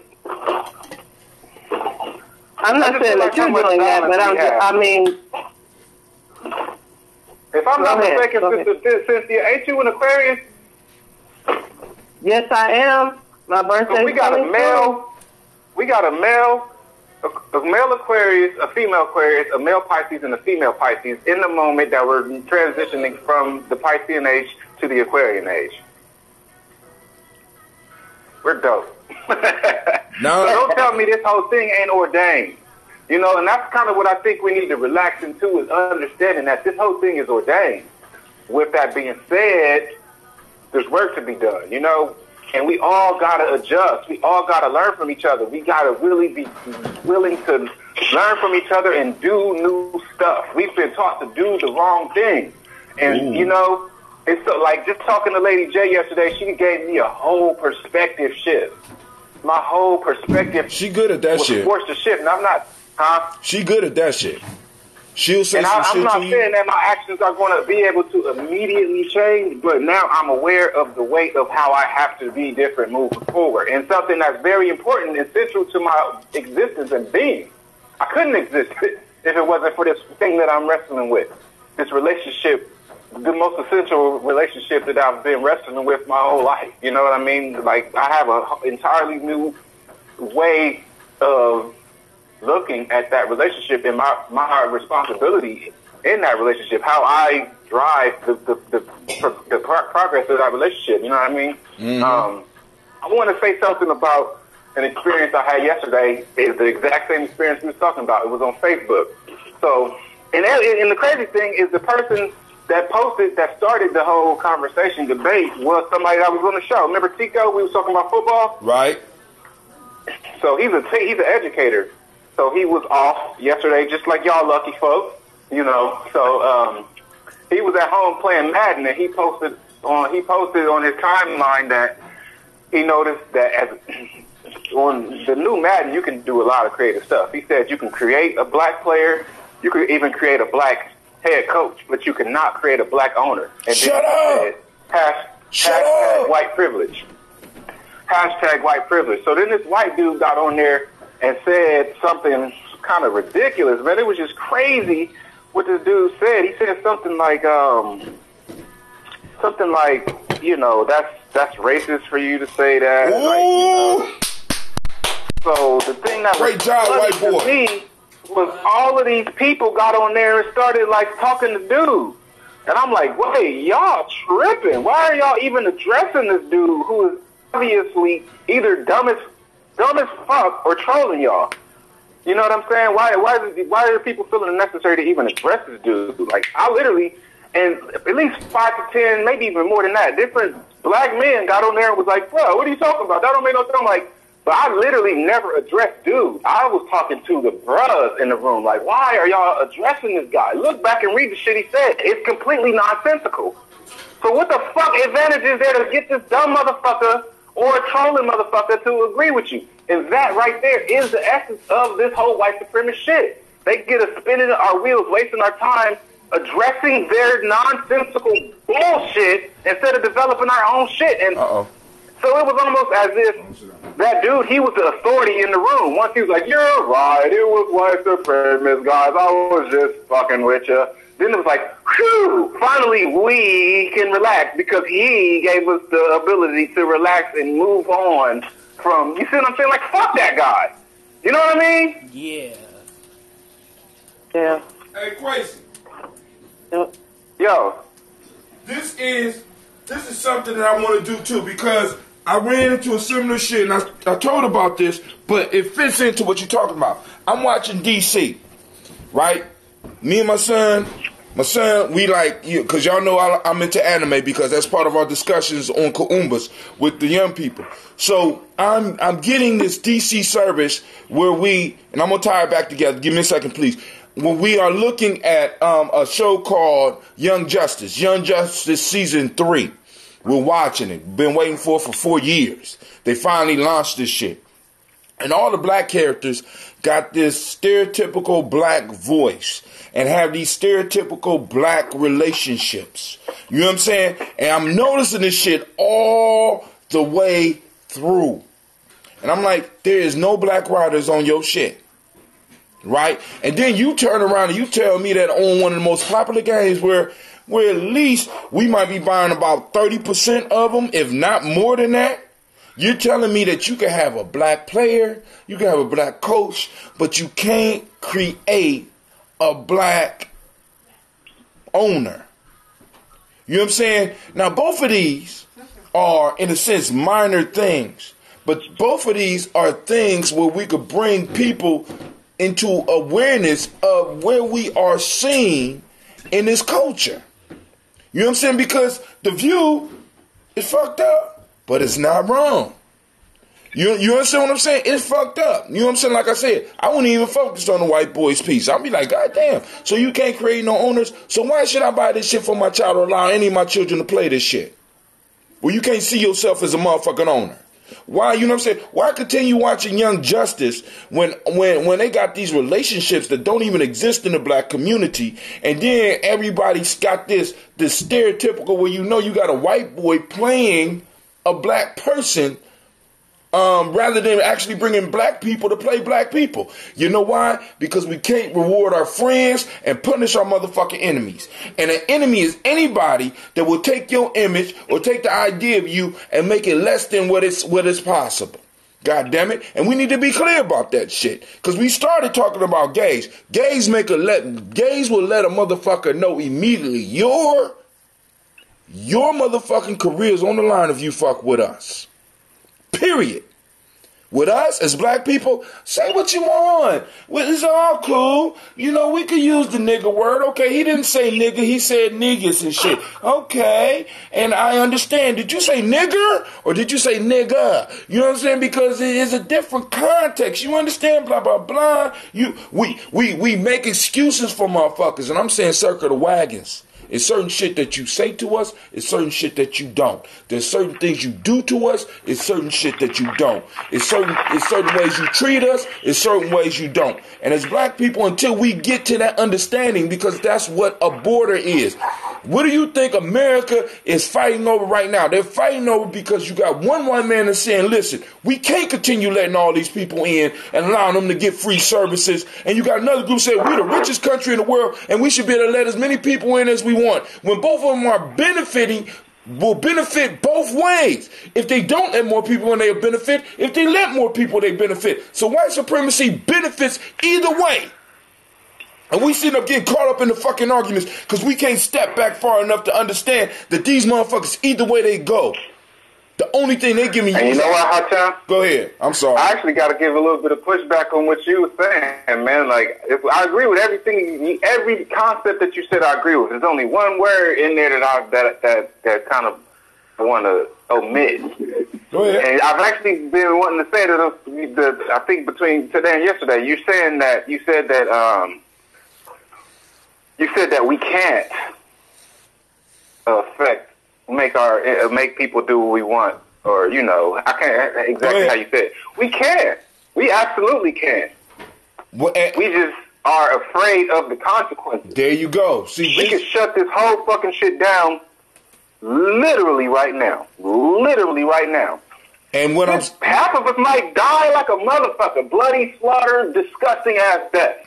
I'm not saying that you're doing that, but
if I'm not mistaken, Sister Cynthia, ain't you an Aquarius?
Yes, I am. My birthday.
So we got a male Aquarius, a female Aquarius, a male Pisces, and a female Pisces in the moment that we're transitioning from the Piscean age to the Aquarian age. We're dope.
No.
So don't tell me this whole thing ain't ordained. And that's kind of what I think we need to relax into, is understanding that this whole thing is ordained. With that being said, there's work to be done, and we all got to adjust. We all got to learn from each other. We got to really be willing to learn from each other and do new stuff. We've been taught to do the wrong thing. And, It's so, like, just talking to Lady J yesterday, she gave me a whole perspective shift. My whole perspective.
She good at that
was
shit.
Forced to shift, and I'm not. Huh?
She good at that shit. She'll say
and
some
I'm
shit
not
to you.
saying that my actions are going to be able to immediately change, but now I'm aware of the weight of how I have to be different moving forward, and something that's very important and central to my existence and being. I couldn't exist if it wasn't for this thing that I'm wrestling with, this relationship, the most essential relationship that I've been wrestling with my whole life. You know what I mean? Like, I have an entirely new way of looking at that relationship and my responsibility in that relationship, how I drive the progress of that relationship. You know what I mean? Mm-hmm. I want to say something about an experience I had yesterday. It's the exact same experience we were talking about. It was on Facebook. So, and the crazy thing is the person that posted, that started the whole conversation debate was somebody that was on the show. Remember Tico? We was talking about football?
Right.
So he's an educator. So he was off yesterday, just like y'all lucky folks, you know. So he was at home playing Madden, and he posted on his timeline that he noticed that as on the new Madden, you can do a lot of creative stuff. He said you can create a black player, you could even create a black head coach, but you cannot create a black owner. And
Shut up!
Hashtag white privilege. Hashtag white privilege. So then this white dude got on there and said something kind of ridiculous, man. It was just crazy what this dude said. He said something like, you know, that's racist for you to say that. Like, you know. So the thing that
great job, white boy.
To me was all of these people got on there and started like talking to dude. And I'm like, wait, y'all tripping. Why are y'all even addressing this dude who is obviously either dumb as fuck or trolling y'all? You know what I'm saying? Why are people feeling it necessary to even address this dude? Like, I literally, and at least 5 to 10, maybe even more than that, different black men got on there and was like, bro, what are you talking about? That don't make no sense. I'm like, but I literally never addressed dude. I was talking to the bruhs in the room. Like, why are y'all addressing this guy? Look back and read the shit he said. It's completely nonsensical. So what the fuck advantage is there to get this dumb motherfucker or a trolling motherfucker to agree with you? And that right there is the essence of this whole white supremacist shit. They get us spinning our wheels, wasting our time, addressing their nonsensical bullshit instead of developing our own shit. And so it was almost as if that dude, he was the authority in the room. Once he was like, you're right, it was white supremacist, guys. I was just fucking with you. Then it was like, whew, finally we can relax because he gave us the ability to relax and move on from, you see what I'm saying? Like, fuck that guy. You know what I mean?
Yeah.
Yeah.
Hey, Quasi.
Yo.
This is something that I want to do too, because I ran into a similar shit, and I told about this, but it fits into what you're talking about. I'm watching DC, right? Me and my son, we like, because y'all know I'm into anime because that's part of our discussions on Kaumbas with the young people. So I'm getting this DC service where and I'm going to tie it back together. Give me a second, please. When we are looking at a show called Young Justice Season 3. We're watching it. Been waiting for 4 years. They finally launched this shit. And all the black characters got this stereotypical black voice and have these stereotypical black relationships. You know what I'm saying? And I'm noticing this shit all the way through. And I'm like, there is no black writers on your shit. Right? And then you turn around and you tell me that on one of the most popular games where at least we might be buying about 30% of them, if not more than that. You're telling me that you can have a black player, you can have a black coach, but you can't create a black owner. You know what I'm saying? Now, both of these are, in a sense, minor things. But both of these are things where we could bring people into awareness of where we are seen in this culture. You know what I'm saying? Because The View is fucked up, but it's not wrong. You understand what I'm saying? It's fucked up. You know what I'm saying? Like I said, I wouldn't even focus on the white boy's piece. I'll be like, God damn. So you can't create no owners. So why should I buy this shit for my child or allow any of my children to play this shit? Well, you can't see yourself as a motherfucking owner. Why, you know what I'm saying? Why continue watching Young Justice when they got these relationships that don't even exist in the black community, and then everybody's got this stereotypical where you know you got a white boy playing a black person rather than actually bringing black people to play black people. You know why? Because we can't reward our friends and punish our motherfucking enemies. And an enemy is anybody that will take your image or take the idea of you and make it less than what is possible. God damn it. And we need to be clear about that shit. Because we started talking about gays. Gays will let a motherfucker know immediately your motherfucking career is on the line if you fuck with us. Period. With us as black people, say what you want. Well, it's all cool. You know, we could use the nigga word. Okay, he didn't say nigga, he said niggas and shit. Okay, and I understand. Did you say nigger or did you say nigga? You know what I'm saying? Because it is a different context. You understand? Blah, blah, blah. We make excuses for motherfuckers, and I'm saying circle the wagons. It's certain shit that you say to us. It's certain shit that you don't. There's certain things you do to us. It's certain shit that you don't. It's certain ways you treat us. It's certain ways you don't. And as black people, until we get to that understanding, because that's what a border is. What do you think America is fighting over right now? They're fighting over because you got one white man that's saying, listen, we can't continue letting all these people in and allowing them to get free services. And you got another group saying we're the richest country in the world and we should be able to let as many people in as we want. When both of them are benefiting, will benefit both ways. If they don't let more people in, they'll benefit. If they let more people, they benefit. So white supremacy benefits either way. And we sit up getting caught up in the fucking arguments because we can't step back far enough to understand that these motherfuckers, either way they go, the only thing they give me...
And you know what, Hot?
Go ahead. I'm sorry.
I actually got to give a little bit of pushback on what you were saying, man. Like, I agree with everything, every concept that you said I agree with. There's only one word in there that kind of I want to omit.
Go ahead.
And I've actually been wanting to say that I think between today and yesterday, you said that we can't make people do what we want, or I can't exactly how you said it. We can. We absolutely can. We just are afraid of the consequences.
There you go. See,
we can shut this whole fucking shit down literally right now. Literally right now.
And what
half of us might die like a motherfucker, bloody, slaughter, disgusting ass death.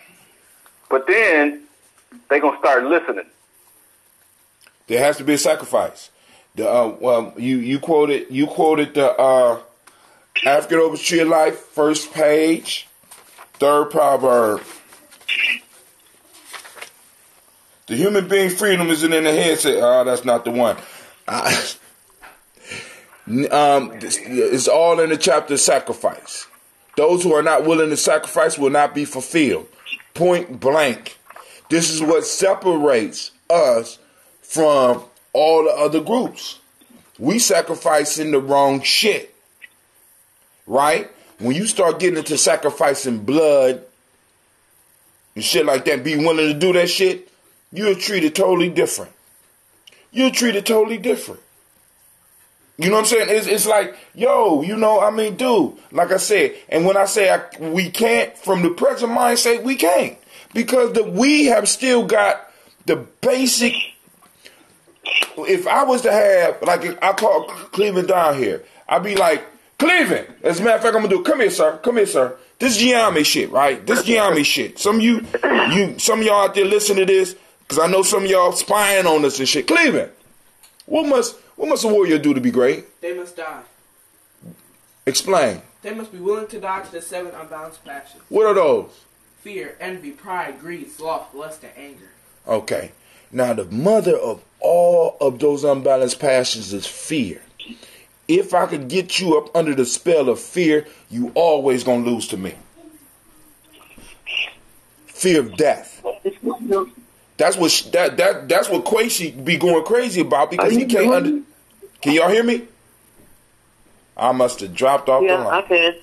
But then they gonna start listening.
There has to be a sacrifice. You quoted the African Opus Tree of Life, first page, third proverb. The human being freedom isn't in the head. Say, that's not the one. It's all in the chapter sacrifice. Those who are not willing to sacrifice will not be fulfilled. Point blank. This is what separates us from all the other groups. We sacrificing the wrong shit. Right? When you start getting into sacrificing blood and shit like that, be willing to do that shit, you're treated totally different. You're treated totally different. You know what I'm saying? It's like, dude, like I said, and when I say we can't, from the present mindset, we can't. Because we have still got the basic. If I was to have, like, I call Cleveland down here, I'd be like, Cleveland, as a matter of fact, I'm going to do, come here, sir. This Gye-Nyame shit, right? This Gye-Nyame shit. Some of y'all out there listen to this, because I know some of y'all spying on us and shit. Cleveland, what must a warrior do to be great?
They must die.
Explain.
They must be willing to die to the 7 unbalanced passions.
What are those?
Fear, envy, pride, greed, sloth, lust, and anger.
Okay. Now, the mother of all of those unbalanced passions is fear. If I could get you up under the spell of fear, you always gonna lose to me. Fear of death. That's what Quasi be going crazy about, because he can't Can y'all hear me? I must have dropped off the line.
I can.
Okay.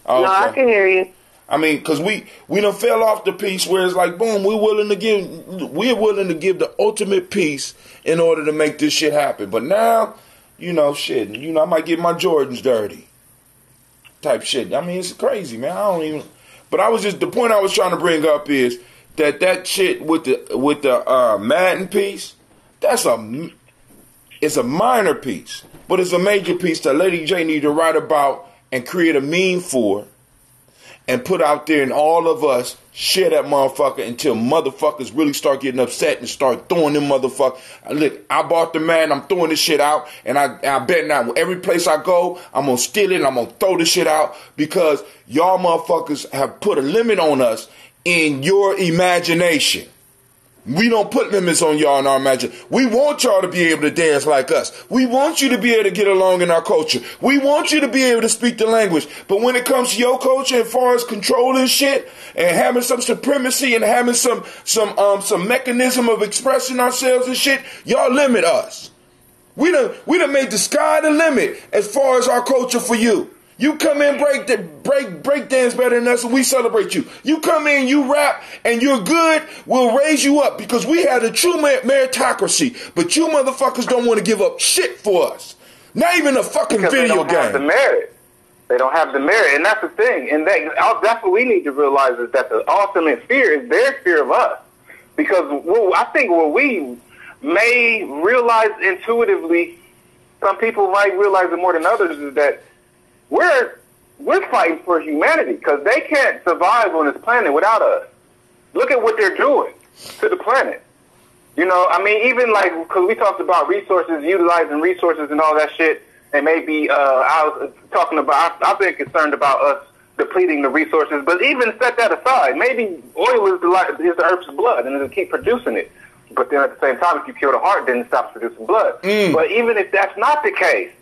No, I can hear you.
I mean, because we done fell off the piece where it's like, boom, we're willing to give the ultimate piece in order to make this shit happen. But now, shit, I might get my Jordans dirty type shit. I mean, it's crazy, man. But the point I was trying to bring up is that shit with the Madden piece, it's a minor piece, but it's a major piece that Lady J need to write about and create a meme for and put out there, and all of us share that motherfucker until motherfuckers really start getting upset and start throwing them motherfuckers. Look, I bought the Madden, I'm throwing this shit out, and I bet now every place I go, I'm going to steal it and I'm going to throw this shit out because y'all motherfuckers have put a limit on us in your imagination. We don't put limits on y'all in our imagination. We want y'all to be able to dance like us. We want you to be able to get along in our culture. We want you to be able to speak the language. But when it comes to your culture, as far as controlling shit and having some supremacy and having some mechanism of expressing ourselves and shit, y'all limit us. We done made the sky the limit as far as our culture for you. You come in, break dance better than us, and we celebrate you. You come in, you rap, and you're good, we'll raise you up because we have a true meritocracy. But you motherfuckers don't want to give up shit for us. Not even a fucking
because
video game.
They don't have the merit. They don't have the merit, and that's the thing. And that's what we need to realize is that the ultimate fear is their fear of us. Because I think what we may realize intuitively, some people might realize it more than others, is that we're fighting for humanity because they can't survive on this planet without us. Look at what they're doing to the planet. I mean, even because we talked about resources, utilizing resources and all that shit, and maybe I've been concerned about us depleting the resources, but even set that aside, maybe oil is the earth's blood and it'll keep producing it. But then at the same time, if you kill the heart, then it stops producing blood. But even if that's not the case,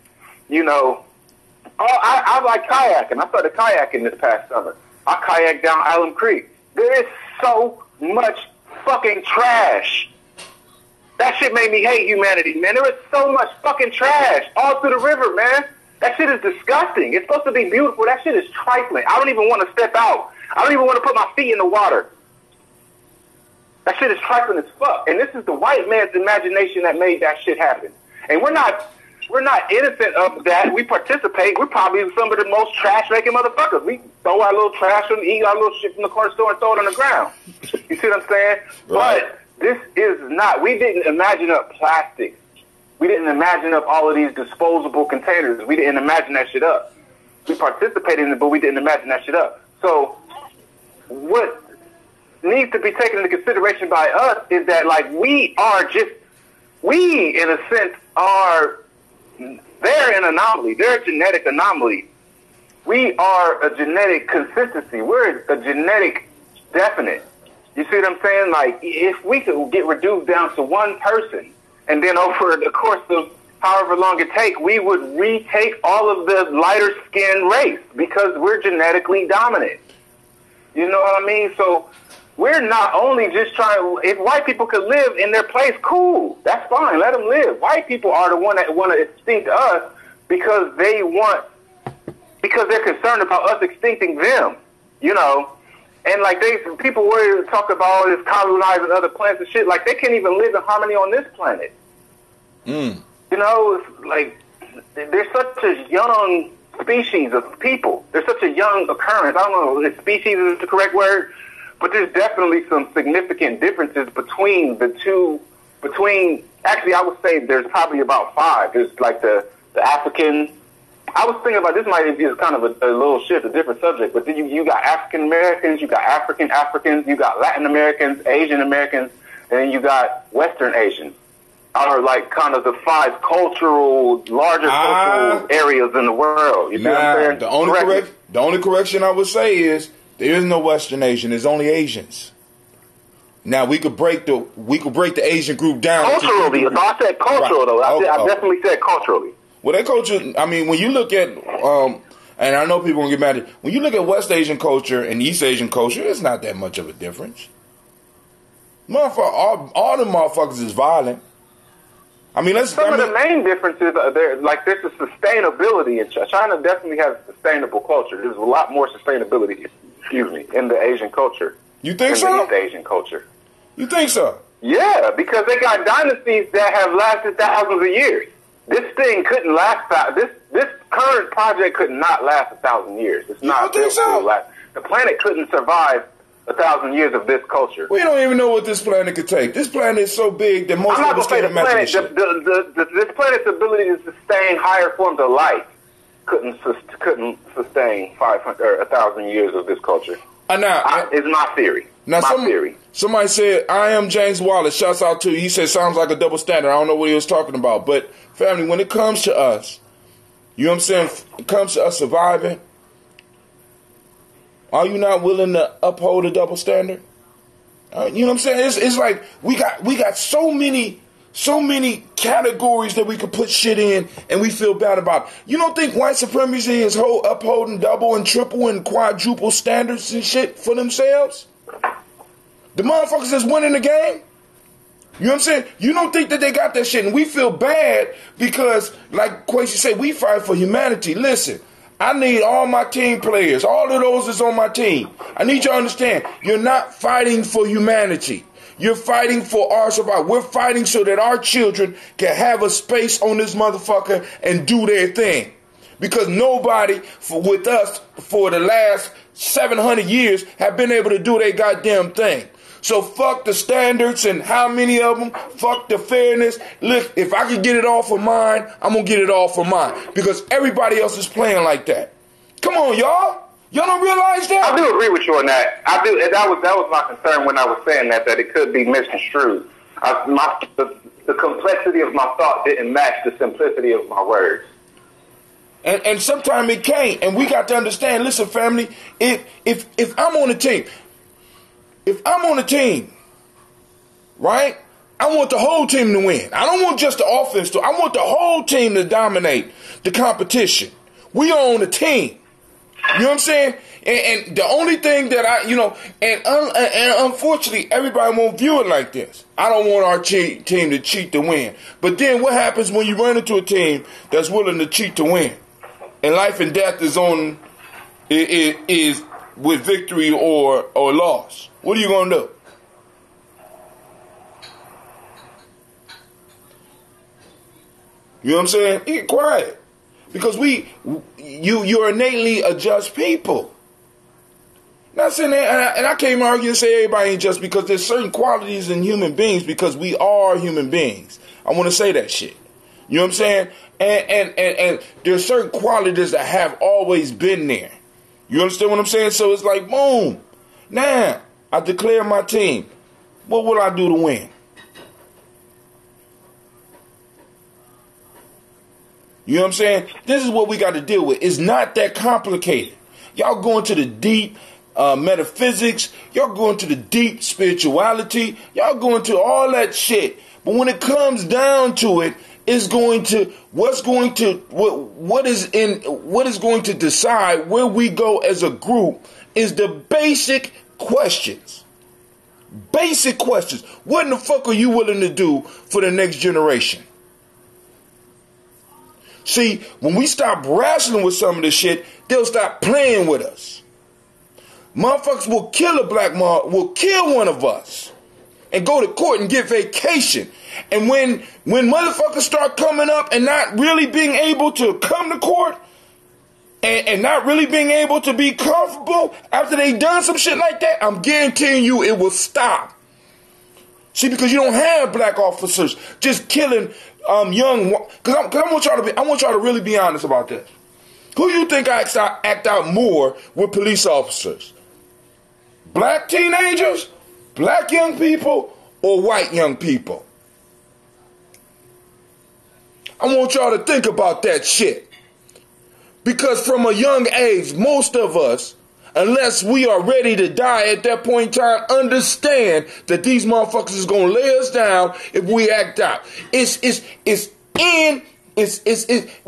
I like kayaking. I started kayaking this past summer. I kayaked down Alum Creek. There is so much fucking trash. That shit made me hate humanity, man. There is so much fucking trash all through the river, man. That shit is disgusting. It's supposed to be beautiful. That shit is trifling. I don't even want to step out. I don't even want to put my feet in the water. That shit is trifling as fuck. And this is the white man's imagination that made that shit happen. And we're not innocent of that. We participate. We're probably some of the most trash-making motherfuckers. We throw our little trash and eat our little shit from the corner store and throw it on the ground. You see what I'm saying? Right. But this is not. We didn't imagine up plastic. We didn't imagine up all of these disposable containers. We didn't imagine that shit up. We participated in it, but we didn't imagine that shit up. So what needs to be taken into consideration by us is that, we in a sense are... They're an anomaly. They're a genetic anomaly. We are a genetic consistency. We're a genetic definite. You see what I'm saying? If we could get reduced down to one person, and then over the course of however long it takes, we would retake all of the lighter skinned race because we're genetically dominant. You know what I mean? So we're not only just trying, if white people could live in their place, cool, that's fine, let them live. White people are the one that want to extinct us because they're concerned about us extincting them, And people worry to talk about all this colonizing other planets and shit, they can't even live in harmony on this planet. There's such a young species of people. There's such a young occurrence. I don't know if species is the correct word, but there's definitely some significant differences between the two. Actually, I would say there's probably about 5. There's the African. I was thinking about this might be kind of a little shift, a different subject. But then you got African Americans, you got Africans, you got Latin Americans, Asian Americans, and then you got Western Asians. Are kind of the 5 larger cultural areas in the world. You see what I'm saying?
The only correction I would say is there is no Western Asian. There's only Asians. Now we could break the Asian group down.
Culturally, I said cultural though. I definitely said culturally.
Well, that culture. I mean, when you look at, and I know people gonna get mad at, when you look at West Asian culture and East Asian culture, it's not that much of a difference. All the motherfuckers is violent. I mean,
some of the main differences are there. Like, there's a sustainability in China. China definitely has a sustainable culture. There's a lot more sustainability, in the Asian culture.
You think so?
In the East Asian culture.
You think so?
Yeah, because they got dynasties that have lasted thousands of years. This thing couldn't last. This current project could not last 1,000 years. It's not.
You don't think so?
The planet couldn't survive 1,000 years of this culture.
We don't even know what this planet could take. This planet is so big that most of us can't imagine this shit.
This planet's ability to sustain higher forms of life couldn't sustain 500 or 1,000 years of this culture. It's my theory.
Now,
theory.
Somebody said, I am James Wallace. Shouts out to you. He said, sounds like a double standard. I don't know what he was talking about. But, family, when it comes to us, you know what I'm saying? It comes to us surviving. Are you not willing to uphold a double standard? You know what I'm saying? It's like we got so many categories that we could put shit in, and we feel bad about. You don't think white supremacy is upholding double and triple and quadruple standards and shit for themselves? The motherfuckers that's winning the game? You know what I'm saying? You don't think that they got that shit, and we feel bad because, like Quasi said, we fight for humanity. Listen, I need all my team players, all of those that's on my team. I need you to understand, you're not fighting for humanity. You're fighting for our survival. We're fighting so that our children can have a space on this motherfucker and do their thing. Because nobody with us for the last 700 years have been able to do their goddamn thing. So fuck the standards and how many of them. Fuck the fairness. Look, if I can get it all for mine, I'm going to get it all for mine. Because everybody else is playing like that. Come on, y'all. Y'all don't realize that?
I do agree with you on that. I do. That was my concern when I was saying that it could be misconstrued. The complexity of my thought didn't match the simplicity of my words.
And sometimes it can't. And we got to understand, listen, family, if I'm on a team, right, I want the whole team to win. I don't want just the offense to. I want the whole team to dominate the competition. We are on a team. You know what I'm saying? And the only thing that and unfortunately, everybody won't view it like this. I don't want our team to cheat to win. But then what happens when you run into a team that's willing to cheat to win? And life and death is with victory or loss. What are you going to do? You know what I'm saying? Get quiet. Because you're innately a just people. Not saying that, and I can't even argue and say everybody ain't just, because there's certain qualities in human beings because we are human beings. I want to say that shit. You know what I'm saying? And there's certain qualities that have always been there. You understand what I'm saying? So it's like, boom. Now, I declare my team. What will I do to win? You know what I'm saying? This is what we got to deal with. It's not that complicated. Y'all going to the deep metaphysics. Y'all going to the deep spirituality. Y'all going to all that shit. But when it comes down to it, it's going to what is going to decide where we go as a group is the basic questions. Basic questions. What in the fuck are you willing to do for the next generation? See, when we stop wrestling with some of this shit, they'll stop playing with us. Motherfuckers will kill a black mom, will kill one of us, and go to court and get vacation. And when motherfuckers start coming up and not really being able to come to court, and not really being able to be comfortable after they done some shit like that, I'm guaranteeing you it will stop. See, because you don't have black officers just killing young. Because I want y'all to really be honest about this. Who you think act out more with police officers? Black teenagers, black young people, or white young people? I want y'all to think about that shit. Because from a young age, most of us, unless we are ready to die at that point in time, understand that these motherfuckers is gonna lay us down if we act out. You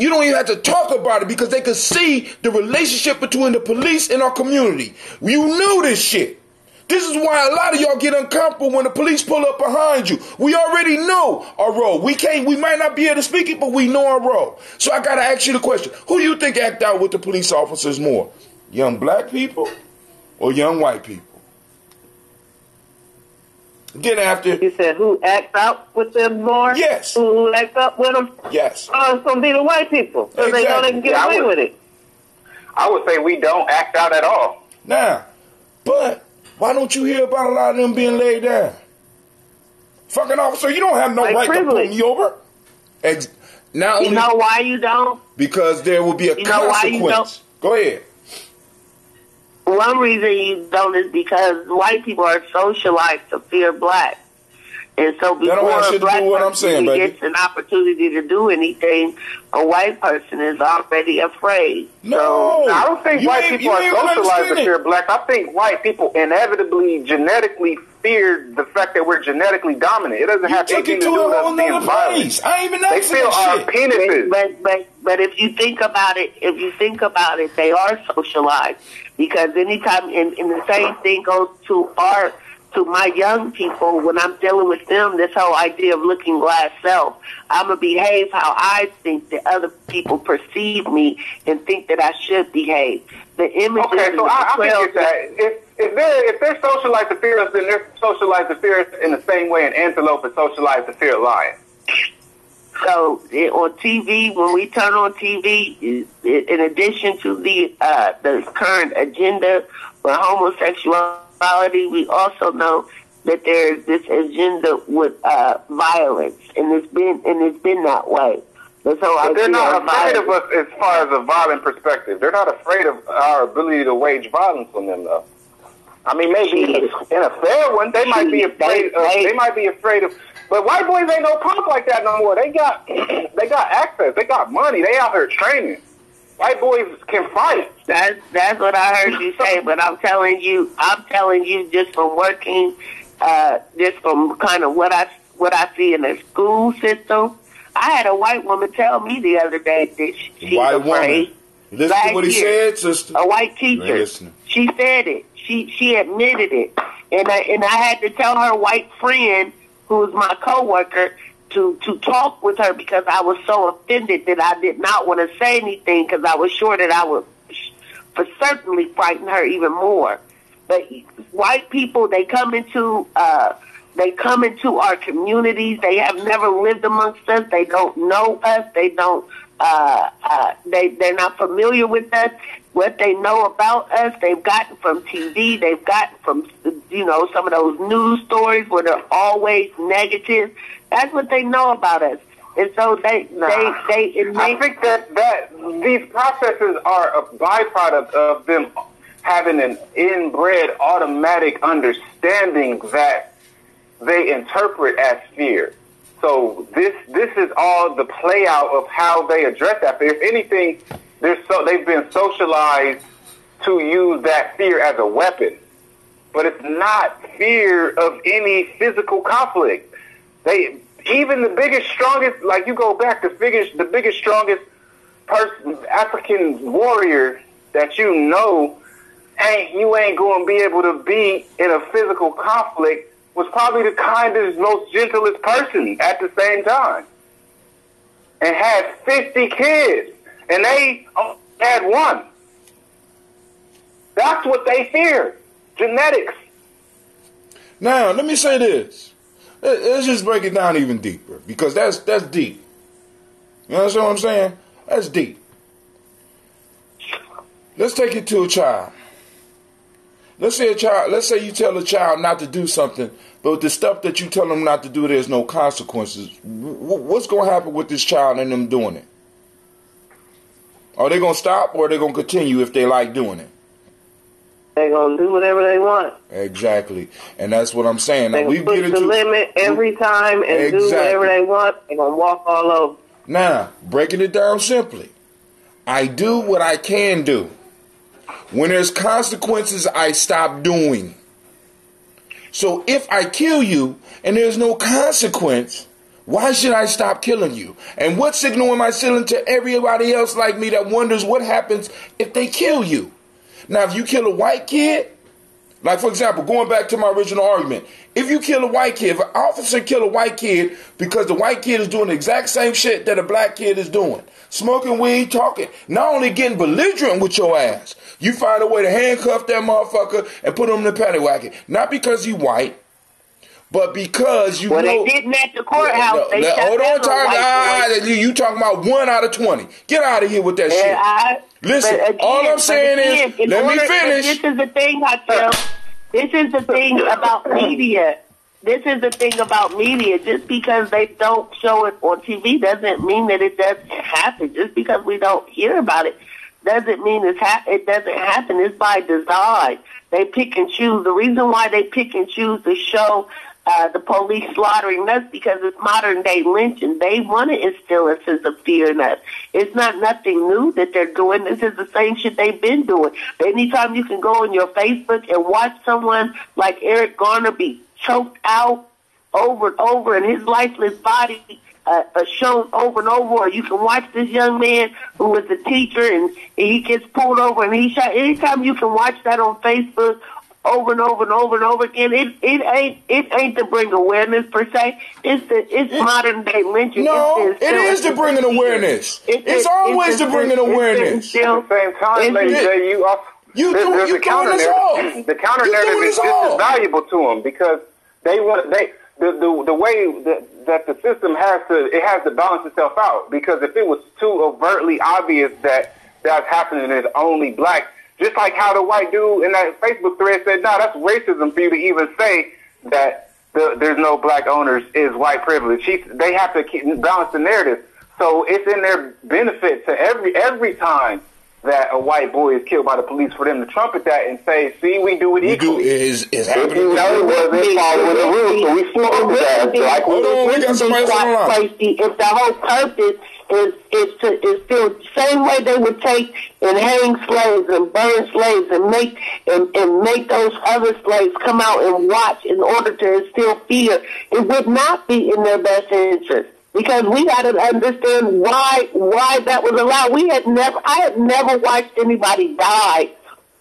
don't even have to talk about it because they can see the relationship between the police and our community. You know this shit. This is why a lot of y'all get uncomfortable when the police pull up behind you. We already know our role. We might not be able to speak it, but we know our role. So I gotta ask you the question: who do you think act out with the police officers more? Young black people or young white people? Then after
You said who acts out with them more?
Yes.
Who acts up with them?
Yes.
It's going to be the white people. Because they know they can get away with it.
I would say we don't act out at all.
Now, but why don't you hear about a lot of them being laid down? Fucking officer, you don't have no right to pull me over. Now,
you know why you don't?
Because there will be a consequence. Go ahead.
One reason you don't is because white people are socialized to fear black. And so before a black person gets an opportunity to do anything, a white person is already afraid.
No,
I don't think white people are socialized to fear black. I think white people inevitably, genetically fear the fact that we're genetically dominant. It doesn't have anything to do with us being violent.
I ain't even
They feel our penises.
But if you think about it, they are socialized. Because anytime, and the same thing goes to my young people, when I'm dealing with them, this whole idea of looking glass self, I'm going to behave how I think that other people perceive me and think that I should behave. The images.
Okay, so I think that if they're socialized to fear us, then they're socialized to fear us in the same way an antelope is socialized to fear a lion.
So on TV, when we turn on TV, in addition to the current agenda for homosexuality, we also know that there's this agenda with violence, and it's been that way. But
they're not afraid of us as far as a violent perspective. They're not afraid of our ability to wage violence on them, though. I mean, maybe in a fair one, they might be afraid of. They might be afraid of. But white boys ain't no punk like that no more. They got access. They got money. They out here training. White boys can fight.
That's what I heard you say. But I'm telling you just from working, just from kind of what I see in the school system. I had a white woman tell me the other day that she's afraid.
Listen to what he said, sister.
A white teacher. She said it. She admitted it, and I had to tell her white friend, who was my coworker, to talk with her because I was so offended that I did not want to say anything because I was sure that I would for certainly frighten her even more. But white people, they come into our communities. They have never lived amongst us. They don't know us. They don't. They're not familiar with us. What they know about us, they've gotten from TV. They've gotten from some of those news stories where they're always negative. That's what they know about us, and so I
think that these processes are a byproduct of them having an inbred automatic understanding that they interpret as fear. So this is all the play out of how they address that fear. If anything, they've been socialized to use that fear as a weapon. But it's not fear of any physical conflict. Even the biggest, strongest, like you go back, the biggest, strongest person, African warrior that you know, you ain't going to be able to be in a physical conflict, was probably the kindest, most gentlest person at the same time. And had 50 kids. And they had one. That's what they fear. Genetics.
Now, let me say this. Let's just break it down even deeper. Because that's deep. You understand what I'm saying? That's deep. Let's take it to a child. Let's say you tell a child not to do something, but with the stuff that you tell them not to do, there's no consequences. What's going to happen with this child and them doing it? Are they going to stop or are they going to continue if they like doing it?
They're going to do whatever they want.
Exactly. And that's what I'm saying.
They're going to push the limit every time and do whatever they want. They're going to walk all over.
Now, breaking it down simply, I do what I can do. When there's consequences, I stop doing. So if I kill you and there's no consequence, why should I stop killing you? And what signal am I sending to everybody else like me that wonders what happens if they kill you? Now, if you kill a white kid Like, for example, going back to my original argument, if you kill a white kid, if an officer kill a white kid because the white kid is doing the exact same shit that a black kid is doing, smoking weed, talking, not only getting belligerent with your ass, you find a way to handcuff that motherfucker and put him in the paddy wagon. Not because he white, but because you know.
They didn't at the courthouse.
Hold on, you talking about 1 out of 20. Get out of here with that shit. Listen, all I'm saying is, let me finish.
This is the thing, Hatem. This is the thing about media. This is the thing about media. Just because they don't show it on TV doesn't mean that it doesn't happen. Just because we don't hear about it doesn't mean it doesn't happen. It's by design. They pick and choose. The reason why they pick and choose to show the police slaughtering us because it's modern day lynching. They want to instill a sense of fear in us. It's not nothing new that they're doing. This is the same shit they've been doing. Anytime you can go on your Facebook and watch someone like Eric Garner be choked out over and over and his lifeless body shown over and over, or you can watch this young man who was a teacher and he gets pulled over and he's shot. Anytime you can watch that on Facebook over and over and over and over again, it ain't to bring awareness per se. It's modern day lynching.
No, it is to bring an awareness. It's always to bring an awareness.
At the same time, Lady J,
you
there's a counter narrative. The counter narrative is just valuable to them because the way that the system has to balance itself out. Because if it was too overtly obvious that that's happening and it's only black, just like how the white dude in that Facebook thread said, "No, that's racism for you to even say that there's no black owners is white privilege." They have to balance the narrative, so it's in their benefit to every time that a white boy is killed by the police for them to trumpet that and say, "See, we do it equally."
Is happening.
You know, it wasn't following the rules, so we flowed that. Like,
hold on, we got somebody on the line.
If the whole purpose is still the same way they would take and hang slaves and burn slaves and make those other slaves come out and watch in order to instill fear, it would not be in their best interest. Because we got to understand why that was allowed. I had never watched anybody die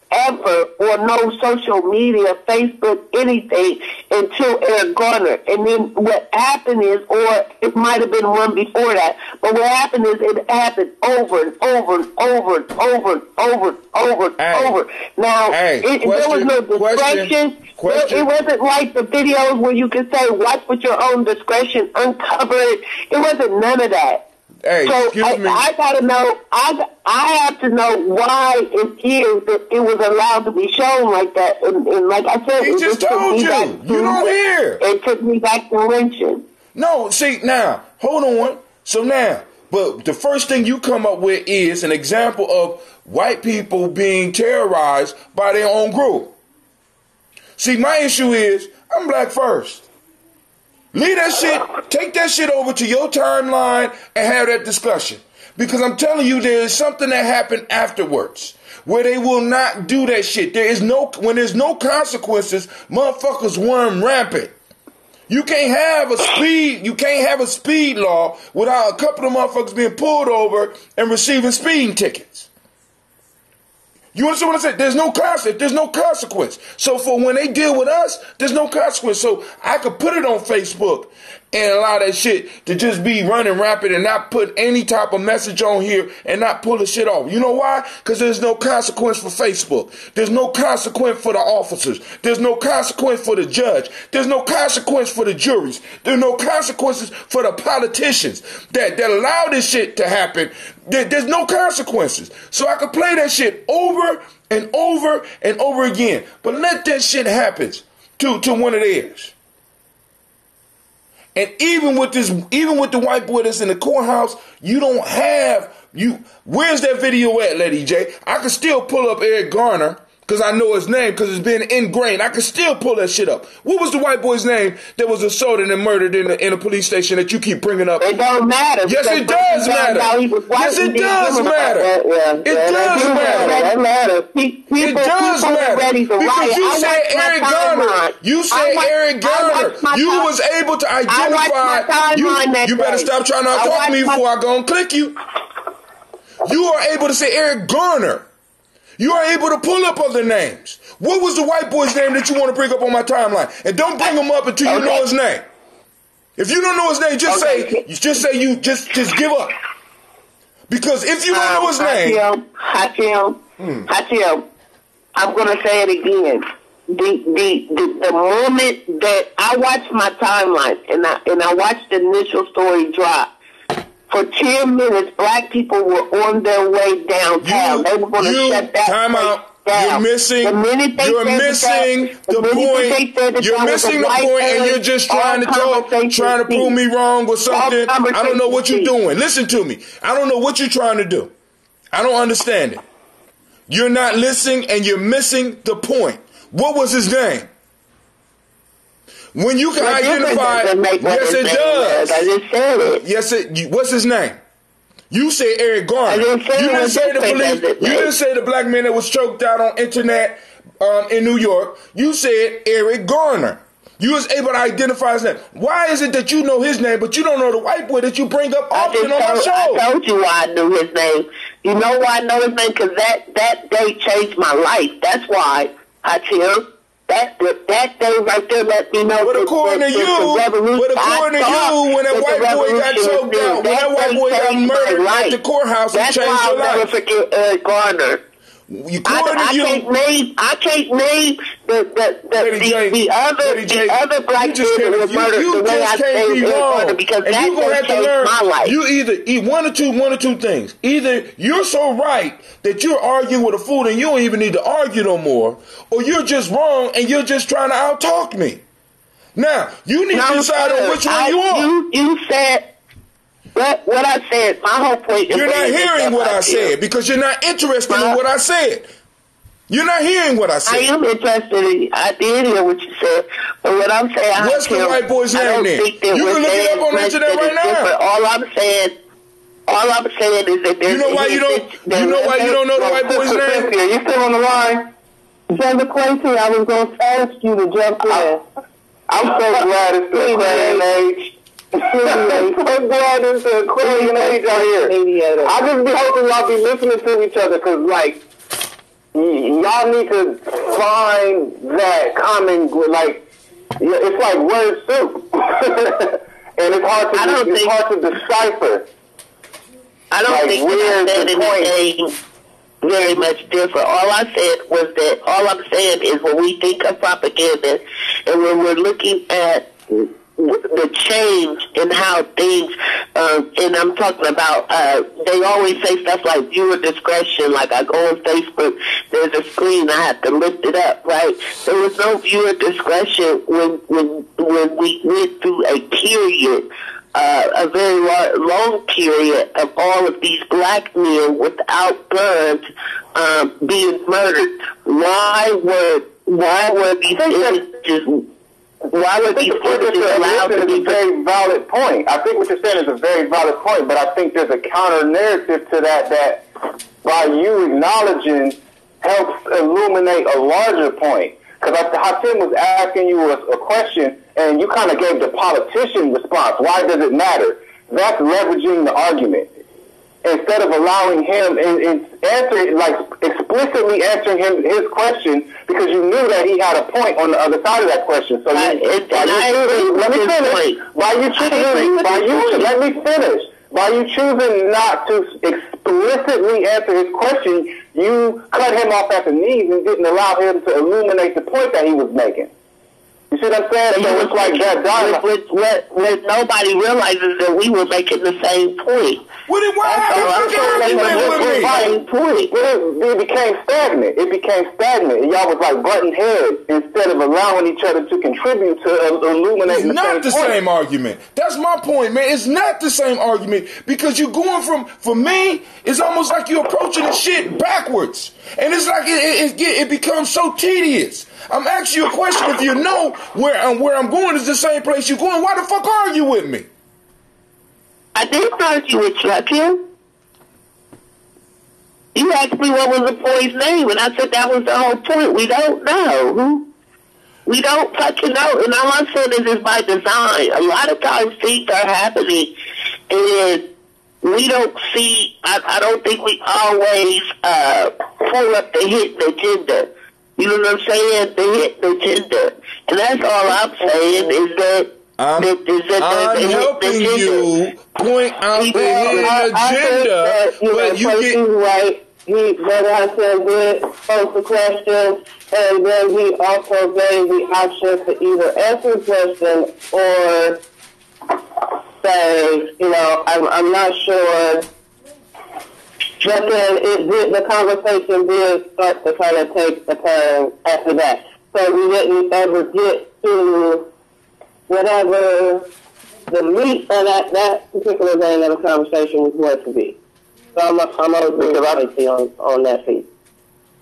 ever or no social media, Facebook, anything until Eric Garner. And then what happened is, or it might have been one before that, but what happened is it happened over and over and over and over and over and over and over. Now, there was no discretion. It wasn't like the videos where you could say, watch with your own discretion, uncover it. It wasn't none of that.
Hey,
so
excuse me.
I gotta know. I have to know why it is that it was allowed to be shown like that. And like I said,
he just told you. You don't hear.
It took me back to lynching.
No, see now. Hold on. So now, but the first thing you come up with is an example of white people being terrorized by their own group. See, my issue is I'm black first. Leave that shit, take that shit over to your timeline and have that discussion. Because I'm telling you, there is something that happened afterwards where they will not do that shit. When there's no consequences, motherfuckers run rampant. You can't have a speed law without a couple of motherfuckers being pulled over and receiving speeding tickets. You understand what I said? There's no consequence. So for when they deal with us, there's no consequence. So I could put it on Facebook and allow that shit to just be running rapid and not put any type of message on here and not pull the shit off. You know why? Because there's no consequence for Facebook. There's no consequence for the officers. There's no consequence for the judge. There's no consequence for the juries. There's no consequences for the politicians that allow this shit to happen. There's no consequences. So I could play that shit over and over and over again. But let that shit happen to one of theirs. And even with the white boy that's in the courthouse, where's that video at, Lady J? I can still pull up Eric Garner, because I know his name, because it's been ingrained. I can still pull that shit up. What was the white boy's name that was assaulted and murdered in a police station that you keep bringing up?
It don't matter.
Yes, it does matter. Yes, it does matter. It does matter. It does matter. Because you said Eric Garner. You said Eric Garner. You was able to identify. You better stop trying to talk to me before I go and click you. You are able to say Eric Garner. You are able to pull up other names. What was the white boy's name that you want to bring up on my timeline? And don't bring him up until you know his name. If you don't know his name, just just give up. Because if you don't know his name,
Hatim, I'm gonna say it again. The moment that I watched my timeline and I watched the initial story drop, for 10 minutes, black people were on their way downtown. They were going to shut that
time out. Down. You're missing the point. You're missing the point, and you're just trying to talk, trying to prove me wrong or something. I don't know what you're doing. Listen to me. I don't know what you're trying to do. I don't understand it. You're not listening, and you're missing the point. What was his name? When you can identify, yes, it does.
I just said it.
Yes, what's his name? You said Eric Garner. You didn't say the police. You didn't say the black man that was choked out on internet in New York. You said Eric Garner. You was able to identify his name. Why is it that you know his name, but you don't know the white boy that you bring up often on my show?
I told you why I knew his name. You know why I know his name? Because that day changed my life. That's why I tell. That day right there let me know.
But according to you, when that white boy got choked out, when that white boy got murdered at the courthouse, it changed your life.
That's why I'll never forget Eric Garner. I can't name the other black people that were murdered the way I say Eric Garner, because that day changed my life.
You either eat one or two things. Either you're so right that you're arguing with a fool and you don't even need to argue no more, or you're just wrong and you're just trying to out-talk me. Now, you need to decide on which one you are.
You said what I said. My whole point is
you're not hearing what I said because you're not interested in what I said. You're not hearing what I said.
I am interested. I did hear what you said, but what I'm saying,
what's the white boy's name then? You can look it up on the internet right now.
All I'm saying is that there's.
You know why you don't know the white boy's name?
You still on the line?
Brother Quincy, I was going to ask you to jump in.
I'm so glad it's the Aquarian age. I'm so glad it's the Aquarian age out here. I just be hoping y'all be listening to each other, because, like, y'all need to find that common, like, it's like word soup. And it's hard to decipher.
I don't think that I said anything very much different. All I said was that all I'm saying is when we think of propaganda and when we're looking at the change in how things, and I'm talking about, they always say stuff like viewer discretion, like I go on Facebook, there's a screen, I have to lift it up, right? There was no viewer discretion when we went through a period, a very long period of all of these black men without guns being murdered. Why were these images? Why would these images allowed to be?
A very valid point. I think what you're saying is a very valid point, but I think there's a counter narrative to that by you acknowledging helps illuminate a larger point. Because Hatim was asking you a question, and you kind of gave the politician response. Why does it matter? That's leveraging the argument. Instead of allowing him and explicitly answering him his question, because you knew that he had a point on the other side of that question. So let me finish. By you choosing not to explicitly answer his question, you cut him off at the knees and didn't allow him to illuminate the point that he was making. You see what I'm saying? So it's like that.
What nobody realizes that we were making the same point.
Well, then why
it became stagnant. And y'all was like butting heads instead of allowing each other to contribute to illuminating the same point.
It's not the same argument. That's my point, man. It's not the same argument because you're going for me, it's almost like you're approaching the shit backwards. And it's like it becomes so tedious. I'm asking you a question. If you know where I'm going is the same place you're going, why the fuck are you with me?
I didn't argue with you, Hakim. You asked me what was the boy's name, and I said that was the whole point. We don't know. We don't fucking know. And all I'm saying is it's by design. A lot of times things are happening, and we don't see, I don't think we always pull up the hidden agenda.
You know what I'm saying? The gender. And that's all I'm saying is that
I'm helping you point out the hidden agenda, but you get
right. Brother Hassan did pose the question, and then he also gave the option to either answer the question or say, I'm not sure. But then the conversation did start to kind of take a turn after that. So we didn't ever get to whatever the meat of that particular vein of the conversation was going to be. So I'm on that piece.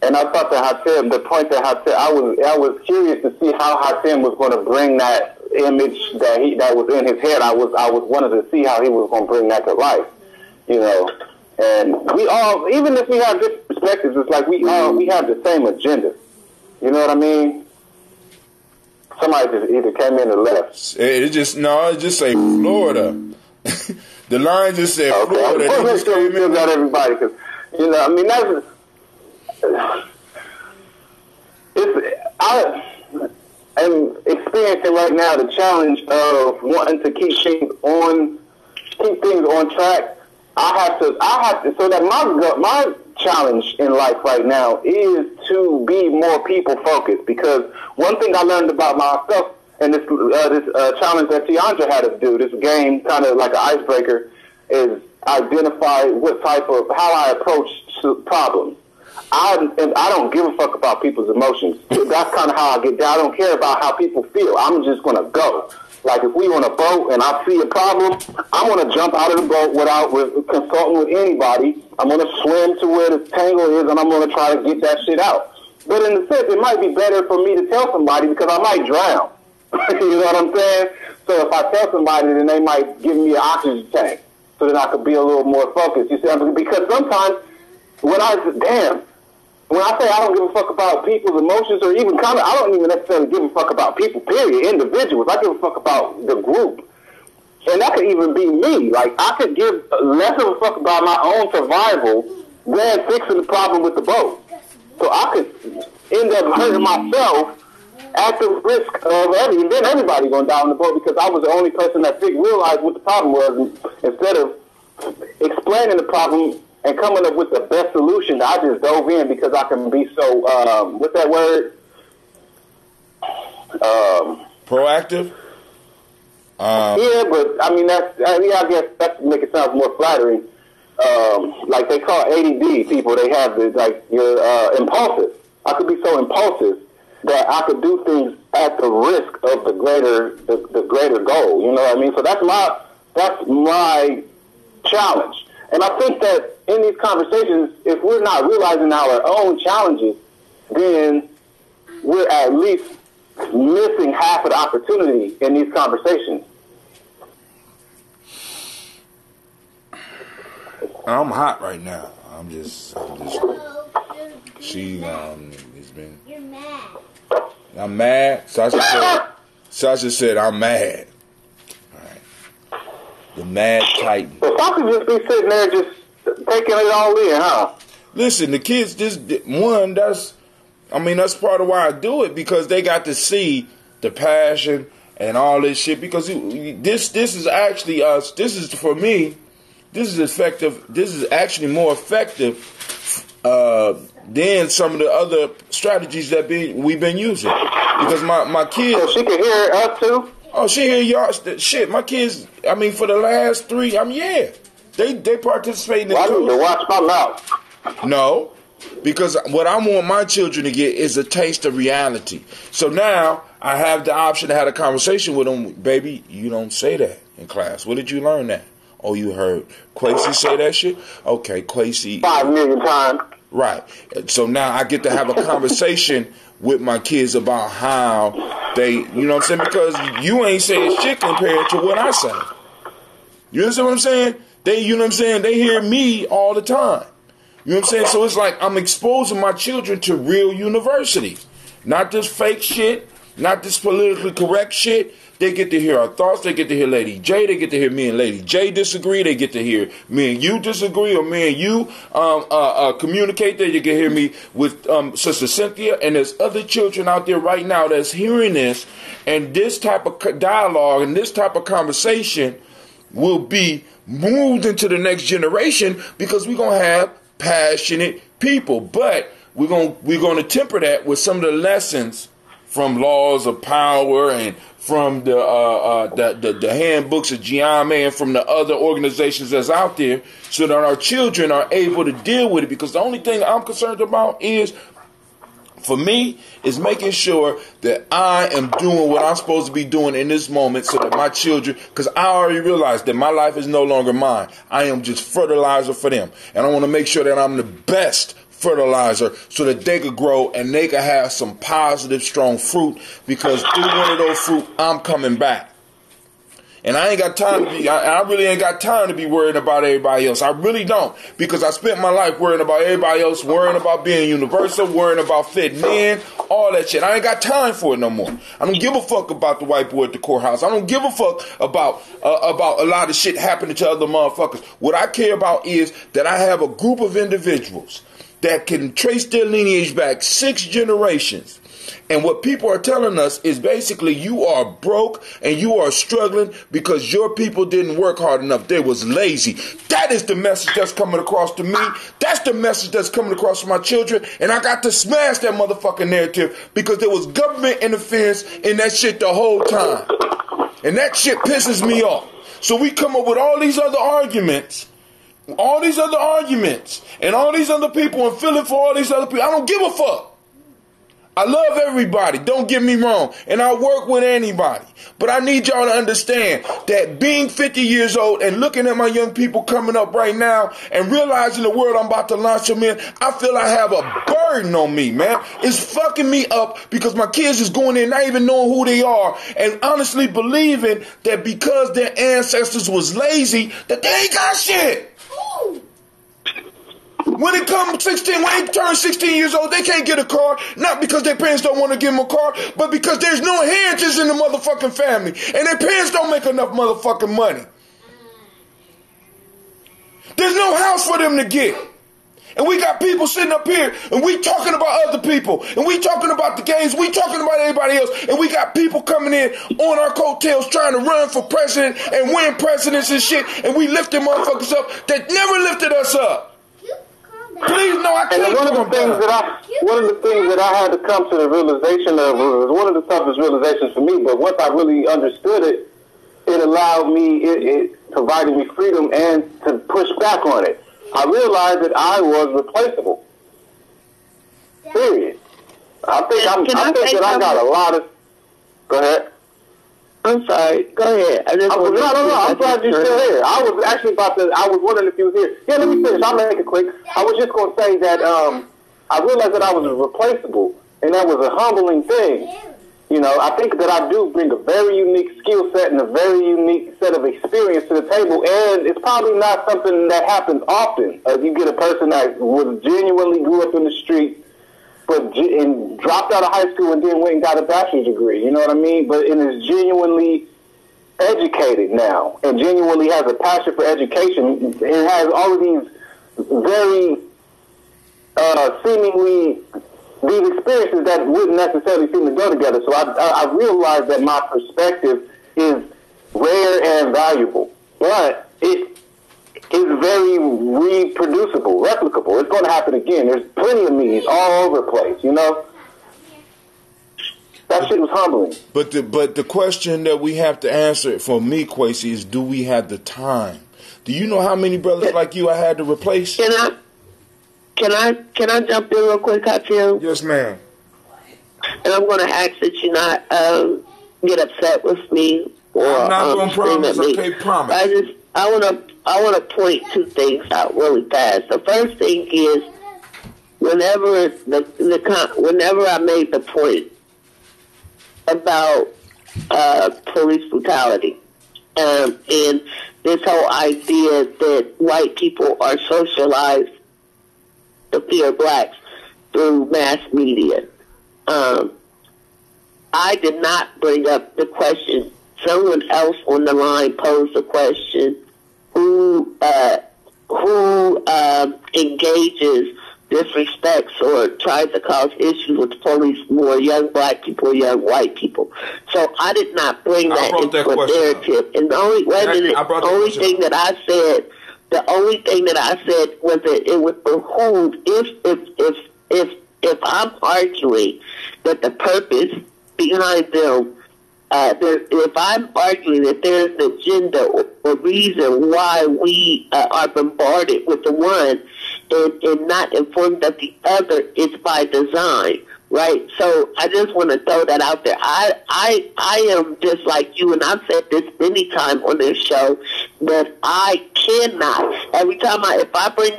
And I thought that Hatem, the point that Hatem, I was curious to see how Hatem was going to bring that image that was in his head. I wanted to see how he was going to bring that to life, And we all, even if we have different perspectives, it's like we have the same agenda. You know what I mean? Somebody just either came in or left.
It just say Florida. The line just said Florida.
I'm just sure we still got everybody because I'm experiencing right now the challenge of wanting to keep things on track. I have to. So that my challenge in life right now is to be more people focused. Because one thing I learned about myself, and this challenge that Tiandra had us do, this game, kind of like an icebreaker, is identify what type of how I approach problems. I don't give a fuck about people's emotions. That's kind of how I get down. I don't care about how people feel. I'm just gonna go. Like if we on a boat and I see a problem, I'm going to jump out of the boat without consulting with anybody. I'm going to swim to where the tangle is and I'm going to try to get that shit out. But in a sense, it might be better for me to tell somebody because I might drown. You know what I'm saying? So if I tell somebody, then they might give me an oxygen tank so that I could be a little more focused. You see, because sometimes when I say I don't give a fuck about people's emotions or even comment, I don't even necessarily give a fuck about people, period, individuals. I give a fuck about the group. And that could even be me. Like, I could give less of a fuck about my own survival than fixing the problem with the boat. So I could end up hurting myself at the risk of everybody going down the boat because I was the only person that realized what the problem was. Instead of explaining the problem and coming up with the best solution, I just dove in because I can be so, what's that word?
Proactive?
Yeah, but I mean, I guess that's to make it sound more flattering. Like they call ADD people, they have you're impulsive. I could be so impulsive that I could do things at the risk of the greater goal. You know what I mean? So that's my challenge. And I think that in these conversations, if we're not realizing our own challenges, then we're at least missing half of the opportunity in these conversations.
I'm hot right now. It's been.
You're mad.
I'm mad. Shasha said I'm mad. All right. The Mad Titan.
So I could just be sitting there just taking it all in, huh?
Listen, the kids that's part of why I do it, because they got to see the passion and all this shit, because this is actually us. This is, for me, this is effective. This is actually more effective than some of the other strategies that we've been using. Because my kids...
So she can hear us too?
Oh, she hear y'all. Shit, my kids, for the last 3, yeah. They participate in this.
Well, I need to watch my mouth.
No, because what I want my children to get is a taste of reality. So now I have the option to have a conversation with them. Baby, you don't say that in class. Where did you learn that? Oh, you heard Quasi say that shit? Okay, Quasi.
5 million times.
Right. So now I get to have a conversation with my kids about how they, you know what I'm saying? Because you ain't saying shit compared to what I say. You understand what I'm saying? You know what I'm saying? They hear me all the time. You know what I'm saying? So it's like I'm exposing my children to real university. Not this fake shit Not this politically correct shit. They get to hear our thoughts. They get to hear Lady J. They get to hear me and Lady J disagree. They get to hear me and you disagree, or me and you communicate. They get to hear me with Sister Cynthia. And there's other children out there right now that's hearing this. And this type of dialogue and this type of conversation will be moved into the next generation, because we're going to have passionate people. But we're going to temper that with some of the lessons from Laws of Power and from the handbooks of Gye-Nyame and from the other organizations that's out there, so that our children are able to deal with it. Because the only thing I'm concerned about is, for me, is making sure that I am doing what I'm supposed to be doing in this moment, so that my children, because I already realized that my life is no longer mine. I am just fertilizer for them. And I want to make sure that I'm the best fertilizer, so that they could grow and they could have some positive, strong fruit, because through one of those fruit, I'm coming back. And I ain't got time to be, I really ain't got time to be worried about everybody else. I really don't, because I spent my life worrying about everybody else, worrying about being universal, worrying about fitting in, all that shit. I ain't got time for it no more. I don't give a fuck about the white boy at the courthouse. I don't give a fuck about a lot of shit happening to other motherfuckers. What I care about is that I have a group of individuals that can trace their lineage back 6 generations. And what people are telling us is basically, you are broke and you are struggling because your people didn't work hard enough. They was lazy. That is the message that's coming across to me. That's the message that's coming across to my children. And I got to smash that motherfucking narrative, because there was government interference in that shit the whole time. And that shit pisses me off. So we come up with all these other arguments. And all these other people, and feeling for all these other people. I don't give a fuck. I love everybody, don't get me wrong, and I work with anybody. But I need y'all to understand that being 50 years old and looking at my young people coming up right now and realizing the world I'm about to launch them in, I feel I have a burden on me, man. It's fucking me up, because my kids is going in not even knowing who they are, and honestly believing that because their ancestors was lazy, that they ain't got shit. When they turn 16 years old, they can't get a car, not because their parents don't want to give them a car, but because there's no inheritance in the motherfucking family, and their parents don't make enough motherfucking money. There's no house for them to get. And we got people sitting up here, and we talking about other people, and we talking about the games, we talking about everybody else, and we got people coming in on our coattails trying to run for president and win presidents and shit, and we lifting motherfuckers up that never lifted us up. Please, no, I can't.
And one of the things that I had to come to the realization of, was one of the toughest realizations for me, but once I really understood it, it allowed me, it provided me freedom and to push back on it. I realized that I was replaceable. Period. I think that I got a lot of. Go ahead.
I'm sorry. Go ahead.
No. I'm glad you're still here. I was actually I was wondering if you was here. Yeah, let me finish. I'll make it quick. I was just going to say that I realized that I was replaceable, and that was a humbling thing. You know, I think that I do bring a very unique skill set and a very unique set of experience to the table, and it's probably not something that happens often. You get a person that was genuinely grew up in the street, and dropped out of high school and then went and got a bachelor's degree, you know what I mean? But it is genuinely educated now and genuinely has a passion for education. It has all of these very seemingly these experiences that wouldn't necessarily seem to go together. So I realized that my perspective is rare and valuable, but it is very reproducible, replicable. It's going to happen again. There's plenty of me's all over the place, you know? That shit was humbling.
But the question that we have to answer for me, Kwesi, is, do we have the time? Do you know how many brothers like you I had to replace?
Can I jump in real quick, Hafiel?
Yes, ma'am.
And I'm going to ask that you not get upset with me, or
I'm not going to promise.
I
can't promise.
I want to point 2 things out really fast. The first thing is, whenever I made the point about police brutality, and this whole idea that white people are socialized to fear blacks through mass media, I
I did not bring up the question. Someone else on the line posed the question: who engages, disrespects, or tries to cause issues with the police, more young black people or young white people? So I did not bring that into a narrative. And the only thing that I said was that it would behoove if I'm arguing that the purpose behind them, if I'm arguing that there's an agenda or reason why we are bombarded with the one and not informed of the other, it's by design, right? So I just want to throw that out there. I am just like you, and I've said this many times on this show, that I cannot, every time if I bring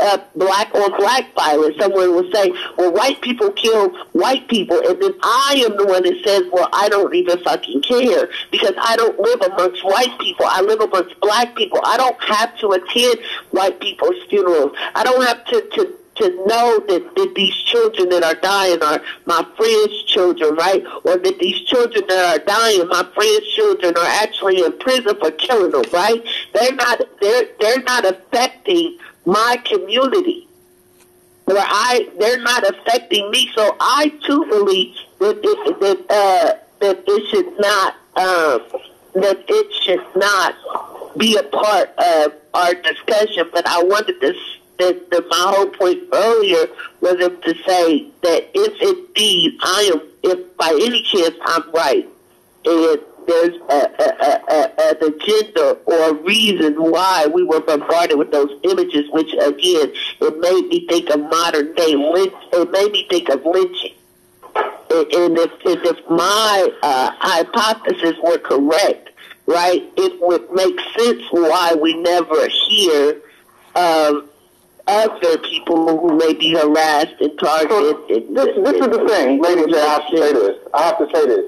up black on black violence, someone will say, well, white people kill white people, and then I am the one that says, well, I don't even fucking care, because I don't live amongst white people. I live amongst black people. I don't have to attend white people's funerals. I don't have to know that these children that are dying are my friends' children, right? Or that these children that are dying, my friends' children, are actually in prison for killing them, right? They're not affecting my community. They're not affecting me. So I too believe that it should not be a part of our discussion. But I wanted to. That my whole point earlier was to say that if indeed if by any chance I'm right, and there's an agenda or a reason why we were bombarded with those images, which again, it made me think of modern day lynch. It made me think of lynching. And if my hypothesis were correct, right, it would make sense why we never hear other people who may be harassed and targeted.
So this is the thing, ladies. I have to say this.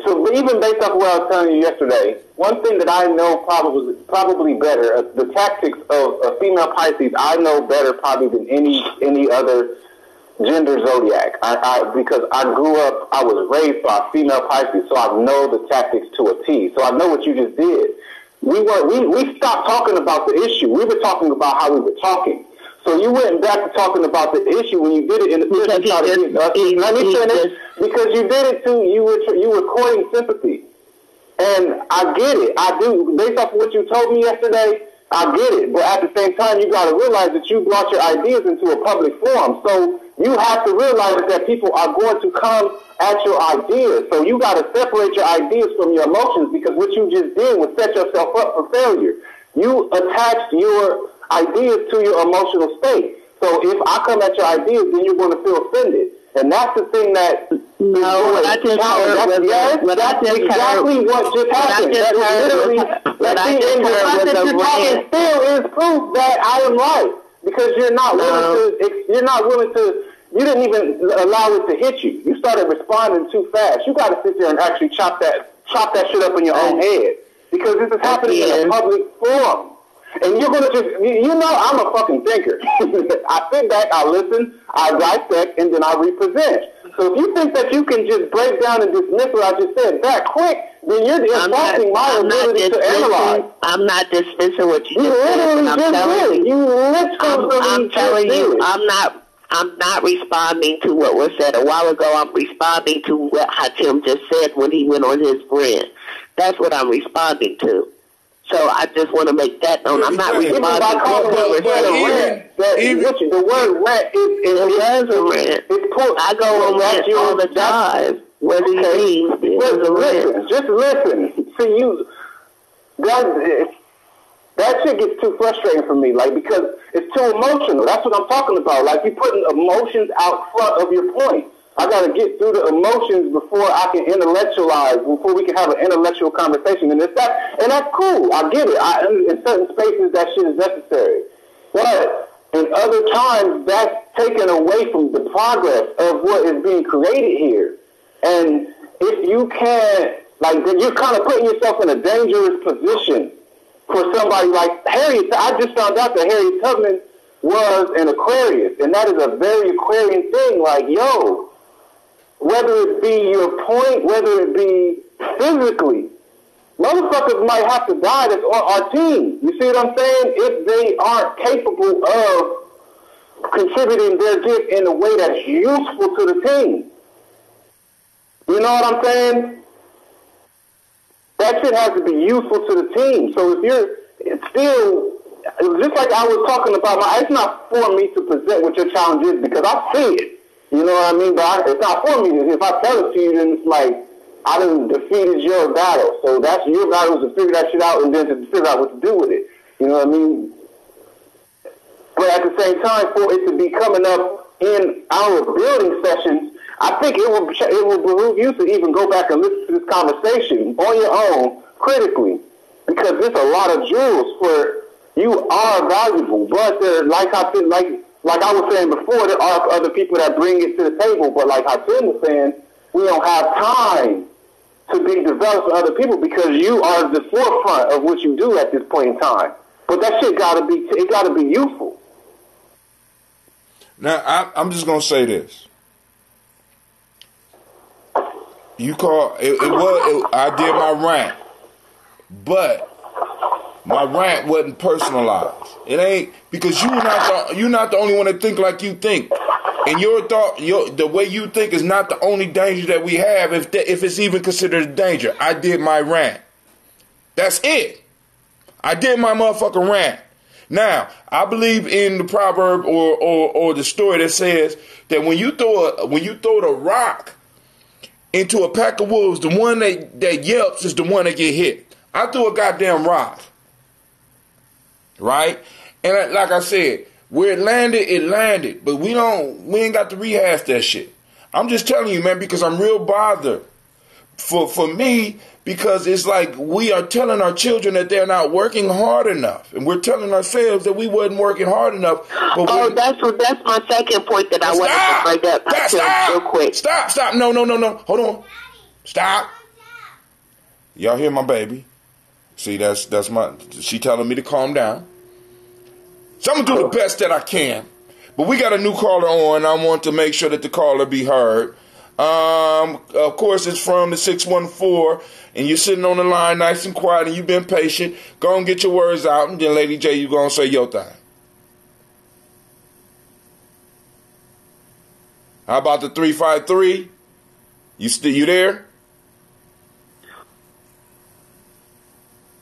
So even based off what I was telling you yesterday, one thing that I know probably better, the tactics of a female Pisces, I know better probably than any other gender zodiac. Because I grew up, I was raised by a female Pisces, so I know the tactics to a T. So I know what you just did. We stopped talking about the issue. We were talking about how we were talking. So you went back to talking about the issue when you did it in the let me finish. Because you did it too. You were courting sympathy, and I get it. I do. Based off of what you told me yesterday, I get it. But at the same time, you got to realize that you brought your ideas into a public forum. So you have to realize that people are going to come at your ideas. So you got to separate your ideas from your emotions, because what you just did was set yourself up for failure. You attached your ideas to your emotional state. So if I come at your ideas, then you're going to feel offended. And that's the thing that...
No, what I just heard was...
That's exactly what just happened. That is literally... The fact that you're talking still is proof that I am right. Because you're not willing to... You didn't even allow it to hit you. You started responding too fast. You got to sit there and actually chop that shit up in your own head. Because this is happening in a public forum. And you're going to just, I'm a fucking thinker. I sit back, I listen, I dissect, and then I represent. So if you think that you can just break down and dismiss what I just said that quick, then you're insulting my ability to analyze.
I'm not dismissing what you just said. I'm not responding to what was said a while ago. I'm responding to what Hatim just said when he went on his rant. That's what I'm responding to. So I just want to make that known. I'm not responding to what was said. The word rant is a rant. I go on rant all the time. What do you mean?
Just listen. See, that shit gets too frustrating for me, because it's too emotional. That's what I'm talking about. You're putting emotions out front of your point. I got to get through the emotions before I can intellectualize, before we can have an intellectual conversation. And that's cool. I get it. In certain spaces, that shit is necessary. But in other times, that's taken away from the progress of what is being created here. And if you can't, you're kind of putting yourself in a dangerous position for somebody like Harriet. I just found out that Harriet Tubman was an Aquarius, and that is a very Aquarian thing. whether it be your point, whether it be physically. Motherfuckers might have to die that's on our team. You see what I'm saying? If they aren't capable of contributing their gift in a way that's useful to the team. You know what I'm saying? That shit has to be useful to the team. So if it's still, just like I was talking about, it's not for me to present what your challenge is because I see it. You know what I mean? But it's not for me. If I tell it to you, then it's like, I done defeated your battle. So that's your battle, is to figure that shit out and then to figure out what to do with it. You know what I mean? But at the same time, for it to be coming up in our building sessions, I think it will behoove you to even go back and listen to this conversation on your own, critically, because there's a lot of jewels where you are valuable. But there, like I was saying before, there are other people that bring it to the table. But like Hatim was saying, we don't have time to be developed for other people because you are the forefront of what you do at this point in time. But that shit gotta be useful.
Now, I'm just gonna say this. You call it I did my rant, but my rant wasn't personalized. It ain't because you're not the only one that think like you think, and the way you think is not the only danger that we have if it's even considered a danger. I did my rant. That's it. I did my motherfucking rant. Now, I believe in the proverb or the story that says that when you throw the rock into a pack of wolves, the one that yelps is the one that get hit. I threw a goddamn rock. Right? And like I said, where it landed. But we ain't got to rehash that shit. I'm just telling you, man, because I'm real bothered. For me, because it's like we are telling our children that they're not working hard enough. And we're telling ourselves that we wasn't working hard enough. But
that's my second point that I wanted to bring up.
Stop!
Real quick.
Stop. No. Hold on. Stop. Y'all hear my baby? See, she telling me to calm down. So I'm going to do the best that I can. But we got a new caller on. I want to make sure that the caller be heard. Of course, it's from the 614, and you're sitting on the line nice and quiet, and you've been patient. Go and get your words out, and then Lady J, you going to say your thing. How about the 353? You there?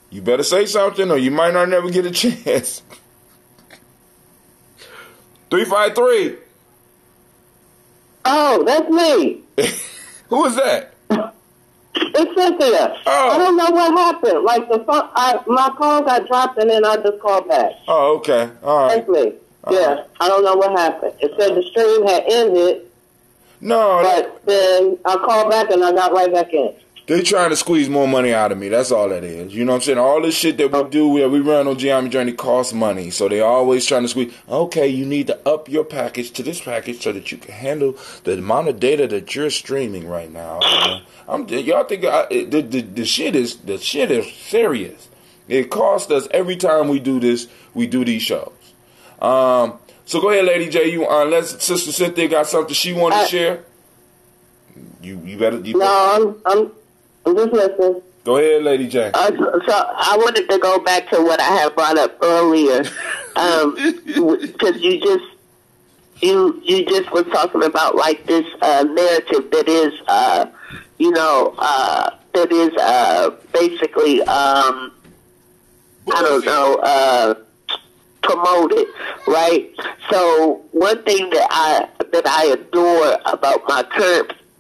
You better say something, or you might not never get a chance. 353.
Oh, that's me.
Who is that?
It's Cynthia.
Oh.
I don't know what happened. Like my call got dropped and then I just called back.
Oh, okay. All right.
That's me. Yeah, I don't know what happened. It said the stream had ended.
No.
But then I called back and I got right back in.
They trying to squeeze more money out of me. That's all that is. You know what I'm saying? All this shit that we do, we run on Gye-Nyame Journey costs money. So they always trying to squeeze. Okay, you need to up your package to this package so that you can handle the amount of data that you're streaming right now. Y'all think the shit is serious. It costs us every time we do this. We do these shows. So go ahead, Lady J. You unless Sister Cynthia got something she wanted to share. You better.
No, I'm just listening.
Go ahead, Lady J.
So I wanted to go back to what I had brought up earlier, because you just were talking about like this narrative that is, basically, I don't know, promoted, right? So one thing that I adore about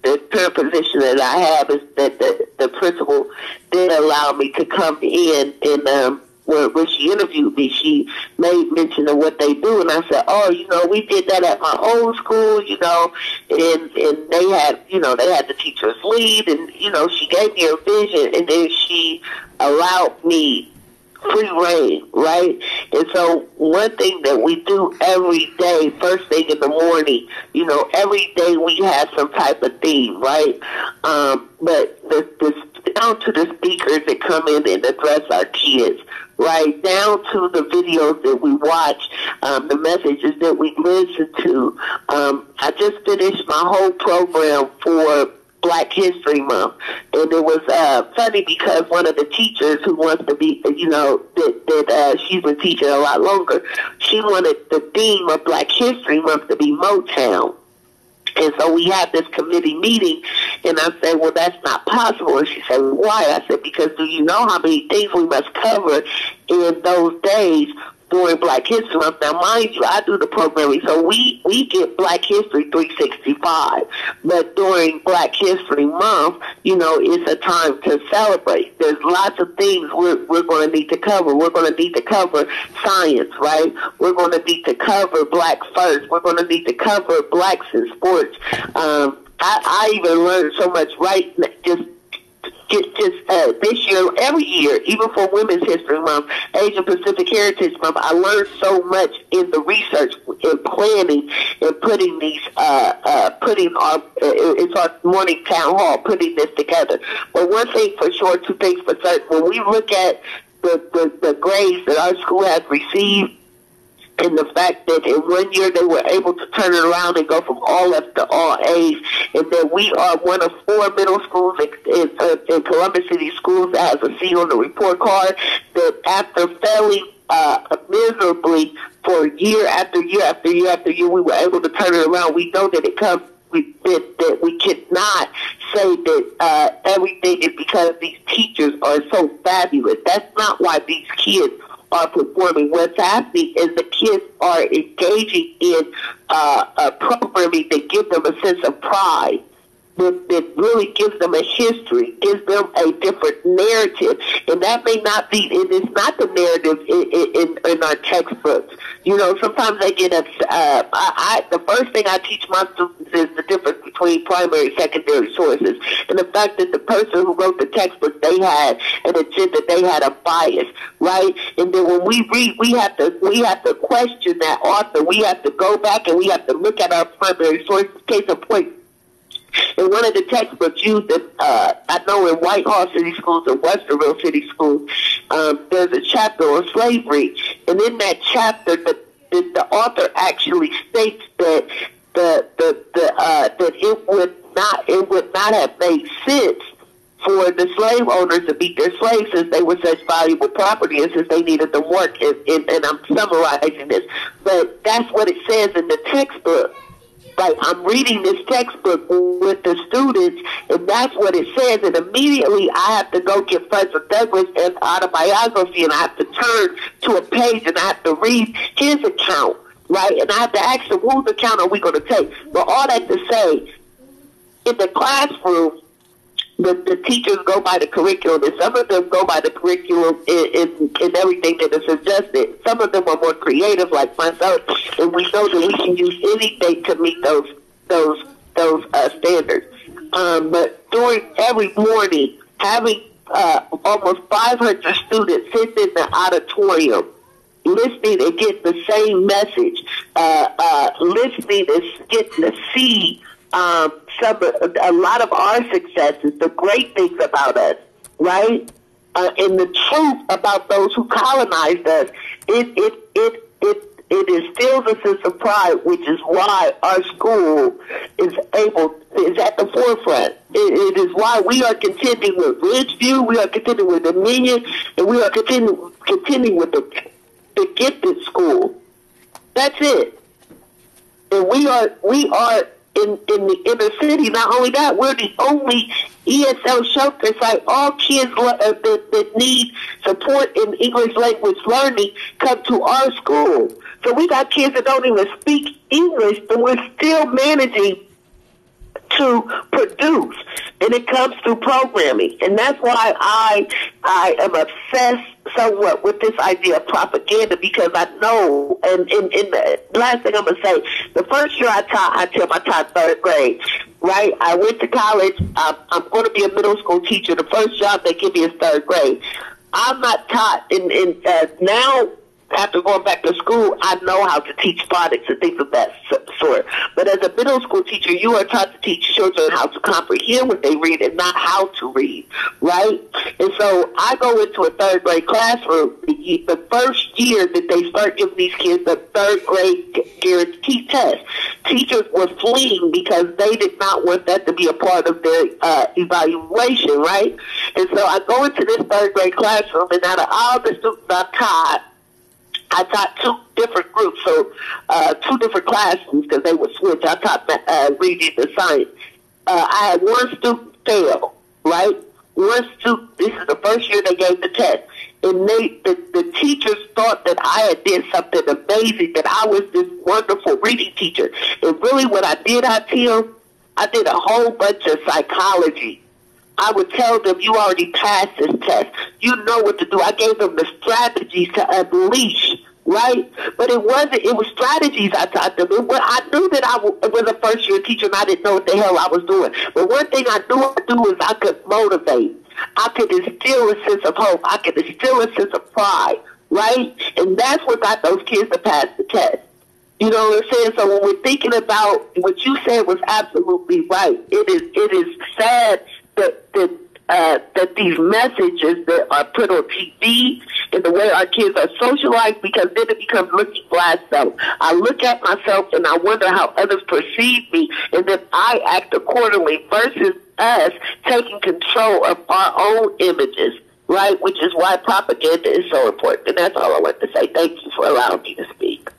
the current position that I have is that the principal did allow me to come in and when she interviewed me, she made mention of what they do, and I said, we did that at my old school, and they had the teachers lead, and she gave me a vision, and then she allowed me free reign, right? And so one thing that we do every day, first thing in the morning, every day we have some type of theme, right? But down to the speakers that come in and address our kids, right, down to the videos that we watch, the messages that we listen to. I just finished my whole program for Black History Month, and it was funny because one of the teachers who wants to be, that she's been teaching a lot longer, she wanted the theme of Black History Month to be Motown. And so we had this committee meeting, and I said, well, that's not possible. And she said, why? I said, because do you know how many things we must cover in those days during Black History Month? Now, mind you, I do the programming, so we get Black History 365. But during Black History Month, it's a time to celebrate. There's lots of things we're going to need to cover. We're going to need to cover science, right? We're going to need to cover Black first. We're going to need to cover Blacks in sports. I even learned so much this year, every year, even for Women's History Month, Asian Pacific Heritage Month, I learned so much in the research and planning and putting these, it's our morning town hall, putting this together. But one thing for sure, two things for certain, when we look at the grades that our school has received, and the fact that in 1 year they were able to turn it around and go from all F to all A's, and that we are one of 4 middle schools in Columbus City Schools that has a C on the report card, that after failing miserably for year after year after year after year, we were able to turn it around. We know that it comes. That we cannot say that everything is because these teachers are so fabulous. That's not why these kids are performing. What's happening is the kids are engaging in programming that gives them a sense of pride, that really gives them a history, gives them a different narrative, and that may not be, it is not the narrative in our textbooks. Sometimes they get the first thing I teach my students is the difference between primary and secondary sources, and the fact that the person who wrote the textbook, they had an agenda, they had a bias, right? And then when we read, we have to question that author. We have to go back and we have to look at our primary sources. Case in point, in one of the textbooks used I know in Whitehall City Schools and Westerville City Schools, there's a chapter on slavery, and in that chapter, the author actually states that that it would not have made sense for the slave owners to beat their slaves since they were such valuable property and since they needed them work. And I'm summarizing this, but that's what it says in the textbook. Like, I'm reading this textbook with the students, and that's what it says, and immediately I have to go get Frederick Douglass and autobiography, and I have to turn to a page, and I have to read his account, right? And I have to ask them, whose account are we going to take? But all that to say, in the classroom, the teachers go by the curriculum, and some of them go by the curriculum in everything that is suggested. Some of them are more creative, like myself, and we know that we can use anything to meet those standards. But during every morning, having almost 500 students sit in the auditorium, listening and getting the same message, listening and getting to see a lot of our successes, the great things about us, right? And the truth about those who colonized us, it instills a sense of pride, which is why our school is at the forefront. It is why we are contending with Ridgeview, we are contending with Dominion, and we are contending with the gifted school. That's it. And we are in the inner city. Not only that, we're the only ESL shelter site. All kids that need support in English language learning come to our school. So we got kids that don't even speak English, but we're still managing to produce, and it comes through programming. And that's why I am obsessed somewhat with this idea of propaganda, because I know, and the last thing I'm going to say, the first year I taught third grade, right? I went to college. I'm going to be a middle school teacher. The first job they give me is third grade. I'm not taught, now after going back to school, I know how to teach phonics and things of that sort. But as a middle school teacher, you are taught to teach children how to comprehend what they read and not how to read, right? And so I go into a third grade classroom. The first year that they start giving these kids the third grade guarantee test, teachers were fleeing because they did not want that to be a part of their evaluation, right? And so I go into this third grade classroom, and out of all the students I taught two different groups, so two different classrooms because they would switch. I taught reading and science. I had one student fail, right? One student, this is the first year they gave the test, and the teachers thought that I had did something amazing, that I was this wonderful reading teacher. And really what I did, I did a whole bunch of psychology. I would tell them, you already passed this test. You know what to do. I gave them the strategies to unleash, right? But it was strategies I taught them. I knew that I was a first-year teacher and I didn't know what the hell I was doing. But one thing I knew how to do is I could motivate. I could instill a sense of hope. I could instill a sense of pride, right? And that's what got those kids to pass the test. You know what I'm saying? So when we're thinking about what you said was absolutely right. It is sad that these messages that are put on TV and the way our kids are socialized, because then it becomes looking glass self. I look at myself and I wonder how others perceive me, and then I act accordingly versus us taking control of our own images, right? Which is why propaganda is so important. And that's all I want to say. Thank you for allowing me to speak.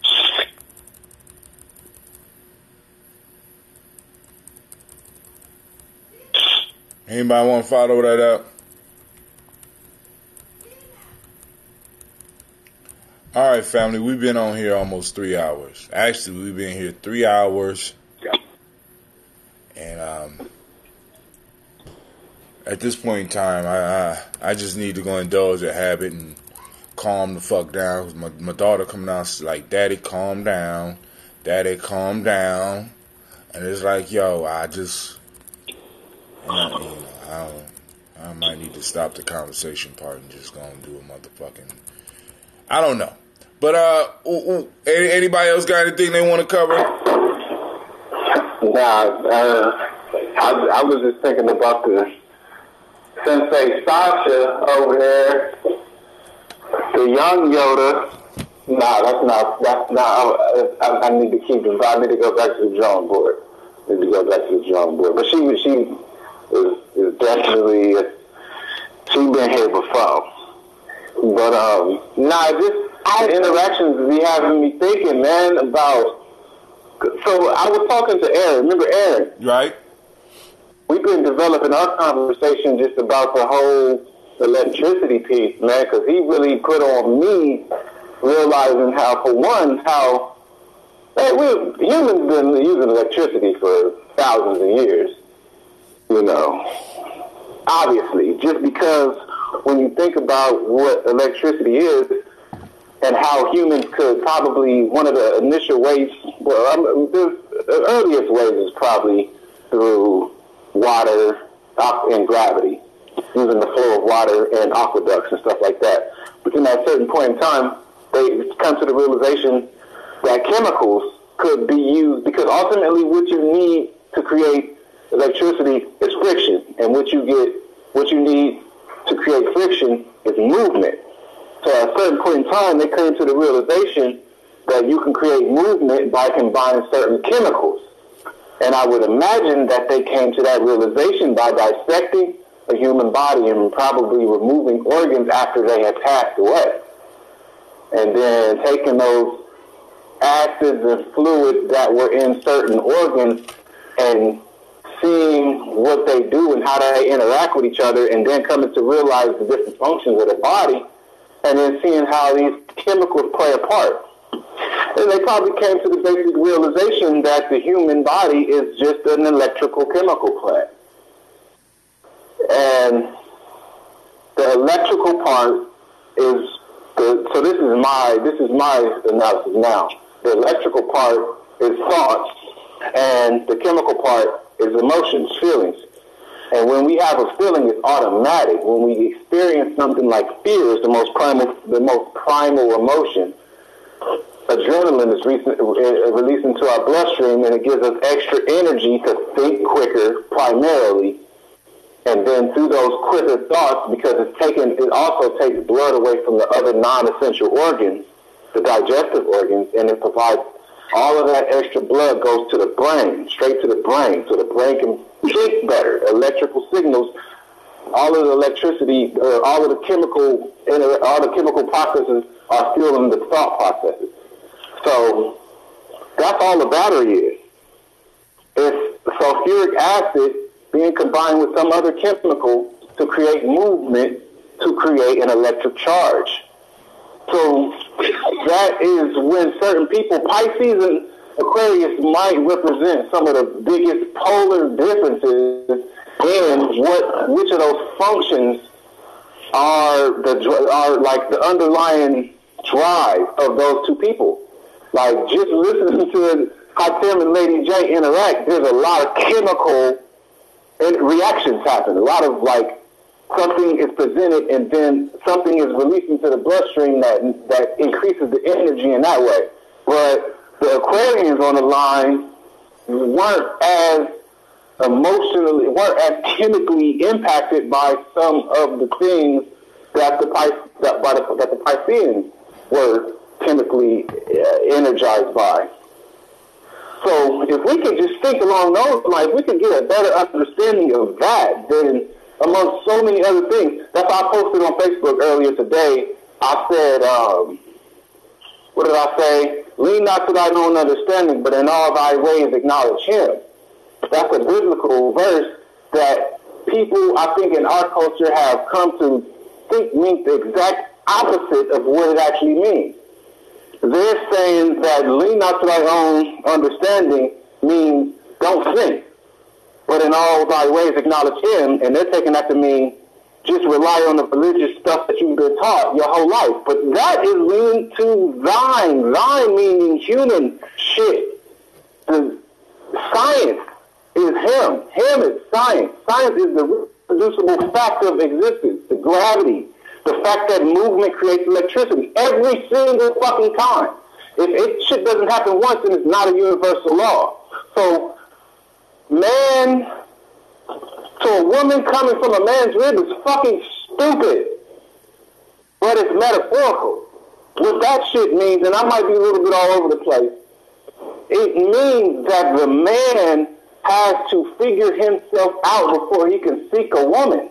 Anybody want to follow that up? All right, family, we've been on here almost 3 hours. Actually, we've been here 3 hours. And at this point in time, I just need to go indulge a habit and calm the fuck down. My daughter coming out, she's like, Daddy, calm down. Daddy, calm down. And it's like, yo, I might need to stop the conversation part and just go and do a motherfucking, I don't know. But anybody else got anything they want to cover?
I was just thinking about the Sensei Sasha over there, the young Yoda. That's not. I need to keep it. I need to go back to the drawing board. But she is definitely, she's been here before. But the interactions be having me thinking, man, about. So I was talking to Aaron. Remember Aaron?
Right.
We've been developing our conversation just about the whole electricity piece, man, because he really put on me realizing how, for one, humans been using electricity for thousands of years. You know, obviously, just because when you think about what electricity is and how humans could probably, one of the initial ways, the earliest ways is probably through water and gravity, using the flow of water and aqueducts and stuff like that. But then at a certain point in time, they come to the realization that chemicals could be used, because ultimately what you need to create electricity is friction, and what you need to create friction is movement. So at a certain point in time, they came to the realization that you can create movement by combining certain chemicals. And I would imagine that they came to that realization by dissecting a human body and probably removing organs after they had passed away, and then taking those acids and fluids that were in certain organs and seeing what they do and how they interact with each other, and then coming to realize the different functions of the body, and then seeing how these chemicals play a part. And they probably came to the basic realization that the human body is just an electrical chemical plant. And the electrical part is so this is my analysis now. The electrical part is thoughts, and the chemical part is emotions, feelings. And when we have a feeling, it's automatic. When we experience something like fear, is the most primal emotion. Adrenaline is released into our bloodstream, and it gives us extra energy to think quicker, primarily. And then through those quicker thoughts, because it also takes blood away from the other non-essential organs, the digestive organs, and it provides all of that extra blood goes to the brain, straight to the brain, so the brain can think better. Electrical signals, all of the electricity, all the chemical processes are still in the thought processes. So that's all the battery is. It's sulfuric acid being combined with some other chemical to create movement, to create an electric charge. So that is when certain people, Pisces and Aquarius, might represent some of the biggest polar differences in which of those functions are like the underlying drive of those two people. Like, just listening to how Tim and Lady J interact, there's a lot of chemical reactions happen. A lot of, like, something is presented and then something is released into the bloodstream that increases the energy in that way. But the Aquarians on the line weren't as chemically impacted by some of the things that the Pisceans were chemically energized by. So if we could just think along those lines, we could get a better understanding of that than among so many other things. That's why I posted on Facebook earlier today. I said, what did I say? Lean not to thine own understanding, but in all thy ways acknowledge him. That's a biblical verse that people, I think, in our culture have come to think means the exact opposite of what it actually means. They're saying that lean not to thy own understanding means don't think, but in all thy ways acknowledge him, and they're taking that to mean just rely on the religious stuff that you've been taught your whole life. But that is leaning to thine meaning human shit. The science is him. Him is science. Science is the reproducible fact of existence, the gravity, the fact that movement creates electricity every single fucking time. If shit doesn't happen once, then it's not a universal law. So a woman coming from a man's rib is fucking stupid. But it's metaphorical. What that shit means, and I might be a little bit all over the place, it means that the man has to figure himself out before he can seek a woman.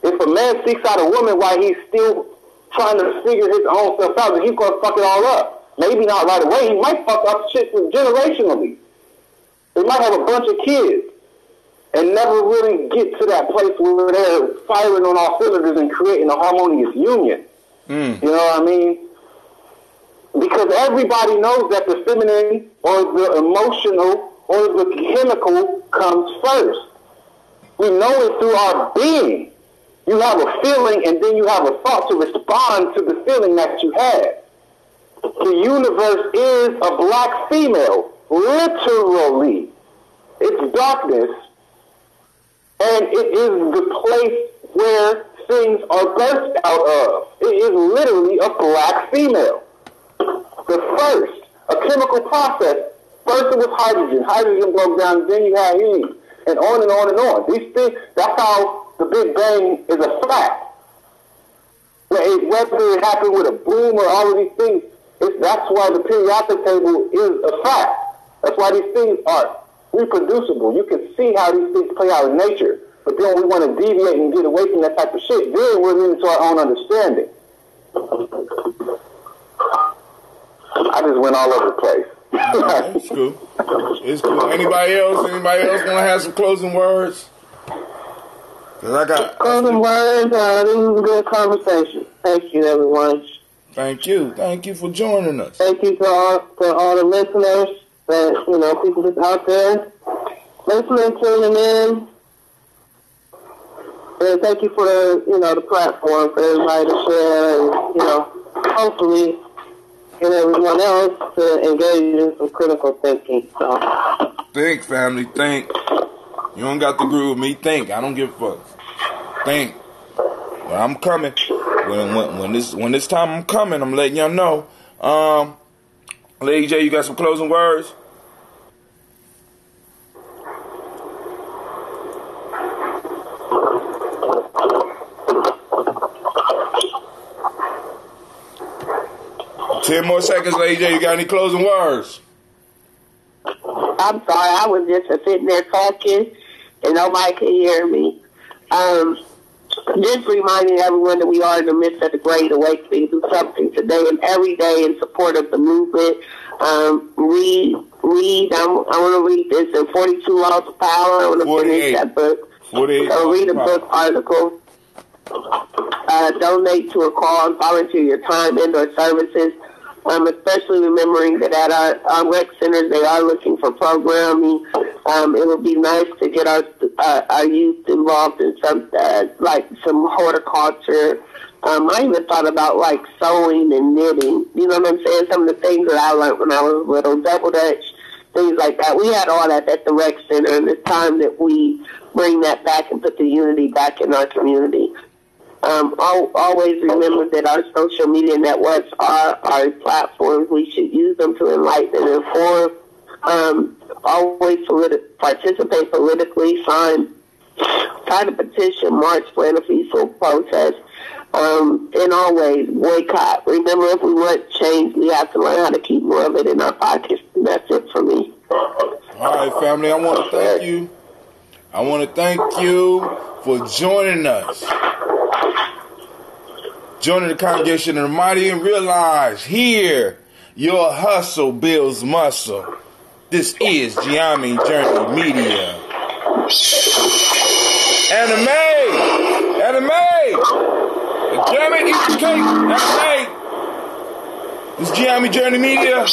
If a man seeks out a woman while he's still trying to figure his own self out, then he's going to fuck it all up. Maybe not right away. He might fuck up shit generationally. They might have a bunch of kids and never really get to that place where they're firing on all cylinders and creating a harmonious union. You know what I mean? Because everybody knows that the feminine or the emotional or the chemical comes first. We know it through our being. You have a feeling and then you have a thought to respond to the feeling that you had. The universe is a black female, literally. It's darkness, and it is the place where things are birthed out of. It is literally a black female. The first, a chemical process. First it was hydrogen. Hydrogen broke down, then you had helium, and on and on and on. These things, that's how the Big Bang is a fact. Whether it happened with a boom or all of these things, that's why the periodic table is a fact. That's why these things are reproducible. You can see how these things play out in nature. But then we want to deviate and get away from that type of shit. Then we're into our own understanding. I just went all over the place.
It's cool. It's cool. Anybody else want to have some closing words? Cause I got
closing words. This was a good conversation. Thank you, everyone.
Thank you for joining us.
Thank you to all the listeners that people that's out there listening, tuning in. And thank you for the platform for everybody to share and hopefully get everyone else to engage in some critical thinking. So
think, family, think. You don't got to agree with me. Think. I don't give a fuck. Think. Well, I'm coming. When this time I'm coming, I'm letting y'all know. Lady J, you got some closing words? Ten more seconds, Lady J. You got any closing words?
I'm sorry, I was just sitting there talking and nobody could hear me. Just reminding everyone that we are in the midst of the Great Awakening. Do something today and every day in support of the movement. Read. I want to read this in 42 Laws of Power. I want to finish that book. 48. So read a book article. Donate to a cause. Volunteer your time, indoor services. Especially remembering that at our rec centers, they are looking for programming. It would be nice to get our youth involved in some, like some horticulture. I even thought about like sewing and knitting. You know what I'm saying? Some of the things that I learned when I was little, double dutch, things like that. We had all that at the rec center, and it's time that we bring that back and put the unity back in our community. Always remember that our social media networks are our platforms. We should use them to enlighten and inform. Always participate politically, sign a petition, march, plan a peaceful protest, and always boycott. Remember, if we want change, we have to learn how to keep more of it in our pockets. And that's it for me.
All right, family, I want to thank you. I want to thank you for joining us. Joining the congregation of the mighty, and realize here your hustle builds muscle. This is Gye-Nyame Journey Media. Anime. Damn it, eat the cake. Anime. This is Gye-Nyame Journey Media.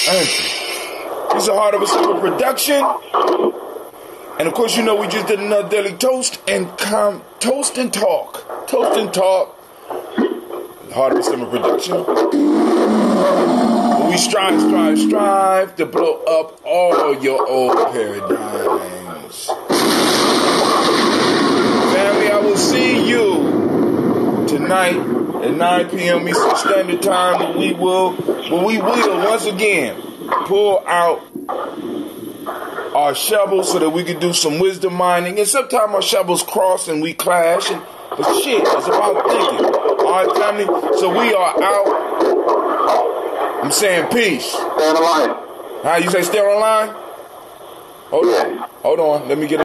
Thank you. This is a Heart of a Simple production. And of course, you know we just did another daily toast and talk. Heart of a Simple production. We strive to blow up all your old paradigms. Family, I will see you tonight at 9 p.m. Eastern Standard Time. But we will once again pull out our shovels so that we can do some wisdom mining. And sometimes our shovels cross and we clash. But shit, it's about thinking. All right, family? So we are out. I'm saying peace. Stay on the line. How you say stay on the line? Hold on. Let me get it.